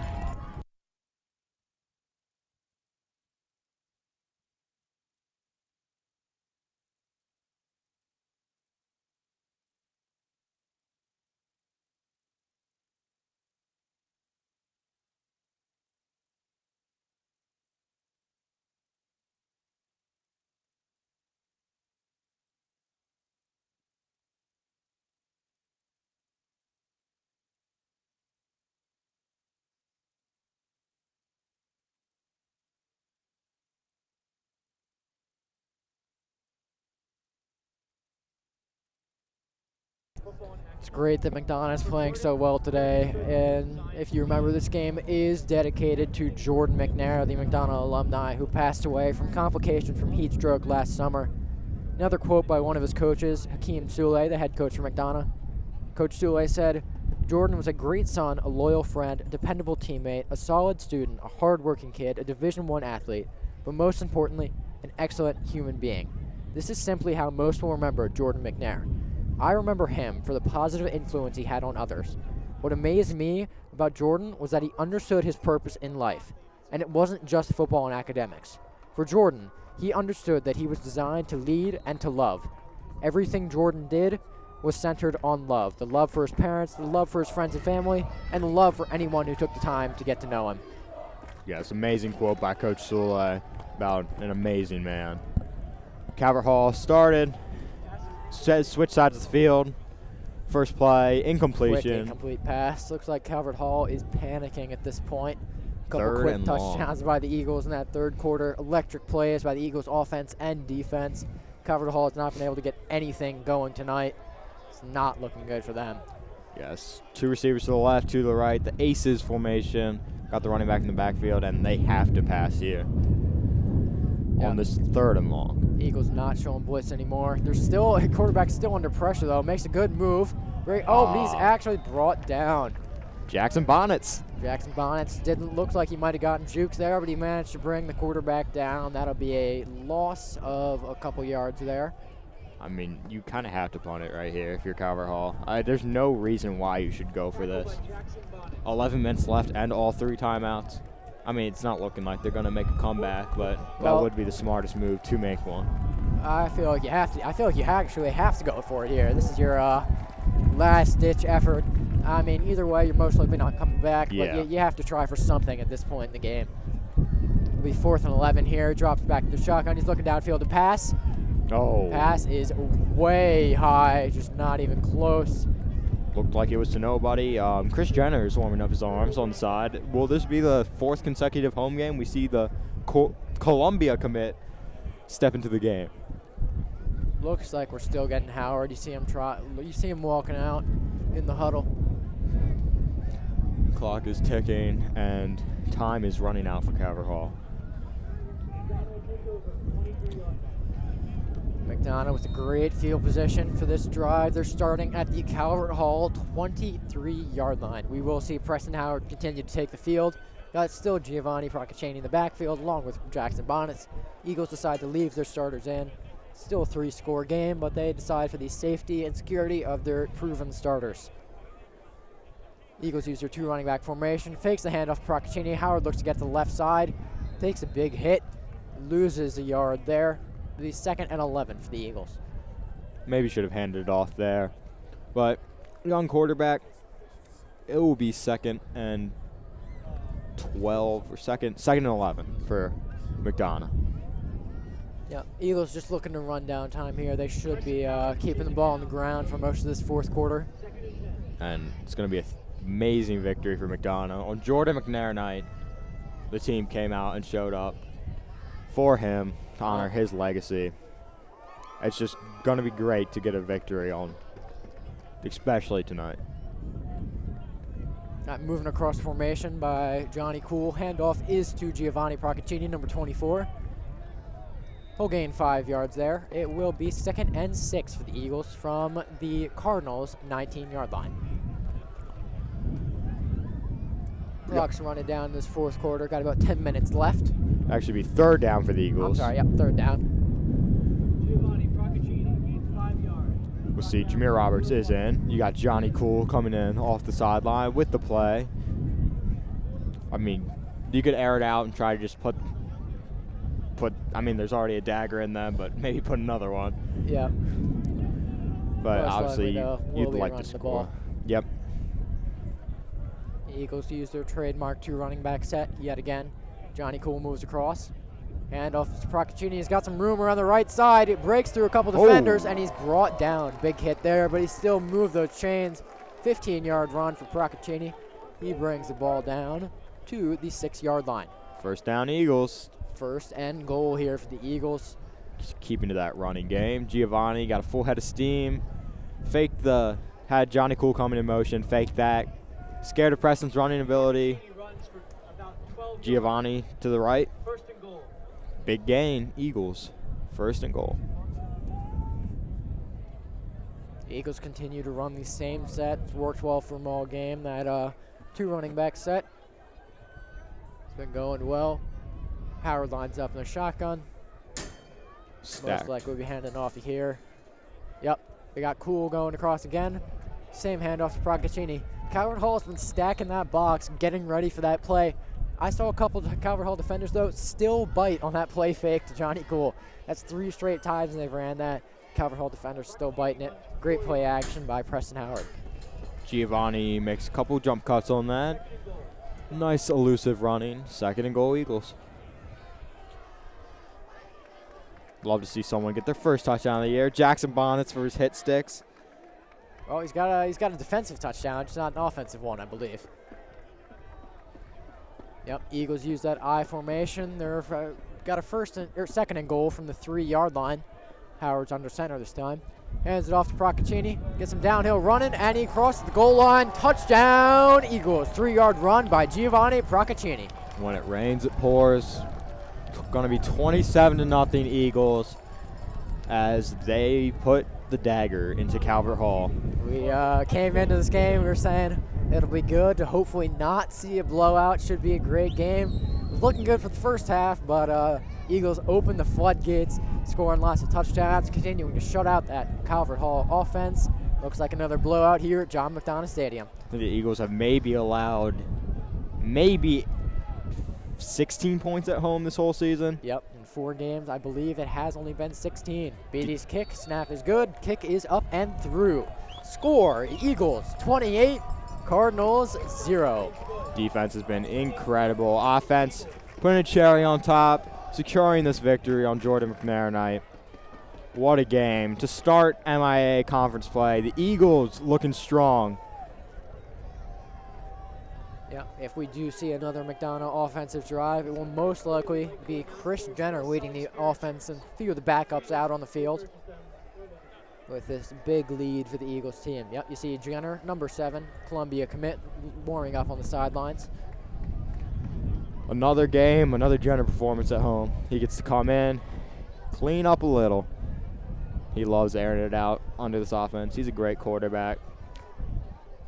It's great that McDonogh is playing so well today, and if you remember, this game is dedicated to Jordan McNair, the McDonogh alumni who passed away from complications from heat stroke last summer. Another quote by one of his coaches, Hakeem Souley, the head coach for McDonogh. Coach Souley said, "Jordan was a great son, a loyal friend, a dependable teammate, a solid student, a hard-working kid, a Division I athlete, but most importantly, an excellent human being. This is simply how most will remember Jordan McNair. I remember him for the positive influence he had on others. What amazed me about Jordan was that he understood his purpose in life, and it wasn't just football and academics. For Jordan, he understood that he was designed to lead and to love. Everything Jordan did was centered on love, the love for his parents, the love for his friends and family, and the love for anyone who took the time to get to know him." Yes, amazing quote by Coach Souley about an amazing man. Calvert Hall started, switch sides of the field. First play, Quick incompletion. incomplete pass. Looks like Calvert Hall is panicking at this point. Couple Third quick and long. touchdowns by the Eagles in that third quarter. Electric plays by the Eagles offense and defense. Calvert Hall has not been able to get anything going tonight. It's not looking good for them. Yes, two receivers to the left, two to the right. The Aces formation. Got the running back in the backfield, and they have to pass here on this third and long. Eagles not showing blitz anymore. There's still a quarterback still under pressure though. Makes a good move. But he's actually brought down. Jackson Bonnets. Jackson Bonnets didn't look like he might have gotten jukes there, but he managed to bring the quarterback down. That'll be a loss of a couple yards there. I mean, you kind of have to punt it right here if you're Calvert Hall. There's no reason why you should go for this. 11 minutes left and all 3 timeouts. I mean, it's not looking like they're going to make a comeback, but that would be the smartest move to make one. I feel like you have to. I feel like you actually have to go for it here. This is your last-ditch effort. I mean, either way, you're most likely not coming back, but you have to try for something at this point in the game. It'll be 4th and 11 here. Drops back to the shotgun. He's looking downfield to pass. Oh. Pass is way high, just not even close. Looked like it was to nobody. Chris Jenner is warming up his arms on the side. Will this be the 4th consecutive home game? We see the Columbia commit step into the game. Looks like we're still getting Howard. You see him walking out in the huddle. Clock is ticking, and time is running out for Calvert Hall. McDonogh with a great field position for this drive. They're starting at the Calvert Hall 23-yard line. We will see Preston Howard continue to take the field. Got still Giovanni Procaccini in the backfield along with Jackson Bonnets. Eagles decide to leave their starters in. Still a 3-score game, but they decide for the safety and security of their proven starters. Eagles use their 2 running back formation. Fakes the handoff to Procaccini. Howard looks to get to the left side. Takes a big hit. Loses a yard there. The 2nd and 11 for the Eagles. Maybe should have handed it off there. But young quarterback, it will be 2nd and 12 or 2nd and 11 for McDonogh. Yeah, Eagles just looking to run down time here. They should be keeping the ball on the ground for most of this 4th quarter. And it's going to be an amazing victory for McDonogh. On Jordan McNair night, the team came out and showed up for him to honor his legacy. It's just going to be great to get a victory on, especially tonight. Moving across formation by Johnny Cool. Handoff is to Giovanni Procaccini, number 24. He'll gain 5 yards there. It will be 2nd and 6 for the Eagles from the Cardinals' 19-yard line. Clock's running down in this 4th quarter. Got about 10 minutes left. Actually be 3rd down for the Eagles. I'm sorry, yep, 3rd down. Giovanni Procaccini gains 5 yards. We'll see. Jameer Roberts is in. You got Johnny Cool coming in off the sideline with the play. I mean, you could air it out and try to just put. I mean, there's already a dagger in them, but maybe put another one. Yeah. But Most obviously, likely, you'd we'll be like to running the score. ball. Yep. The Eagles use their trademark 2 running back set yet again. Johnny Cool moves across. Hand off to Procaccini. He's got some room around the right side. It breaks through a couple defenders, and he's brought down. Big hit there, but he still moved those chains. 15-yard run for Procaccini. He brings the ball down to the 6-yard line. First down, Eagles. First and goal here for the Eagles. Just keeping to that running game. Giovanni got a full head of steam. Had Johnny Cool coming in motion. Faked that. Scared of Preston's running ability. He runs for about 12 Giovanni to the right. First and goal. Big gain, Eagles. First and goal. The Eagles continue to run the same set. It's worked well for them all game. That 2 running back set. It's been going well. Howard lines up in the shotgun. Stacked. Most likely we'll be handing off here. Yep, we got Cool going across again. Same handoff to Procaccini. Calvert Hall has been stacking that box, getting ready for that play. I saw a couple of Calvert Hall defenders, though, still bite on that play fake to Johnny Cool. That's 3 straight times they've ran that. Calvert Hall defenders still biting it. Great play action by Preston Howard. Giovanni makes a couple jump cuts on that. Nice elusive running. Second and goal, Eagles. Love to see someone get their first touchdown of the year. Jackson Bonnets for his hit sticks. Well, he's got a defensive touchdown, just not an offensive one, I believe. Yep, Eagles use that I formation. They're got a second and goal from the 3-yard line. Howard's under center this time. Hands it off to Procaccini. Gets him downhill running, and he crosses the goal line. Touchdown, Eagles. 3-yard run by Giovanni Procaccini. When it rains, it pours. Going to be 27-0 Eagles as they put the dagger into Calvert Hall. We came into this game, we were saying it'll be good to hopefully not see a blowout. Should be a great game. It was looking good for the first half, but Eagles opened the floodgates, scoring lots of touchdowns, continuing to shut out that Calvert Hall offense. Looks like another blowout here at John McDonogh Stadium. The Eagles have maybe allowed 16 points at home this whole season. Yep, in 4 games, I believe it has only been 16. Beatty's kick, snap is good, kick is up and through. Score, Eagles 28, Cardinals 0. Defense has been incredible. Offense putting a cherry on top, securing this victory on Jordan McNair night. What a game. To start MIA conference play, the Eagles looking strong. Yeah, if we do see another McDonogh offensive drive, it will most likely be Chris Jenner leading the offense and a few of the backups out on the field with this big lead for the Eagles team. Yep, you see Jenner, number 7, Columbia commit, warming up on the sidelines. Another game, another Jenner performance at home. He gets to come in, clean up a little. He loves airing it out under this offense. He's a great quarterback.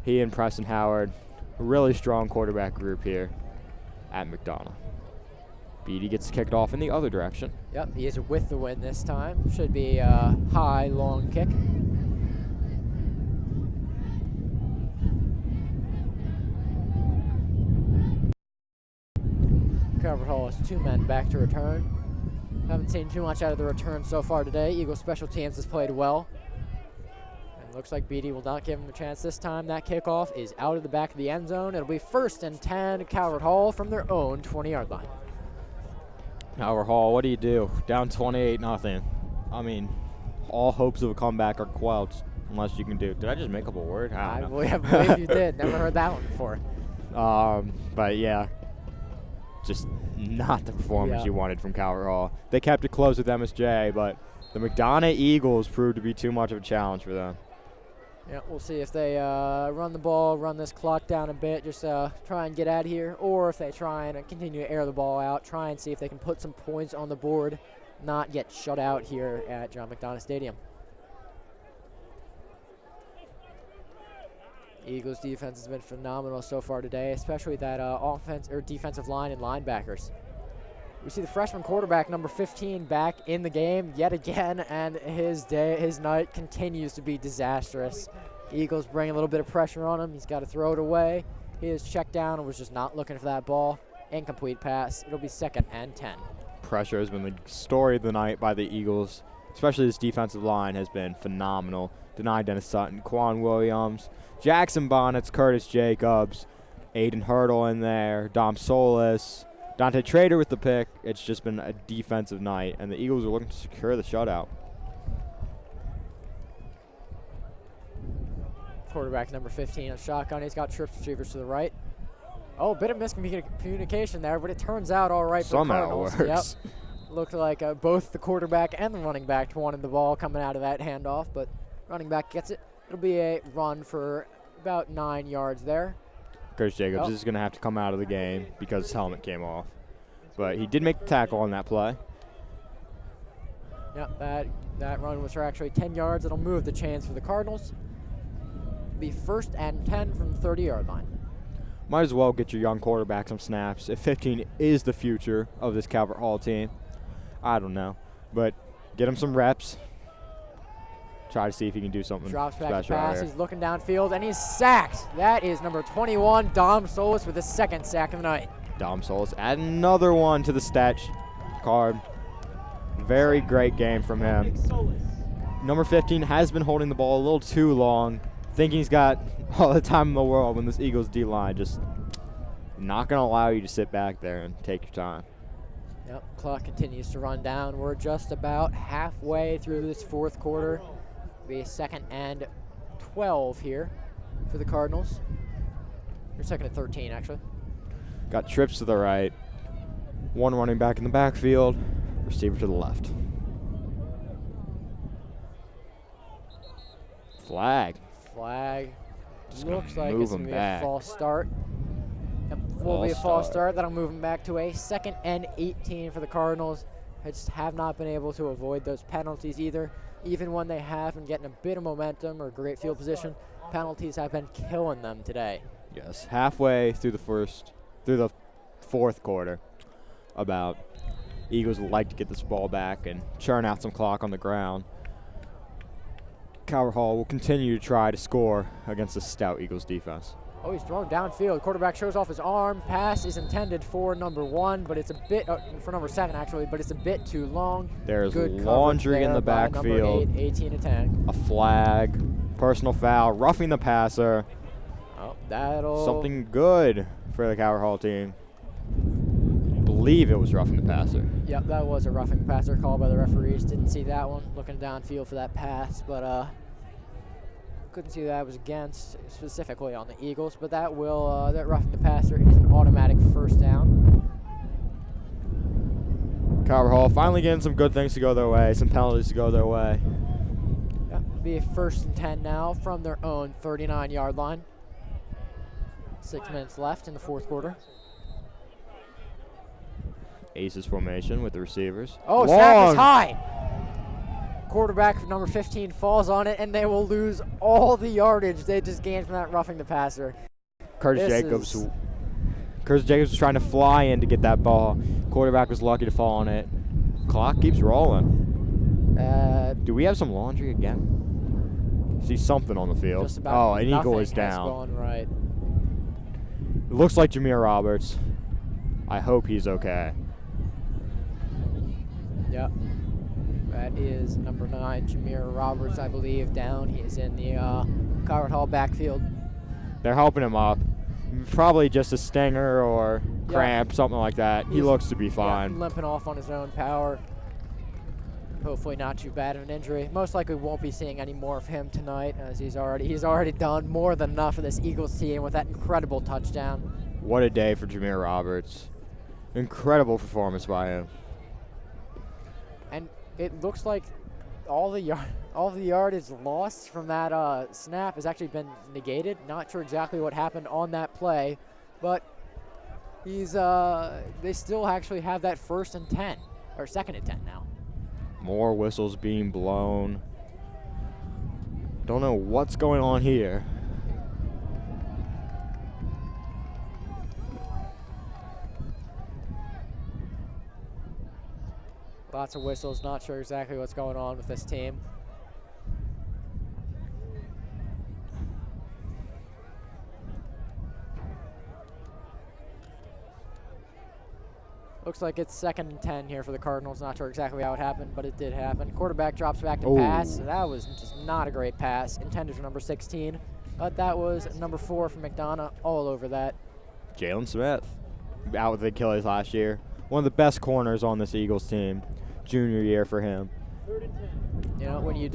He and Preston Howard, a really strong quarterback group here at McDonogh. Beatty gets kicked off in the other direction. Yep, he is with the win this time. Should be a high, long kick. Calvert Hall has 2 men back to return. Haven't seen too much out of the return so far today. Eagles special teams has played well. And looks like Beatty will not give him a chance this time. That kickoff is out of the back of the end zone. It'll be 1st and 10, Calvert Hall from their own 20-yard line. Calvert Hall, what do you do? Down 28-0. I mean, all hopes of a comeback are quelled unless you can do. Did I just make up a word? I don't know. I believe you did. Never heard that one before. But yeah, just not the performance Yeah. you wanted from Calvert Hall. They kept it close with MSJ, but the McDonogh Eagles proved to be too much of a challenge for them. Yeah, we'll see if they run the ball, run this clock down a bit, just try and get out of here, or if they try and continue to air the ball out, try and see if they can put some points on the board, not get shut out here at John McDonogh Stadium. Eagles defense has been phenomenal so far today, especially that offense or defensive line and linebackers. We see the freshman quarterback, number 15, back in the game yet again, and his night continues to be disastrous. Eagles bring a little bit of pressure on him. He's got to throw it away. He is checked down and was just not looking for that ball. Incomplete pass. It'll be 2nd and 10. Pressure has been the story of the night by the Eagles. Especially this defensive line has been phenomenal. Denied Dennis Sutton, Quan Williams, Jackson Bonnets, Curtis Jacobs, Aiden Hurdle in there, Dom Solis, Dante Trader with the pick. It's just been a defensive night, and the Eagles are looking to secure the shutout. Quarterback number 15 on shotgun. He's got trips receivers to the right. Oh, a bit of miscommunication there, but it turns out all right for the Cardinals. Somehow it works. Yep. Looked like both the quarterback and the running back wanted the ball coming out of that handoff, but running back gets it. It'll be a run for about 9 yards there. Curtis Jacobs is going to have to come out of the game because his helmet came off. But he did make the tackle on that play. Yep, that run was for actually 10 yards. It'll move the chains for the Cardinals. Be 1st and 10 from the 30-yard line. Might as well get your young quarterback some snaps. If 15 is the future of this Calvert Hall team, I don't know. But get him some reps. Try to see if he can do something Drops back special to pass. out He's looking downfield, and he's sacked. That is number 21, Dom Solis, with his 2nd sack of the night. Dom Solis add another one to the stat card. Very great game from him. Number 15 has been holding the ball a little too long, thinking he's got all the time in the world when this Eagles D-line just not going to allow you to sit back there and take your time. Yep, clock continues to run down. We're just about halfway through this 4th quarter. Be 2nd and 12 here for the Cardinals. Or 2nd and 13, actually. Got trips to the right. One running back in the backfield. Receiver to the left. Flag. Just looks like it's going to be a false start. Yep, will be a false start. That'll move them back to a 2nd and 18 for the Cardinals. They just have not been able to avoid those penalties either. Even when they have been getting a bit of momentum or great field position, penalties have been killing them today. Yes, halfway through the 4th quarter, about Eagles would like to get this ball back and churn out some clock on the ground. Calvert Hall will continue to try to score against the stout Eagles defense. Oh, he's thrown downfield. Quarterback shows off his arm. Pass is intended for number 1, but it's a bit for number 7 actually, but it's a bit too long. There's Good laundry in the backfield. Number 8, 18-10. A flag, personal foul, roughing the passer. Oh, that'll Something good for the Calvert Hall team. I believe it was roughing the passer. Yep, that was a roughing passer call by the referees. Didn't see that one. Looking downfield for that pass, but couldn't see that was against specifically on the Eagles. But that will that roughing the passer is an automatic 1st down. Calvert Hall finally getting some good things to go their way, some penalties to go their way. Yep, be a 1st and 10 now from their own 39-yard line. 6 minutes left in the 4th quarter. Aces formation with the receivers. Oh, snap is high. Quarterback number 15 falls on it, and they will lose all the yardage they just gained from that roughing the passer. Curtis Jacobs was trying to fly in to get that ball. Quarterback was lucky to fall on it. Clock keeps rolling. Do we have some laundry again? See something on the field. Just about an Eagle is nothing has down. gone right. It looks like Jameer Roberts. I hope he's okay. Yep. That is number 9, Jameer Roberts, I believe, down. He is in the Calvert Hall backfield. They're helping him up. Probably just a stinger or cramp, something like that. He looks to be fine. Limping off on his own power. Hopefully not too bad of an injury. Most likely won't be seeing any more of him tonight, as he's already done more than enough for this Eagles team with that incredible touchdown. What a day for Jameer Roberts. Incredible performance by him. And it looks like all the yardage lost from that snap has actually been negated. Not sure exactly what happened on that play, but they still actually have that 1st and 10 or 2nd and 10 now. More whistles being blown. Don't know what's going on here. Lots of whistles. Not sure exactly what's going on with this team. Looks like it's 2nd and 10 here for the Cardinals. Not sure exactly how it happened, but it did happen. Quarterback drops back to pass. So that was just not a great pass. Intended for number 16, but that was number 4 for McDonogh all over that. Jalen Smith, out with the Achilles last year. One of the best corners on this Eagles team. Junior year for him. 3rd and 10. You know, when you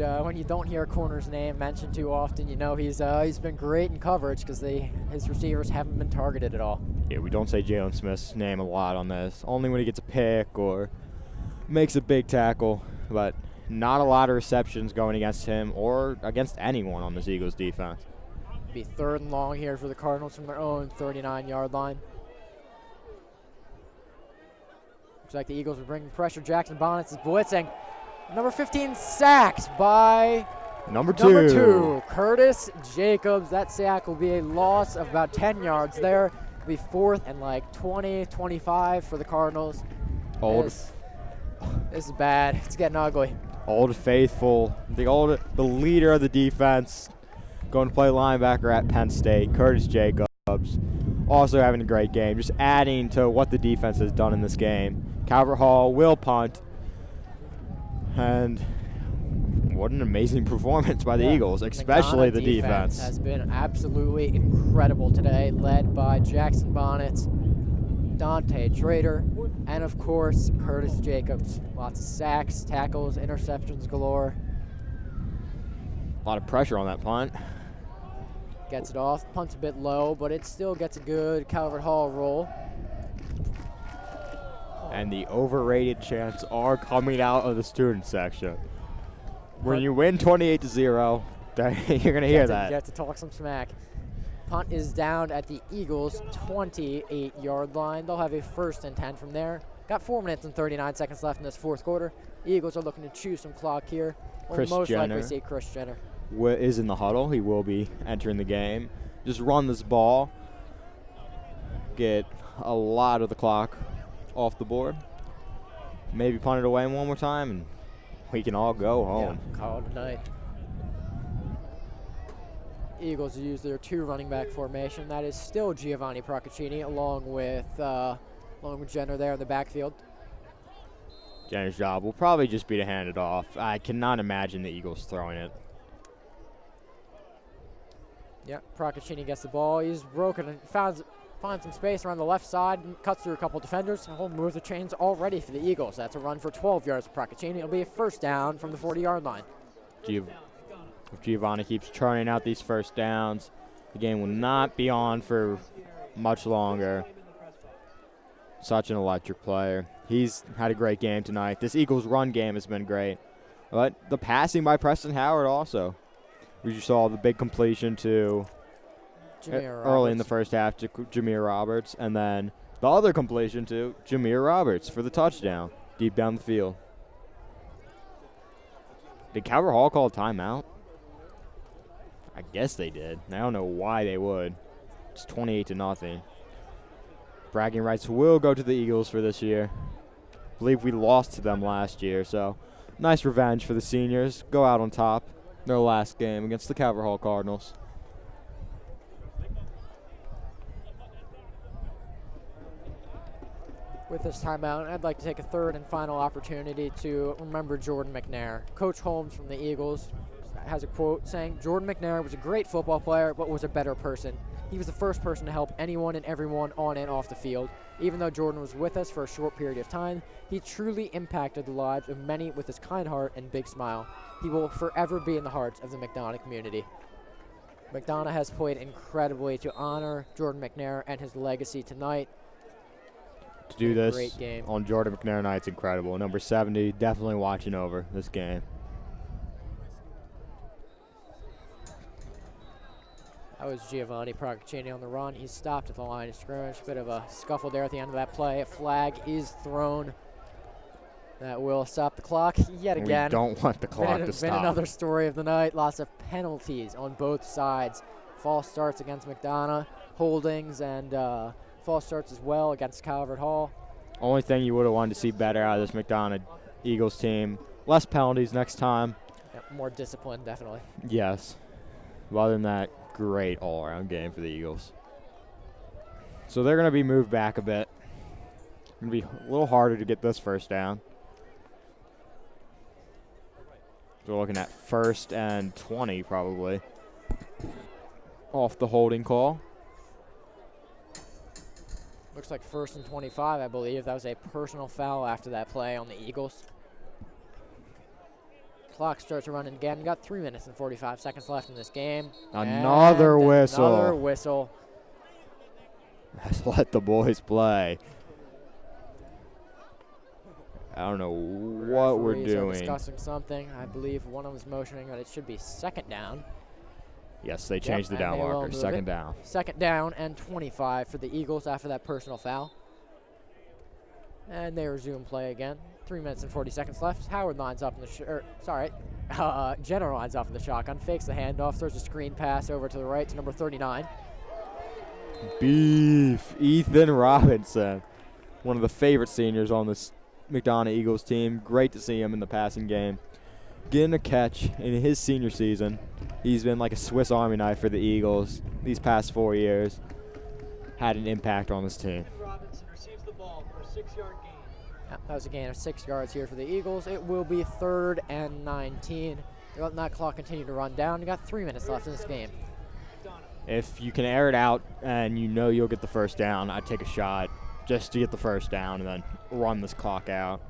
don't hear a corner's name mentioned too often, you know he's been great in coverage because his receivers haven't been targeted at all. Yeah, we don't say Jalen Smith's name a lot on this. Only when he gets a pick or makes a big tackle, but not a lot of receptions going against him or against anyone on this Eagles defense. Be 3rd and long here for the Cardinals from their own 39-yard line. Looks like the Eagles are bringing pressure. Jackson Bonnets is blitzing. Number 15 sacked by Number two, Curtis Jacobs. That sack will be a loss of about 10 yards there. It'll be 4th and like 20, 25 for the Cardinals. This is bad. It's getting ugly. Old Faithful, the leader of the defense, going to play linebacker at Penn State, Curtis Jacobs. Also having a great game, just adding to what the defense has done in this game. Calvert Hall will punt. And what an amazing performance by the Eagles, especially the defense. Has been absolutely incredible today, led by Jackson Bonnets, Dante Trader, and of course Curtis Jacobs. Lots of sacks, tackles, interceptions galore. A lot of pressure on that punt. Gets it off, punts a bit low, but it still gets a good Calvert Hall roll. And the overrated chants are coming out of the student section. When you win 28-0, you're going to hear that. You have to talk some smack. Punt is down at the Eagles' 28-yard line. They'll have a 1st and 10 from there. Got 4 minutes and 39 seconds left in this 4th quarter. The Eagles are looking to chew some clock here. We'll most likely see Chris Jenner. Is in the huddle. He will be entering the game. Just run this ball. Get a lot of the clock off the board. Maybe punt it away one more time, and we can all go home. Yeah, call it a night. Eagles use their 2 running back formation. That is still Giovanni Procaccini along with Jenner there in the backfield. Jenner's job will probably just be to hand it off. I cannot imagine the Eagles throwing it. Yeah, Procaccini gets the ball. He's broken and finds some space around the left side and cuts through a couple defenders. And he'll move the chains already for the Eagles. That's a run for 12 yards for Procaccini. It'll be a 1st down from the 40-yard line. If Giovanni keeps churning out these 1st downs, the game will not be on for much longer. Such an electric player. He's had a great game tonight. This Eagles run game has been great. But the passing by Preston Howard also. We saw the big completion to early in the 1st half to Jameer Roberts, and then the other completion to Jameer Roberts for the touchdown deep down the field. Did Calvert Hall call a timeout? I guess they did. I don't know why they would. It's 28-0. Bragging rights will go to the Eagles for this year. I believe we lost to them last year, so nice revenge for the seniors. Go out on top. Their last game against the Calvert Hall Cardinals. With this timeout, I'd like to take a 3rd and final opportunity to remember Jordan McNair. Coach Holmes from the Eagles has a quote saying, "Jordan McNair was a great football player, but was a better person. He was the first person to help anyone and everyone on and off the field. Even though Jordan was with us for a short period of time, he truly impacted the lives of many with his kind heart and big smile. He will forever be in the hearts of the McDonogh community." McDonogh has played incredibly to honor Jordan McNair and his legacy tonight. To do this great game on Jordan McNair night's incredible. Number 70, definitely watching over this game. That was Giovanni Procaccini on the run. He's stopped at the line of scrimmage. Bit of a scuffle there at the end of that play. A flag is thrown. That will stop the clock yet again. We don't want the clock to stop. Been another story of the night. Lots of penalties on both sides. False starts against McDonogh, holdings, and false starts as well against Calvert Hall. Only thing you would have wanted to see better out of this McDonogh Eagles team. Less penalties next time. Yep, more discipline, definitely. Yes. But other than that, great all-around game for the Eagles. So they're going to be moved back a bit. Going to be a little harder to get this first down. So we're looking at 1st and 20 probably. Off the holding call. Looks like 1st and 25, I believe. That was a personal foul after that play on the Eagles. Clock starts running again. Got 3 minutes and 45 seconds left in this game. Another And whistle. Another whistle. Let's let the boys play. I don't know what we're Referees are doing. discussing something. I believe one of them is motioning that it should be 2nd down. Yes, they changed the and down they will marker. move 2nd it. down. 2nd down and 25 for the Eagles after that personal foul. And they resume play again. 3 minutes and 40 seconds left. Howard lines up in the Jenner lines up in the shotgun, fakes the handoff, throws a screen pass over to the right to number 39. Beef. Ethan Robinson. One of the favorite seniors on this McDonogh Eagles team. Great to see him in the passing game. Getting a catch in his senior season. He's been like a Swiss Army knife for the Eagles these past 4 years. Had an impact on this team. Robinson receives the ball for a 6-yard gain. Yep, that was a gain of 6 yards here for the Eagles. It will be 3rd and 19. They're letting that clock continue to run down. You got 3 minutes left in this game. If you can air it out and you know you'll get the first down, I'd take a shot just to get the first down and then run this clock out.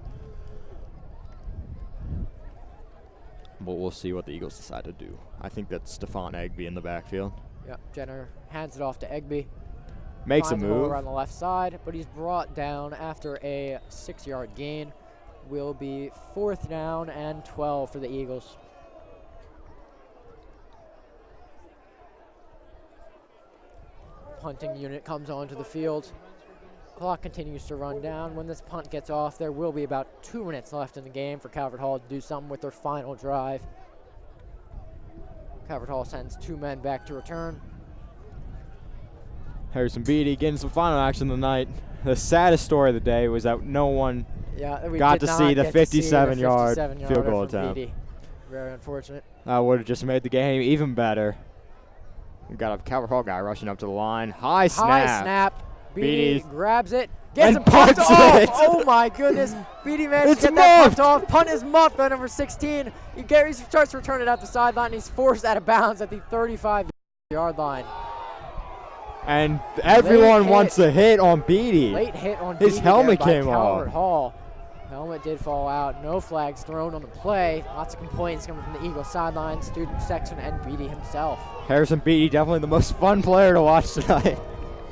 But we'll see what the Eagles decide to do. I think that's Stephon Egby in the backfield. Yep, Jenner hands it off to Egby. Makes a Finds move. over on the left side, but he's brought down after a 6-yard gain. Will be 4th down and 12 for the Eagles. Punting unit comes onto the field. Clock continues to run down. When this punt gets off, there will be about 2 minutes left in the game for Calvert Hall to do something with their final drive. Calvert Hall sends 2 men back to return. Harrison Beatty getting some final action tonight. The saddest story of the day was that no one We got did to not see the get to see 57-yard 57-yarder field goal from attempt. Beatty. Very unfortunate. Would have just made the game even better. We got a Calvert Hall guy rushing up to the line. High snap. High snap. Beatty Beatty grabs it. Gets and it pumped punts off. it. Oh my goodness. Beatty managed It's to get that muffed. pumped off. Punt is muffed by number 16. He starts to return it at the sideline. He's forced out of bounds at the 35-yard line. And everyone hit. wants a hit on Beatty. Late hit on His Beatty helmet there by came Calvert off. Hall. Helmet did fall out. No flags thrown on the play. Lots of complaints coming from the Eagles sideline, student section, and Beatty himself. Harrison Beatty, definitely the most fun player to watch tonight.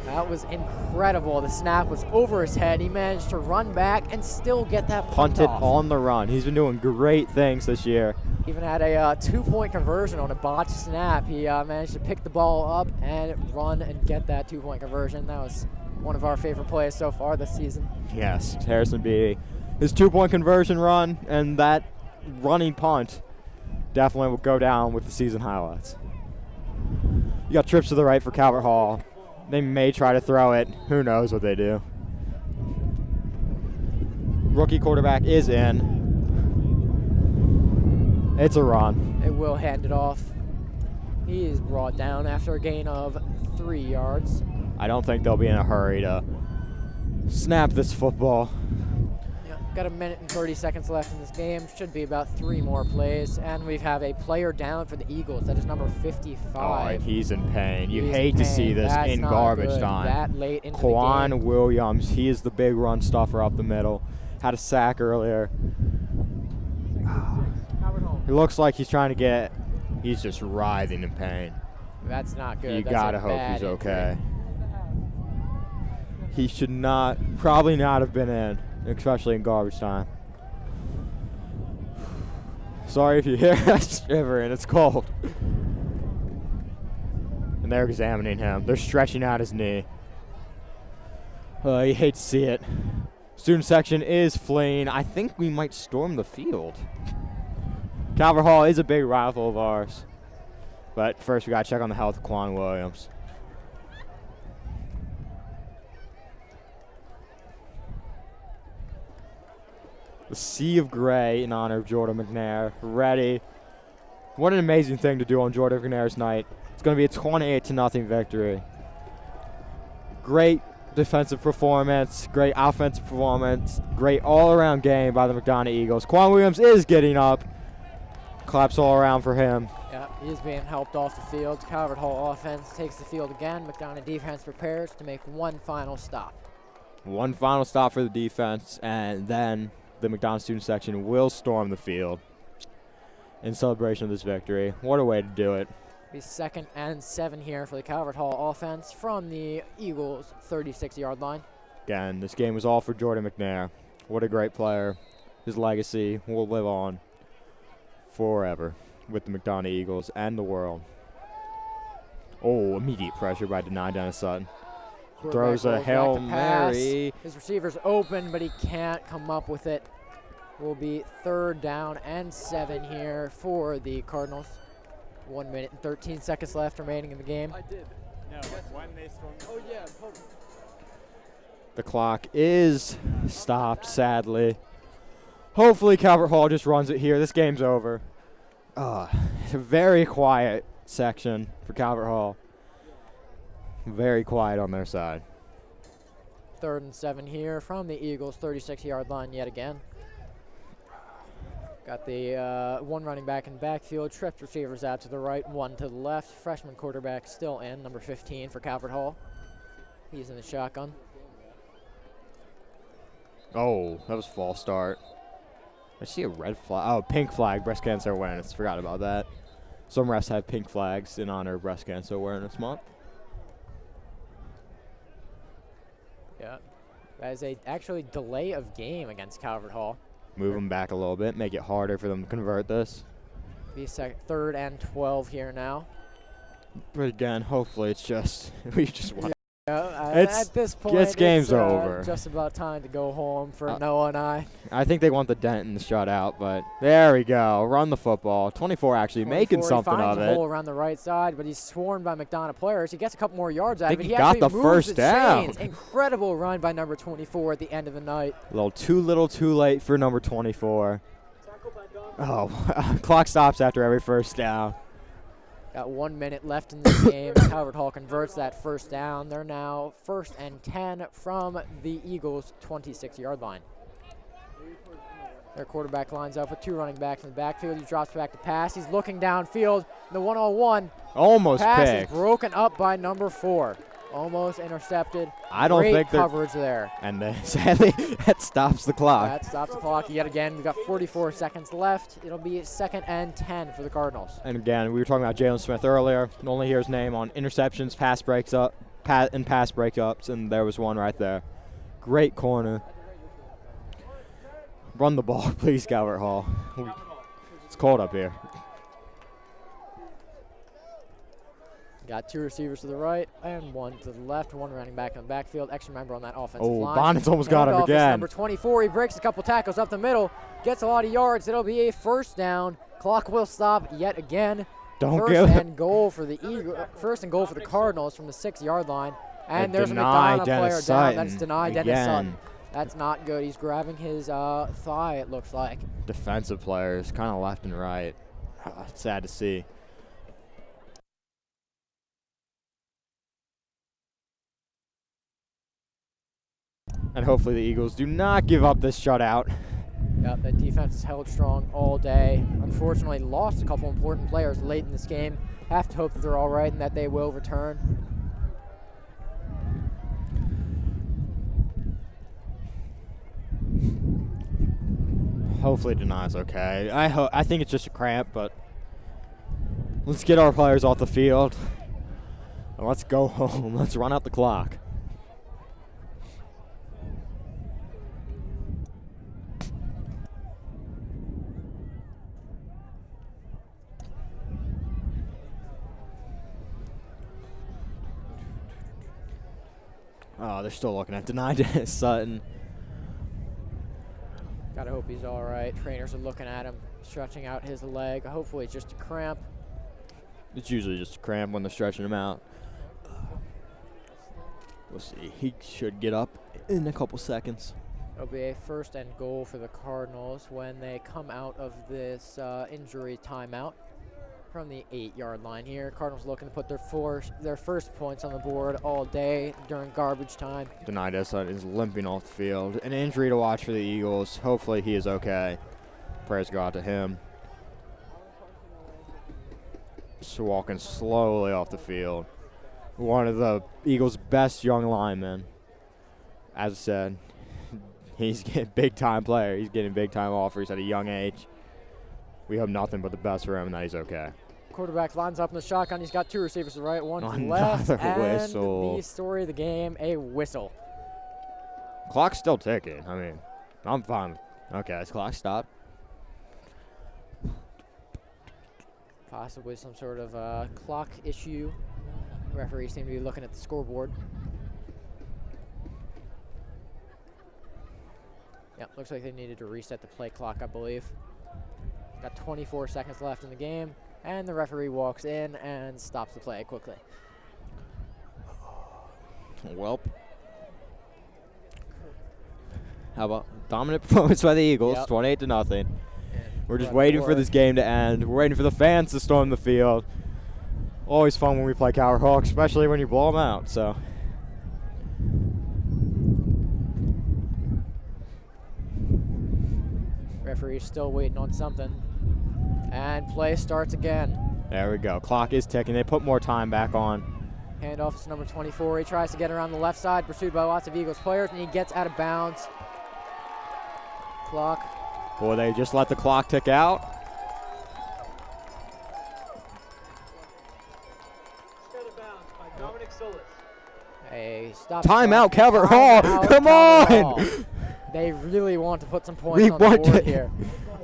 That was incredible. The snap was over his head. He managed to run back and still get that punt Punted off. on the run. He's been doing great things this year. Even had a 2-point conversion on a botched snap. He managed to pick the ball up and run and get that 2-point conversion. That was one of our favorite plays so far this season. Yes, Harrison Beatty. His 2-point conversion run and that running punt definitely will go down with the season highlights. You got trips to the right for Calvert Hall. They may try to throw it. Who knows what they do. Rookie quarterback is in. It's a run. It will hand it off. He is brought down after a gain of 3 yards. I don't think they'll be in a hurry to snap this football. Yeah, got a minute and 30 seconds left in this game. Should be about 3 more plays. And we have a player down for the Eagles. That is number 55. Oh, he's in pain. You He's hate in to see pain. this That's in not garbage good. time. That late into the Quan game. Williams, he is the big run stuffer up the middle. Had a sack earlier. He looks like he's trying to get, he's just writhing in pain. That's not good. You That's gotta a hope bad he's injury. okay. He should probably not have been in, especially in garbage time. Sorry if you hear us shivering, it's cold. And they're examining him. They're stretching out his knee. You hate to see it. Student section is fleeing. I think we might storm the field. Calvert Hall is a big rival of ours. But first we gotta check on the health of Quan Williams. The sea of gray in honor of Jordan McNair. Ready. What an amazing thing to do on Jordan McNair's night. It's going to be a 28-0 victory. Great defensive performance, great offensive performance, great all-around game by the McDonogh Eagles. Quan Williams is getting up. Claps all around for him. Yeah, he's being helped off the field. Calvert Hall offense takes the field again. McDonogh defense prepares to make one final stop. One final stop for the defense, and then the McDonogh student section will storm the field in celebration of this victory. What a way to do it. Be 2nd and 7 here for the Calvert Hall offense from the Eagles' 36-yard line. Again, this game was all for Jordan McNair. What a great player. His legacy will live on forever with the McDonogh Eagles and the world. Oh, immediate pressure by Dennis Sutton. Throws a Hail Mary. His receiver's open, but he can't come up with it. Will be 3rd down and 7 here for the Cardinals. 1 minute and 13 seconds left remaining in the game. I did. No, when they stormed. Oh, yeah, totally. The clock is stopped, sadly. Hopefully Calvert Hall just runs it here. This game's over. It's a very quiet section for Calvert Hall. Very quiet on their side. 3rd and 7 here from the Eagles' 36-yard line yet again. Got the one running back in the backfield, tripped receivers out to the right, one to the left. Freshman quarterback still in, number 15 for Calvert Hall. He's in the shotgun. Oh, that was a false start. I see a red flag. Oh, pink flag, breast cancer awareness. Forgot about that. Some refs have pink flags in honor of Breast Cancer Awareness Month. Yeah, that is a actually delay of game against Calvert Hall. Move them back a little bit, make it harder for them to convert this. Be 3rd and 12 here now. But again, hopefully it's just, we just want. At this point, this game's it's over. Just about time to go home for Uh, Noah and I. I think they want the dent in the shutout, but there we go. Run the football. 24 actually making 24, something he finds of a it. hole around the right side, but he's swarmed by McDonogh players. He gets a couple more yards out of think it. he got actually the moves first the down. chains. Incredible run by number 24 at the end of the night. A little too little too late for number 24. Oh, clock stops after every first down. Got 1 minute left in this game. Calvert Hall converts that first down. They're now 1st and 10 from the Eagles' 26-yard line. Their quarterback lines up with 2 running backs in the backfield. He drops back to pass. He's looking downfield. The 1-on-1 Almost pass picked. is broken up by number 4. Almost intercepted. I don't Great think they're. coverage there. And sadly, that stops the clock. That stops the clock yet again. We've got 44 seconds left. It'll be 2nd and 10 for the Cardinals. And again, we were talking about Jalen Smith earlier. You can only hear his name on interceptions, pass breakups, and there was one right there. Great corner. Run the ball, please, Calvert Hall. It's cold up here. Got 2 receivers to the right and 1 to the left. 1 running back in the backfield. Extra member on that offensive line. Bonnet's almost got him Handoff is again. Number 24. He breaks a couple tackles up the middle. Gets a lot of yards. It'll be a 1st down. Clock will stop yet again. Don't give First it. and goal for the First and goal for the Cardinals from the 6-yard line. And there's a Deny McDonogh Dennis player down. Sutton That's denied Dennis again. Sutton. That's not good. He's grabbing his thigh, it looks like. Defensive players, kind of left and right. It's sad to see. And hopefully the Eagles do not give up this shutout. Yep, that defense has held strong all day. Unfortunately, lost a couple important players late in this game. Have to hope that they're all right and that they will return. Hopefully Denai's okay. I think it's just a cramp, but let's get our players off the field. And let's go home. Let's run out the clock. Oh, they're still looking at Dennis Sutton. Gotta hope he's all right. Trainers are looking at him, stretching out his leg. Hopefully it's just a cramp. It's usually just a cramp when they're stretching him out. We'll see. He should get up in a couple seconds. It'll be a 1st and goal for the Cardinals when they come out of this injury timeout from the 8-yard line here. Cardinals looking to put their first points on the board all day during garbage time. Domination is limping off the field. An injury to watch for the Eagles. Hopefully he is okay. Prayers go out to him. Just walking slowly off the field. One of the Eagles' best young linemen. As I said, he's getting big-time player. He's getting big-time offers at a young age. We hope nothing but the best for him and that he's okay. Quarterback lines up in the shotgun. He's got 2 receivers to the right, 1 to the Another left. And whistle. the story of the game, a whistle. Clock's still ticking. I mean, I'm fine. Okay, his clock stopped. Possibly some sort of clock issue. Referees seem to be looking at the scoreboard. Yep, looks like they needed to reset the play clock, I believe. Got 24 seconds left in the game, and the referee walks in and stops the play quickly. Welp. How about dominant performance by the Eagles, Yep. 28-0. We're just Front waiting for door. this game to end. We're waiting for the fans to storm the field. Always fun when we play Calvert Hawk, especially when you blow them out. So. Referee's still waiting on something. And play starts again. There we go. Clock is ticking. They put more time back on. Handoff is number 24. He tries to get around the left side, pursued by lots of Eagles players, and he gets out of bounds. Clock. Boy, they just let the clock tick out. Out of bounds by Dominic Solis. A stop. Timeout, Calvert Hall. Timeout, Come Calvert on. Hall. They really want to put some points We on the want board to- here.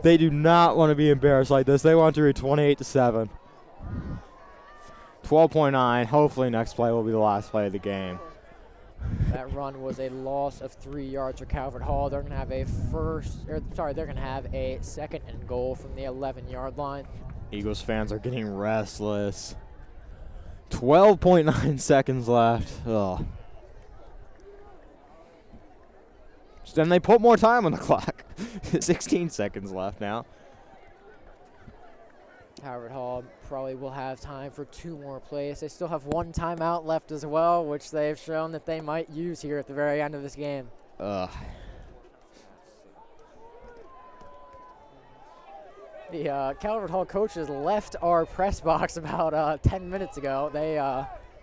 They do not want to be embarrassed like this. They want to read 28-7. 12.9. Hopefully next play will be the last play of the game. That run was a loss of 3 yards for Calvert Hall. They're going to have a they're going to have a 2nd and goal from the 11-yard line. Eagles fans are getting restless. 12.9 seconds left. Ugh. Then they put more time on the clock. 16 seconds left now. Calvert Hall probably will have time for 2 more plays. They still have 1 timeout left as well, which they've shown that they might use here at the very end of this game. The Calvert Hall coaches left our press box about 10 minutes ago. They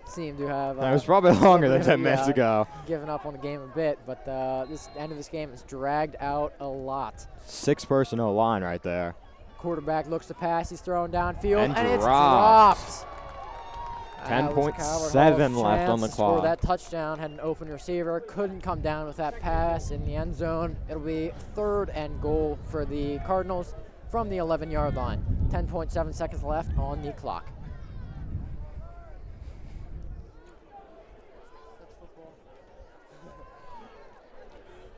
seem to have That was probably longer than really, 10 minutes ago. given up on the game a bit, but this end of this game is dragged out a lot. 6 personnel line right there. Quarterback looks to pass. He's throwing downfield, And it's dropped. dropped. 10.7 left on the Score clock. that touchdown, had an open receiver, couldn't come down with that pass in the end zone. It'll be 3rd and goal for the Cardinals from the 11-yard line. 10.7 seconds left on the clock.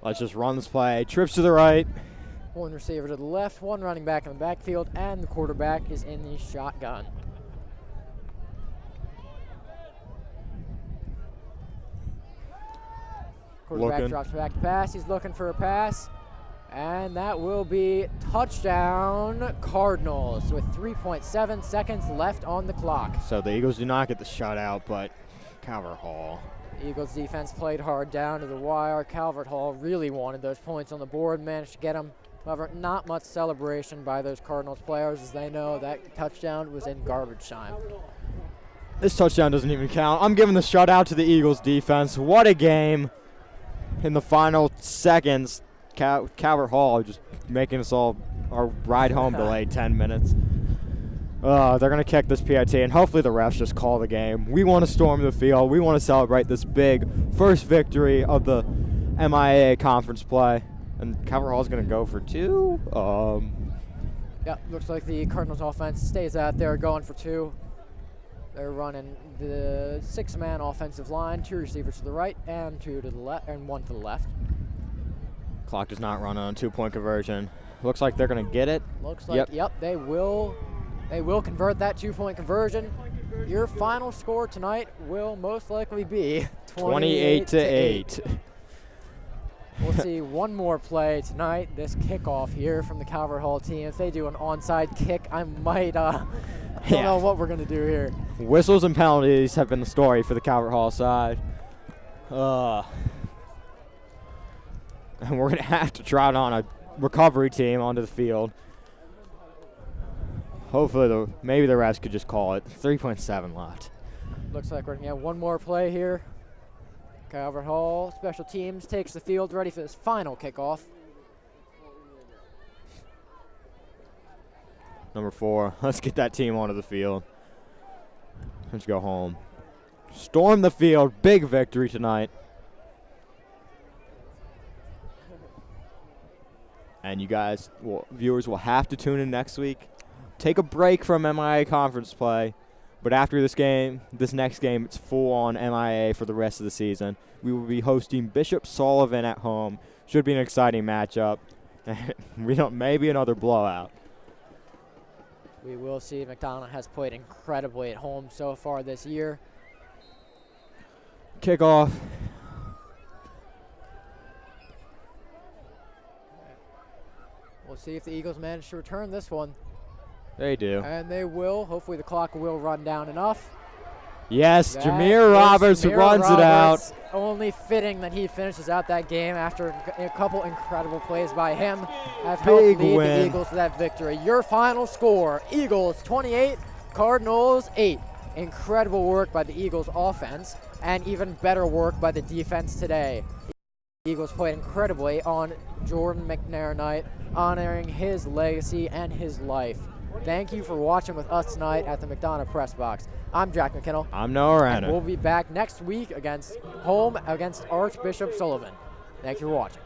Let's just run this play. Trips to the right. 1 receiver to the left, 1 running back in the backfield, and the quarterback is in the shotgun. Quarterback Looking. drops back to pass. He's looking for a pass. And that will be touchdown Cardinals with 3.7 seconds left on the clock. So the Eagles do not get the shutout, but Calvert Hall. Eagles defense played hard down to the wire. Calvert Hall really wanted those points on the board, managed to get them. However, not much celebration by those Cardinals players as they know that touchdown was in garbage time. This touchdown doesn't even count. I'm giving the shutout to the Eagles defense. What a game. In the final seconds, Calvert Hall just making us all our ride home delayed 10 minutes. They're going to kick this PIT, and hopefully the refs just call the game. We want to storm the field. We want to celebrate this big first victory of the MIAA conference play. And Calvert Hall's going to go for 2. Yep, looks like the Cardinals offense stays out there going for 2. They're running the 6-man offensive line, 2 receivers to the right and 2 to the left, and 1 to the left. Clock does not run on 2-point conversion. Looks like they're going to get it. Looks like, yep, they will convert that 2-point conversion. Your final score tonight will most likely be 28-8. We'll see one more play tonight. This kickoff here from the Calvert Hall team. If they do an onside kick, I might don't know what we're gonna do here. Whistles and penalties have been the story for the Calvert Hall side. And we're going to have to trot on a recovery team onto the field. Hopefully, maybe the refs could just call it. 3.7 left. Looks like we're going to get one more play here. Calvert Hall special teams takes the field ready for this final kickoff. Number 4, let's get that team onto the field. Let's go home. Storm the field. Big victory tonight. And you guys, viewers, will have to tune in next week. Take a break from MIA conference play. But after this next game, it's full-on MIA for the rest of the season. We will be hosting Bishop Sullivan at home. Should be an exciting matchup. Maybe another blowout. We will see. McDonogh has played incredibly at home so far this year. Kickoff. We'll see if the Eagles manage to return this one. They do. And they will. Hopefully the clock will run down enough. Yes, That Jameer is Roberts Jameer runs it out. Roberts. Only fitting that he finishes out that game after a couple incredible plays by him have helped Big lead win. the Eagles to that victory. Your final score, Eagles 28, Cardinals 8. Incredible work by the Eagles offense and even better work by the defense today. The Eagles played incredibly on Jordan McNair night, honoring his legacy and his life. Thank you for watching with us tonight at the McDonogh Press Box. I'm Jack McKinnell. I'm Noah And Rana. we'll be back next week against Archbishop Sullivan. Thank you for watching.